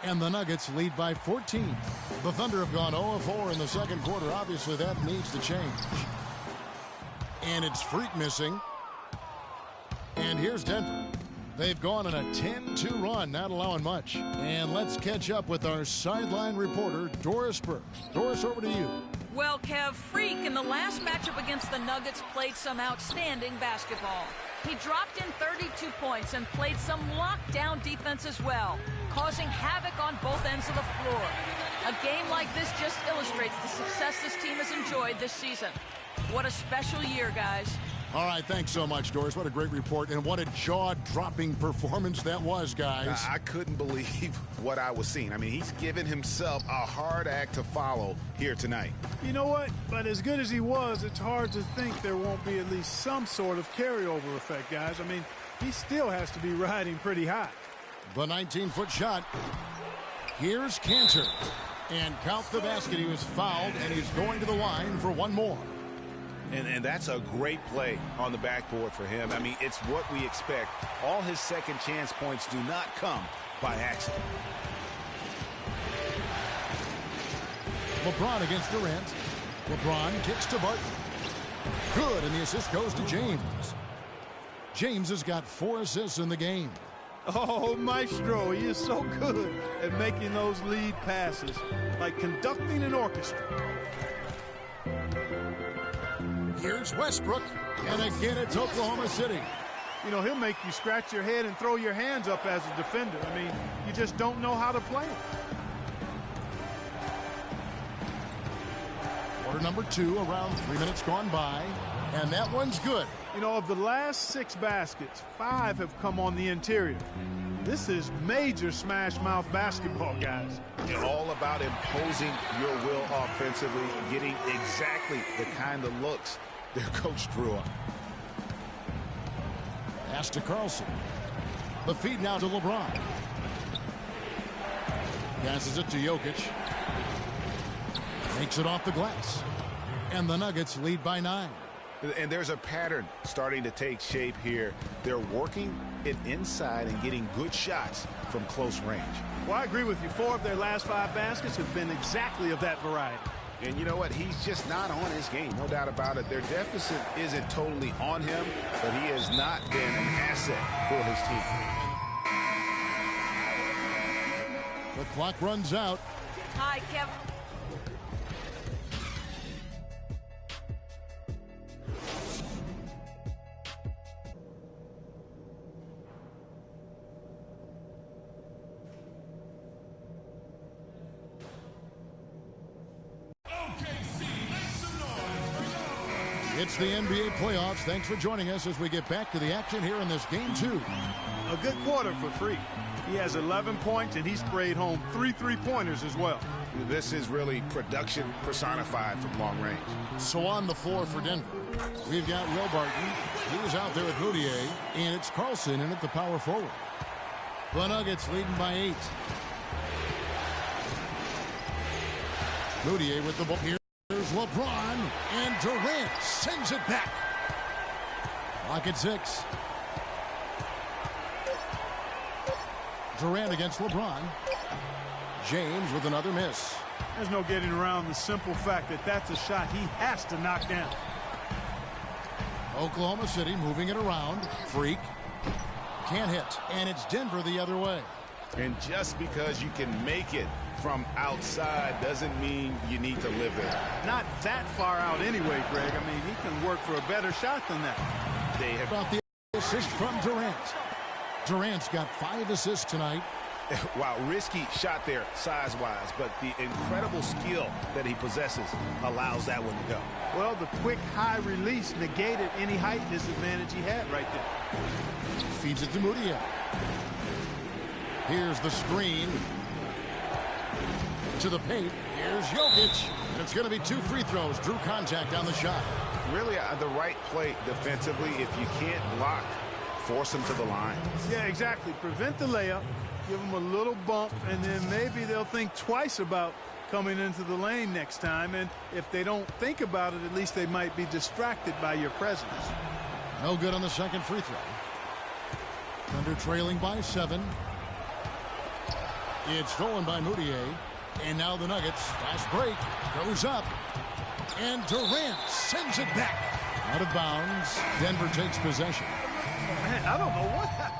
And the Nuggets lead by 14. The Thunder have gone 0 of 4 in the second quarter. Obviously, that needs to change. And it's Freak missing. And here's Denver. They've gone on a 10-2 run, not allowing much. And let's catch up with our sideline reporter, Doris Burke. Doris, over to you. Well, Kev, Freak in the last matchup against the Nuggets played some outstanding basketball. He dropped in 32 points and played some lockdown defense as well, causing havoc on both ends of the floor. A game like this just illustrates the success this team has enjoyed this season. What a special year, guys. All right, thanks so much, Doris. What a great report, and what a jaw-dropping performance that was, guys. I couldn't believe what I was seeing. I mean, he's given himself a hard act to follow here tonight. You know what? But as good as he was, it's hard to think there won't be at least some sort of carryover effect, guys. I mean, he still has to be riding pretty high. The 19-foot shot. Here's Cantor. And count the basket. He was fouled, and he's going to the line for one more. And that's a great play on the backboard for him. I mean, it's what we expect. All his second chance points do not come by accident. LeBron against Durant. LeBron kicks to Barton. Good, and the assist goes to James. James has got 4 assists in the game. Oh, Maestro, he is so good at making those lead passes, like conducting an orchestra. Here's Westbrook, and again it's Oklahoma City. You know, he'll make you scratch your head and throw your hands up as a defender. I mean, you just don't know how to play him. Quarter number 2, around 3 minutes gone by, and that one's good. You know, of the last 6 baskets, 5 have come on the interior. This is major smash-mouth basketball, guys. It's all about imposing your will offensively, getting exactly the kind of looks their coach drew up. Pass to Carlson. The feed now to LeBron. Passes it to Jokic. Makes it off the glass. And the Nuggets lead by 9. And there's a pattern starting to take shape here. They're working it inside and getting good shots from close range. Well, I agree with you. 4 of their last 5 baskets have been exactly of that variety. And you know what? He's just not on his game. No doubt about it. Their deficit isn't totally on him, but he has not been an asset for his team. The clock runs out. Hi, Kevin. It's the NBA playoffs. Thanks for joining us as we get back to the action here in this game 2. A good quarter for Freak. He has 11 points, and he sprayed home 3 3-pointers as well. This is really production personified from long range. So on the floor for Denver, we've got Will Barton. He was out there with Moutier, and it's Carlson in at the power forward. The Nuggets leading by 8. Moutier with the ball here. Here's LeBron, and Durant sends it back. Clock at 6. Durant against LeBron. James with another miss. There's no getting around the simple fact that that's a shot he has to knock down. Oklahoma City moving it around. Freak. Can't hit. And it's Denver the other way. And just because you can make it from outside doesn't mean you need to live there. Not that far out anyway, Greg. I mean, he can work for a better shot than that. They have about the assist from Durant. Durant's got 5 assists tonight. Wow, risky shot there size-wise, but the incredible skill that he possesses allows that one to go. Well, the quick high release negated any height disadvantage he had right there. Feeds it to Moutier. Here's the screen. To the paint. Here's Jokic. And it's going to be 2 free throws. Drew contact on the shot. Really the right play defensively. If you can't block, force him to the line. Yeah, exactly. Prevent the layup. Give them a little bump, and then maybe they'll think twice about coming into the lane next time. And if they don't think about it, at least they might be distracted by your presence. No good on the second free throw. Thunder trailing by 7. It's stolen by Moutier. And now the Nuggets. Fast break. Goes up. And Durant sends it back. Out of bounds. Denver takes possession. Man, I don't know what happened.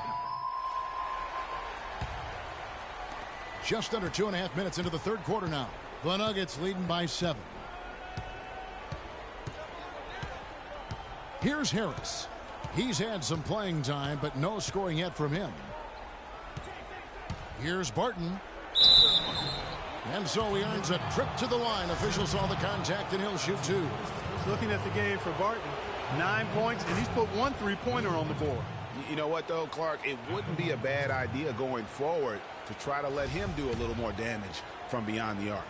Just under 2.5 minutes into the third quarter now. The Nuggets leading by 7. Here's Harris. He's had some playing time, but no scoring yet from him. Here's Barton. And so he earns a trip to the line. Officials saw the contact, and he'll shoot 2. Looking at the game for Barton, 9 points, and he's put 1 3-pointer on the board. You know what, though, Clark? It wouldn't be a bad idea going forward to try to let him do a little more damage from beyond the arc.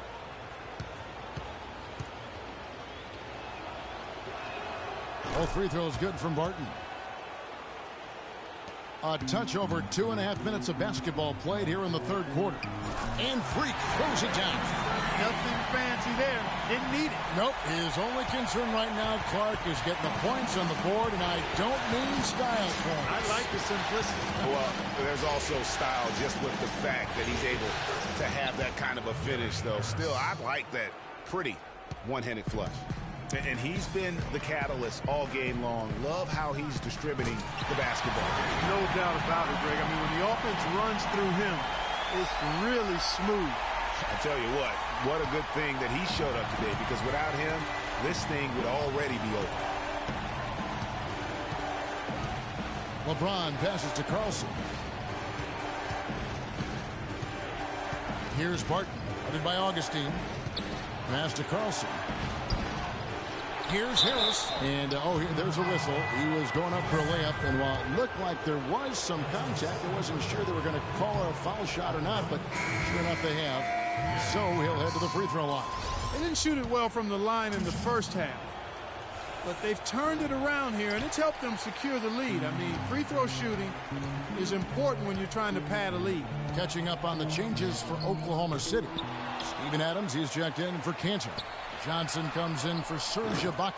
All free throws good from Barton. A touch over 2.5 minutes of basketball played here in the third quarter. And Freak throws it down. Nothing fancy there. Didn't need it. Nope. His only concern right now, Clark, is getting the points on the board, and I don't mean style points. I like the simplicity. Well, there's also style just with the fact that he's able to have that kind of a finish, though. Still, I like that pretty one-handed flush. And he's been the catalyst all game long. Love how he's distributing the basketball. No doubt about it, Greg. I mean, when the offense runs through him, it's really smooth. I tell you what a good thing that he showed up today, because without him, this thing would already be over. LeBron passes to Carlson. Here's Barton, guarded by Augustine. Pass to Carlson. Here's Harris, and there's a whistle. He was going up for a layup, and while it looked like there was some contact, I wasn't sure they were going to call a foul shot or not, but sure enough they have. So he'll head to the free throw line. They didn't shoot it well from the line in the first half, but they've turned it around here, and it's helped them secure the lead. I mean, free throw shooting is important when you're trying to pad a lead. Catching up on the changes for Oklahoma City. Steven Adams, he's checked in for Cantor. Johnson comes in for Serge Ibaka.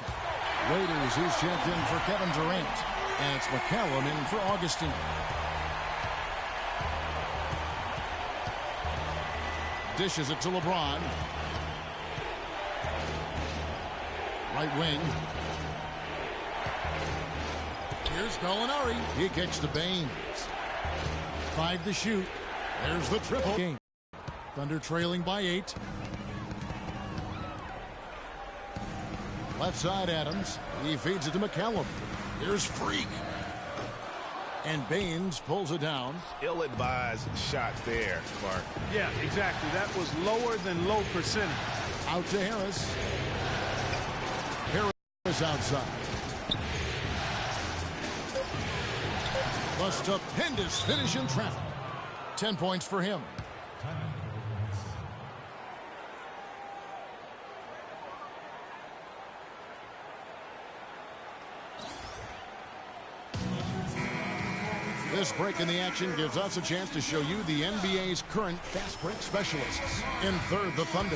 Waiters, he's checked in for Kevin Durant. And it's McCallum in for Augustine. Dishes it to LeBron. Right wing. Here's Gallinari. He kicks to Baines. 5 to shoot. There's the triple. Game. Thunder trailing by 8. Left side Adams. He feeds it to McCallum. Here's Freak. And Baines pulls it down. Ill-advised shot there, Clark. Yeah, exactly. That was lower than low percentage. Out to Harris. Harris outside. The stupendous finish in traffic. 10 points for him. This break in the action gives us a chance to show you the NBA's current fast break specialists. In third, the Thunder.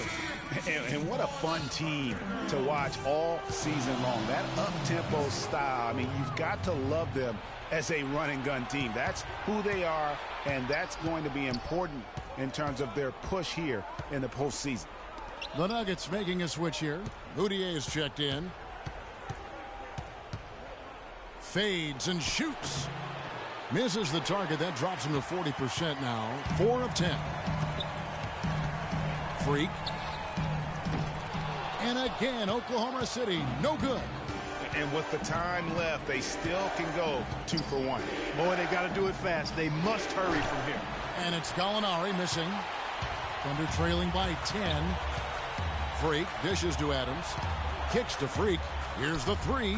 And what a fun team to watch all season long. That up-tempo style, I mean, you've got to love them as a run-and-gun team. That's who they are, and that's going to be important in terms of their push here in the postseason. The Nuggets making a switch here. Moutier is checked in. Fades and shoots. Misses the target. That drops him to 40% now. 4 of 10. Freak. And again, Oklahoma City, no good. And with the time left, they still can go 2 for 1. Boy, they got to do it fast. They must hurry from here. And it's Gallinari missing. Thunder trailing by 10. Freak dishes to Adams. Kicks to Freak. Here's the 3.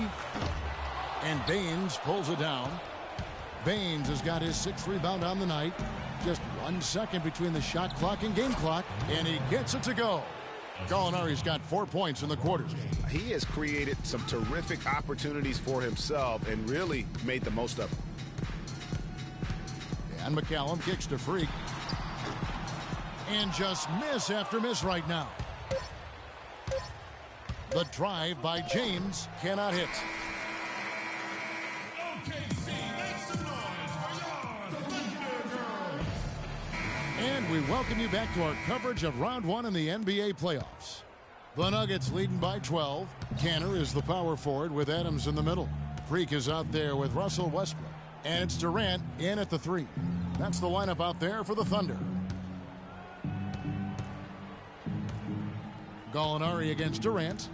And Baines pulls it down. Baines has got his 6th rebound on the night. Just 1 second between the shot clock and game clock. And he gets it to go. Gallinari's got 4 points in the quarters. He has created some terrific opportunities for himself and really made the most of them. And McCallum kicks to Freak. And just miss after miss right now. The drive by James cannot hit. And we welcome you back to our coverage of round 1 in the NBA playoffs. The Nuggets leading by 12. Cantor is the power forward with Adams in the middle. Freak is out there with Russell Westbrook. And it's Durant in at the 3. That's the lineup out there for the Thunder. Gallinari against Durant.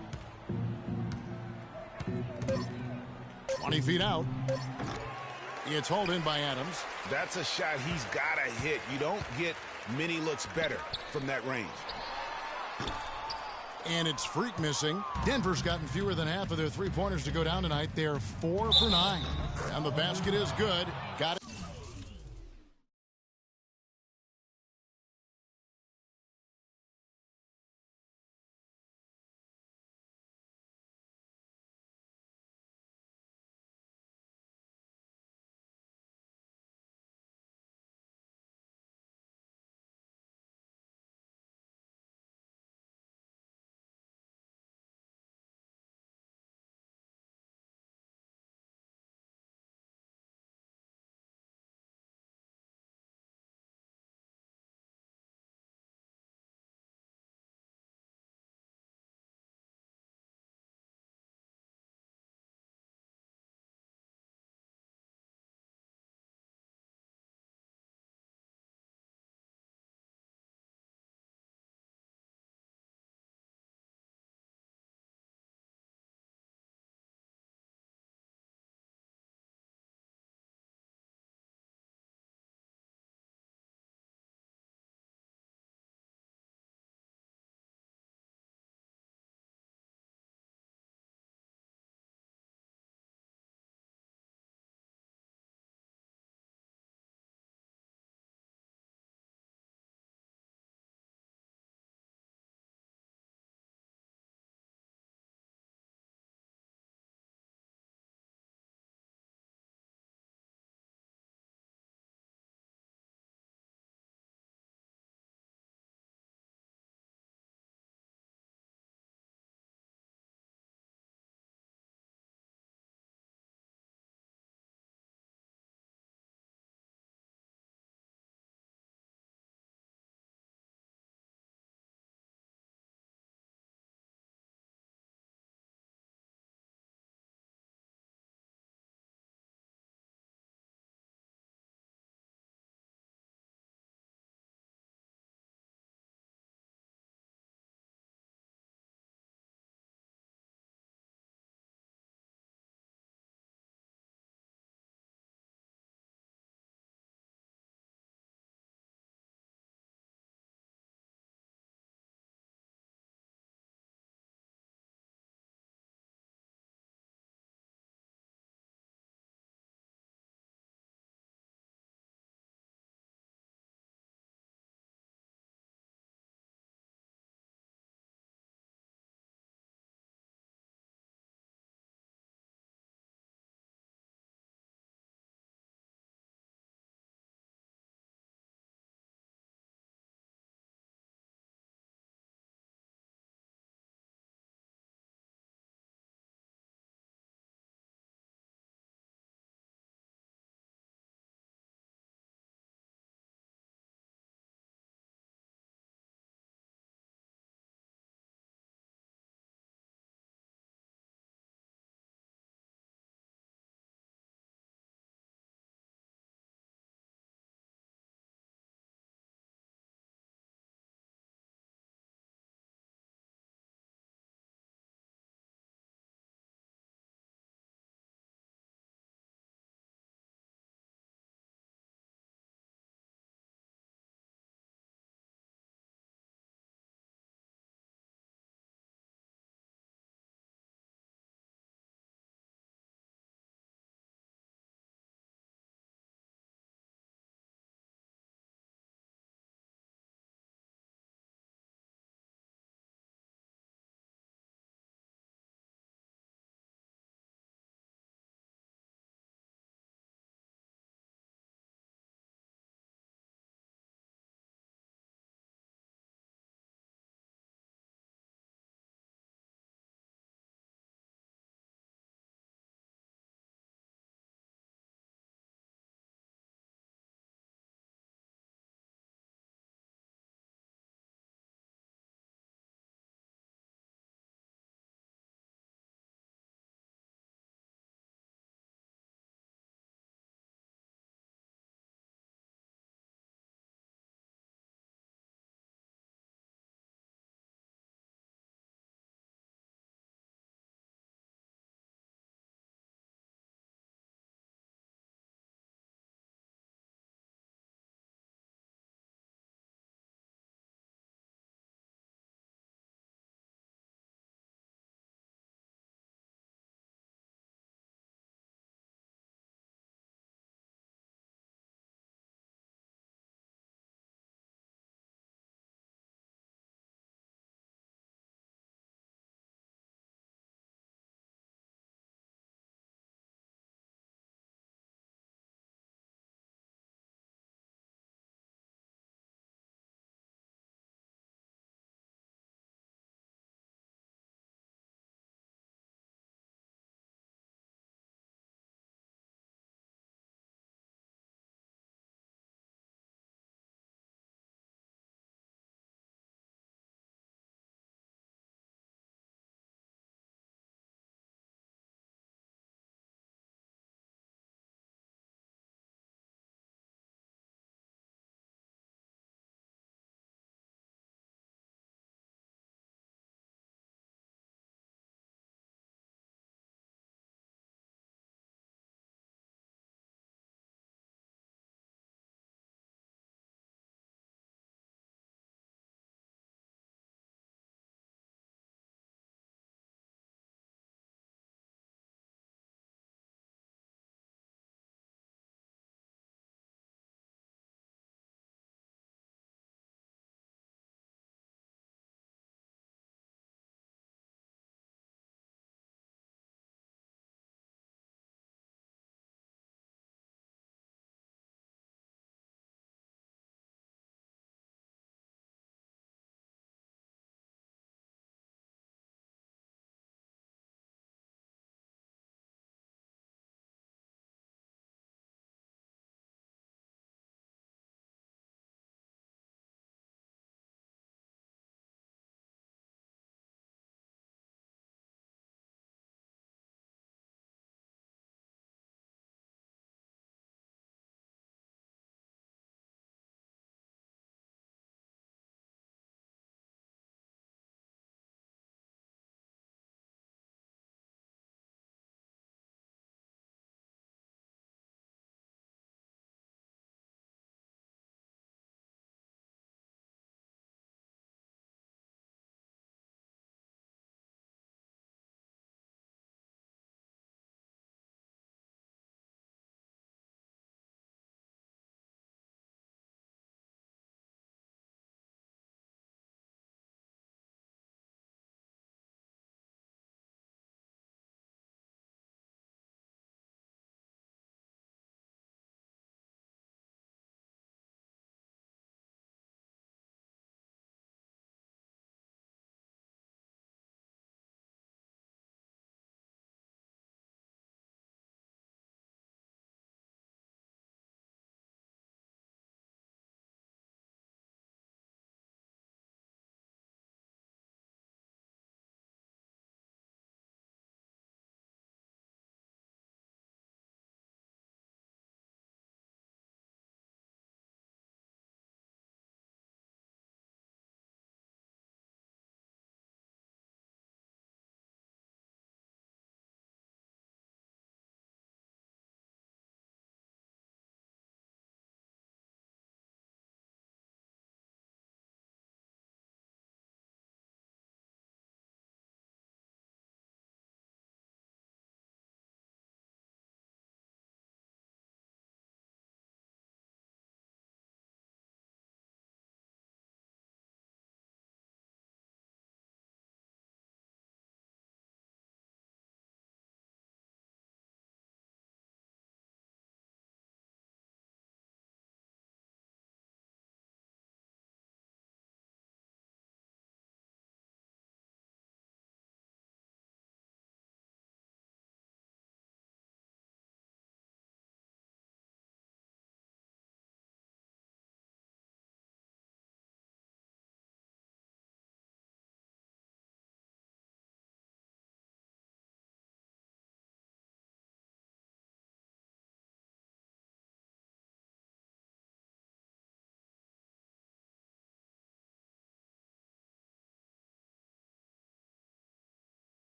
20 feet out. It's hauled in by Adams. That's a shot he's got to hit. You don't get many looks better from that range. And it's Freak missing. Denver's gotten fewer than half of their three-pointers to go down tonight. They're 4 for 9. And the basket is good. Got it.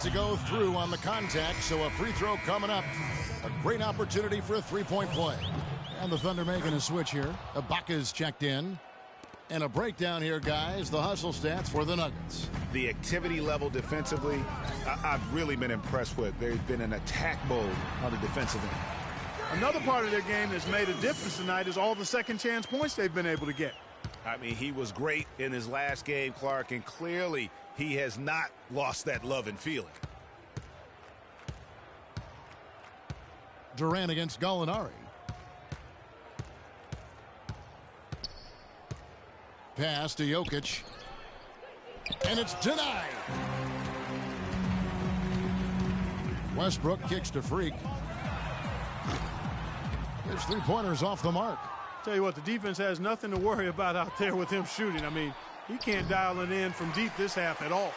to go through on the contact, so a free throw coming up. A great opportunity for a three-point play. And the Thunder making a switch here. Ibaka's checked in. And a breakdown here, guys. The hustle stats for the Nuggets. The activity level defensively, I've really been impressed with. There's been an attack mode on the defensive end. Another part of their game that's made a difference tonight is all the second chance points they've been able to get. I mean, he was great in his last game, Clark, and clearly he has not lost that love and feeling. Durant against Gallinari. Pass to Jokic. And it's denied. Westbrook kicks to Freak. His three-pointer's off the mark. Tell you what, the defense has nothing to worry about out there with him shooting. I mean, he can't dial it in from deep this half at all.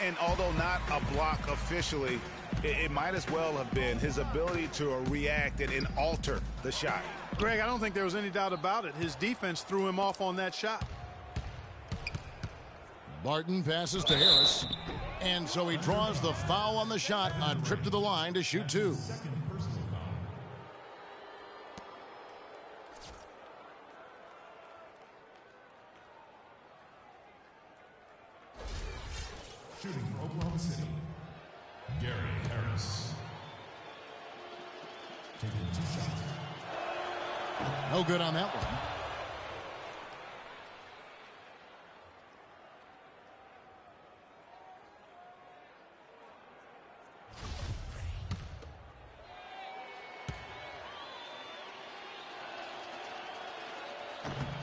And although not a block officially, it might as well have been his ability to react and alter the shot. Greg, I don't think there was any doubt about it. His defense threw him off on that shot. Barton passes to Harris. And so he draws the foul on the shot, a trip to the line to shoot two. Shooting for Oklahoma City, Gary Harris. Taking 2 shots. No good on that one.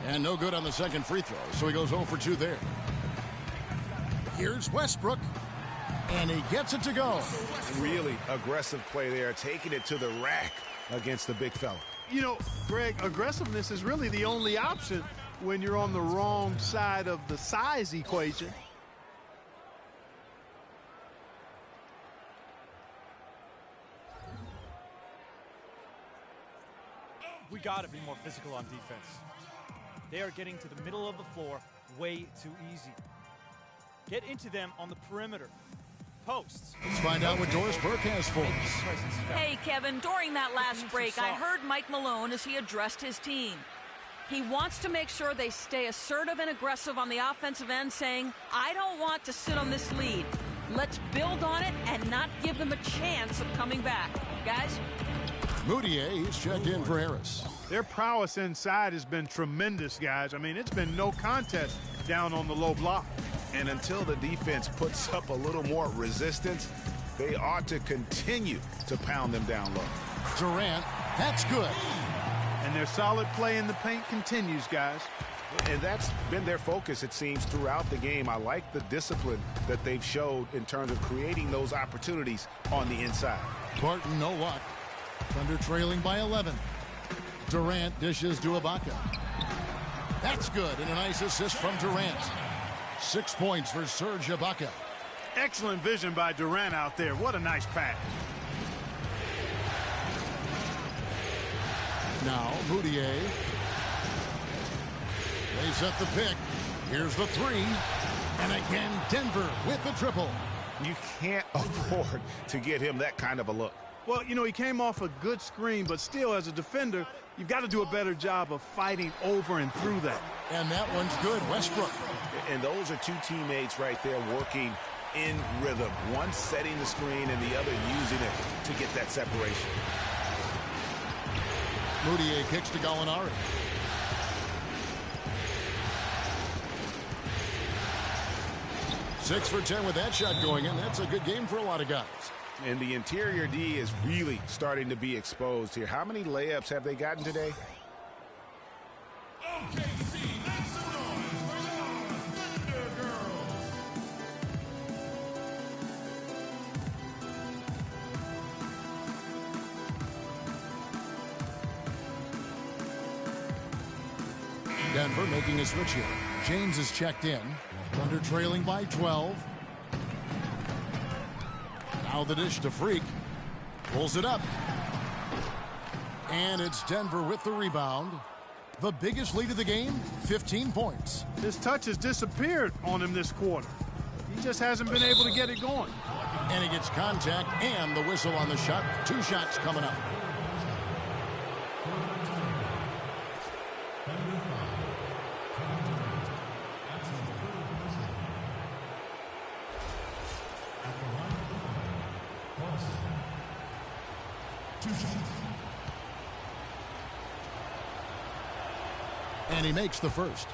And no good on the second free throw, so he goes 0 for 2 there. Here's Westbrook, and he gets it to go. Really aggressive play there, taking it to the rack against the big fella. You know, Greg, aggressiveness is really the only option when you're on the wrong side of the size equation. We got to be more physical on defense. They are getting to the middle of the floor way too easy. Get into them on the perimeter. Posts. Let's find out what Doris Burke has for us. Hey, Kevin, during that last break, I heard Mike Malone as he addressed his team. He wants to make sure they stay assertive and aggressive on the offensive end, saying, I don't want to sit on this lead. Let's build on it and not give them a chance of coming back. Guys? Moutier, he's checked in for Harris. Their prowess inside has been tremendous, guys. I mean, it's been no contest down on the low block. And until the defense puts up a little more resistance, they ought to continue to pound them down low. Durant, that's good. And their solid play in the paint continues, guys. And that's been their focus, it seems, throughout the game. I like the discipline that they've showed in terms of creating those opportunities on the inside. Barton, no luck. Thunder trailing by 11. Durant dishes to Ibaka. That's good, and a nice assist from Durant. 6 points for Serge Ibaka. Excellent vision by Durant out there. What a nice pass. Now, Moutier. They set the pick. Here's the three. And again, Denver with the triple. You can't afford to get him that kind of a look. Well, you know, he came off a good screen, but still, as a defender, you've got to do a better job of fighting over and through that. And that one's good, Westbrook. And those are two teammates right there working in rhythm. One setting the screen and the other using it to get that separation. Moutier kicks to Gallinari. Six for 10 with that shot going in. That's a good game for a lot of guys. And the interior D is really starting to be exposed here. How many layups have they gotten today? OKC, make some noise for your Thunder Girls. Denver making a switch here. James is checked in. Thunder trailing by 12. Now the dish to Freak. Pulls it up. And it's Denver with the rebound. The biggest lead of the game, 15 points. His touch has disappeared on him this quarter. He just hasn't been able to get it going. And he gets contact and the whistle on the shot. 2 shots coming up. And he makes the first.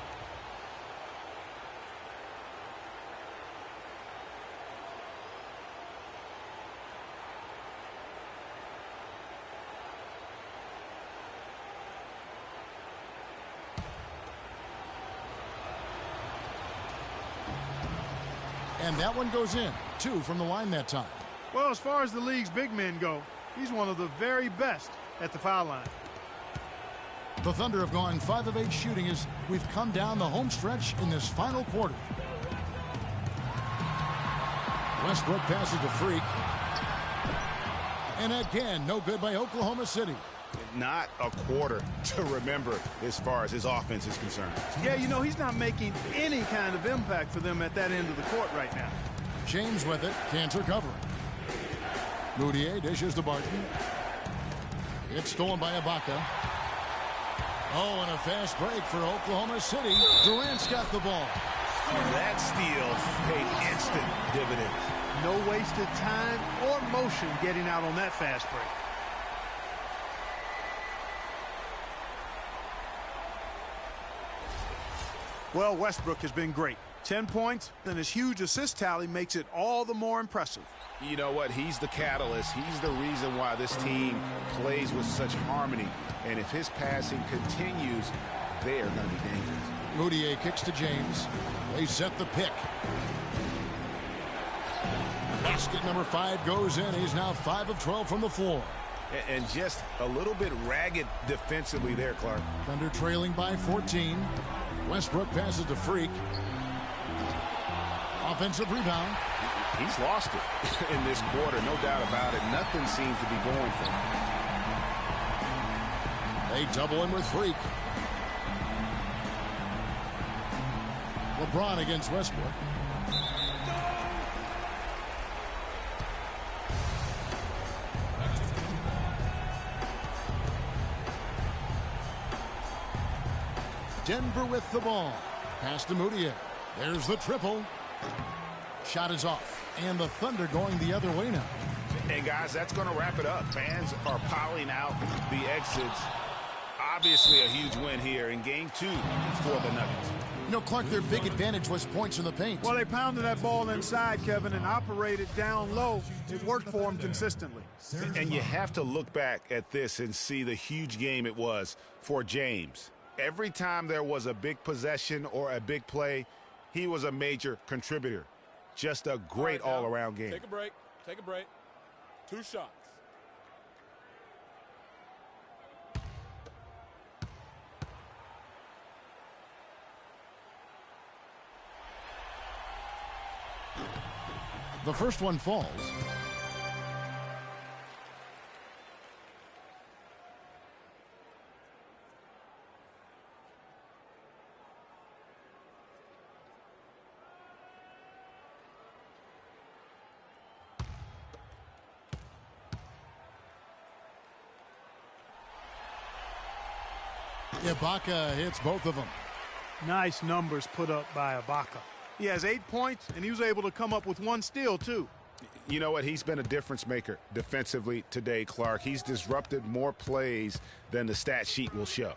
And that one goes in. 2 from the line that time. Well, as far as the league's big men go, he's one of the very best at the foul line. The Thunder have gone 5 of 8 shooting as we've come down the home stretch in this final quarter. Westbrook passes to Freak. And again, no good by Oklahoma City. Not a quarter to remember as far as his offense is concerned. Yeah, you know, he's not making any kind of impact for them at that end of the court right now. James with it, Cantor covering. Moutier dishes to Barton. It's stolen by Ibaka. Oh, and a fast break for Oklahoma City. Durant's got the ball. And that steal paid instant dividends. No wasted time or motion getting out on that fast break. Well, Westbrook has been great. 10 points, and his huge assist tally makes it all the more impressive. You know what? He's the catalyst. He's the reason why this team plays with such harmony. And if his passing continues, they are going to be dangerous. Moutier kicks to James. They set the pick. Basket number 5 goes in. He's now 5 of 12 from the floor. And just a little bit ragged defensively there, Clark. Thunder trailing by 14. Westbrook passes to Freak. Offensive rebound. He's lost it in this quarter, no doubt about it. Nothing seems to be going for him. They double him with Freak. LeBron against Westbrook. Denver with the ball. Pass to Moutier. There's the triple. Shot is off. And the Thunder going the other way now. And guys, that's going to wrap it up. Fans are piling out the exits. Obviously a huge win here in game 2 for the Nuggets. You know, Clark, their big advantage was points in the paint. Well, they pounded that ball inside, Kevin, and operated down low. It worked for them consistently. And you have to look back at this and see the huge game it was for James. Every time there was a big possession or a big play, he was a major contributor. Just a great all-around game. Take a break. Take a break. 2 shots. The first one falls. Ibaka hits both of them. Nice numbers put up by Ibaka. He has 8 points, and he was able to come up with 1 steal, too. You know what? He's been a difference maker defensively today, Clark. He's disrupted more plays than the stat sheet will show.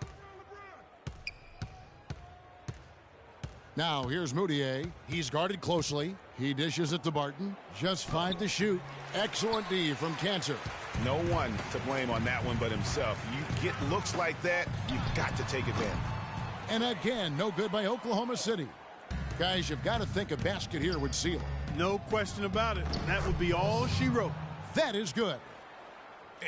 Now, here's Moutier. He's guarded closely. He dishes it to Barton. Just 5 to shoot. Excellent D from Cantor. No one to blame on that one but himself. You get looks like that, you've got to take advantage. And again, no good by Oklahoma City. Guys, you've got to think a basket here would seal it. No question about it. That would be all she wrote. That is good.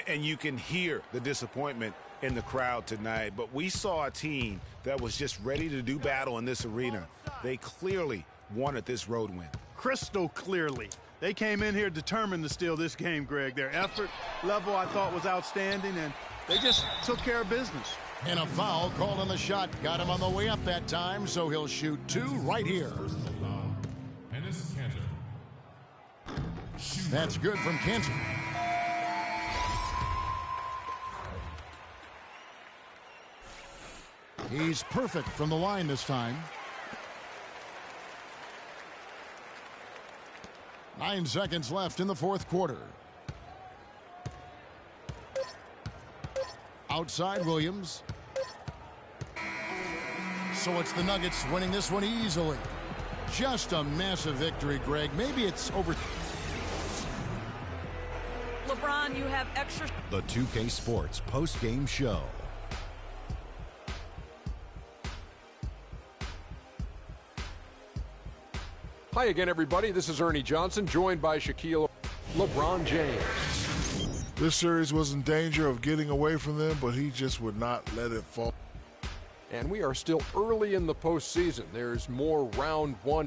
And you can hear the disappointment in the crowd tonight. But we saw a team that was just ready to do battle in this arena. They clearly wanted this road win. Crystal clearly. They came in here determined to steal this game, Greg. Their effort level, I thought, was outstanding, and they just took care of business. And a foul called on the shot. Got him on the way up that time, so he'll shoot 2 right here. And this is Cantor. That's good from Cantor. He's perfect from the line this time. 9 seconds left in the fourth quarter. Outside Williams. So it's the Nuggets winning this one easily. Just a massive victory, Greg. Maybe it's over. LeBron, you have extra. The 2K Sports post-game show. Hi again, everybody. This is Ernie Johnson, joined by Shaquille LeBron James. This series was in danger of getting away from them, but he just would not let it fall. And we are still early in the postseason. There's more round one.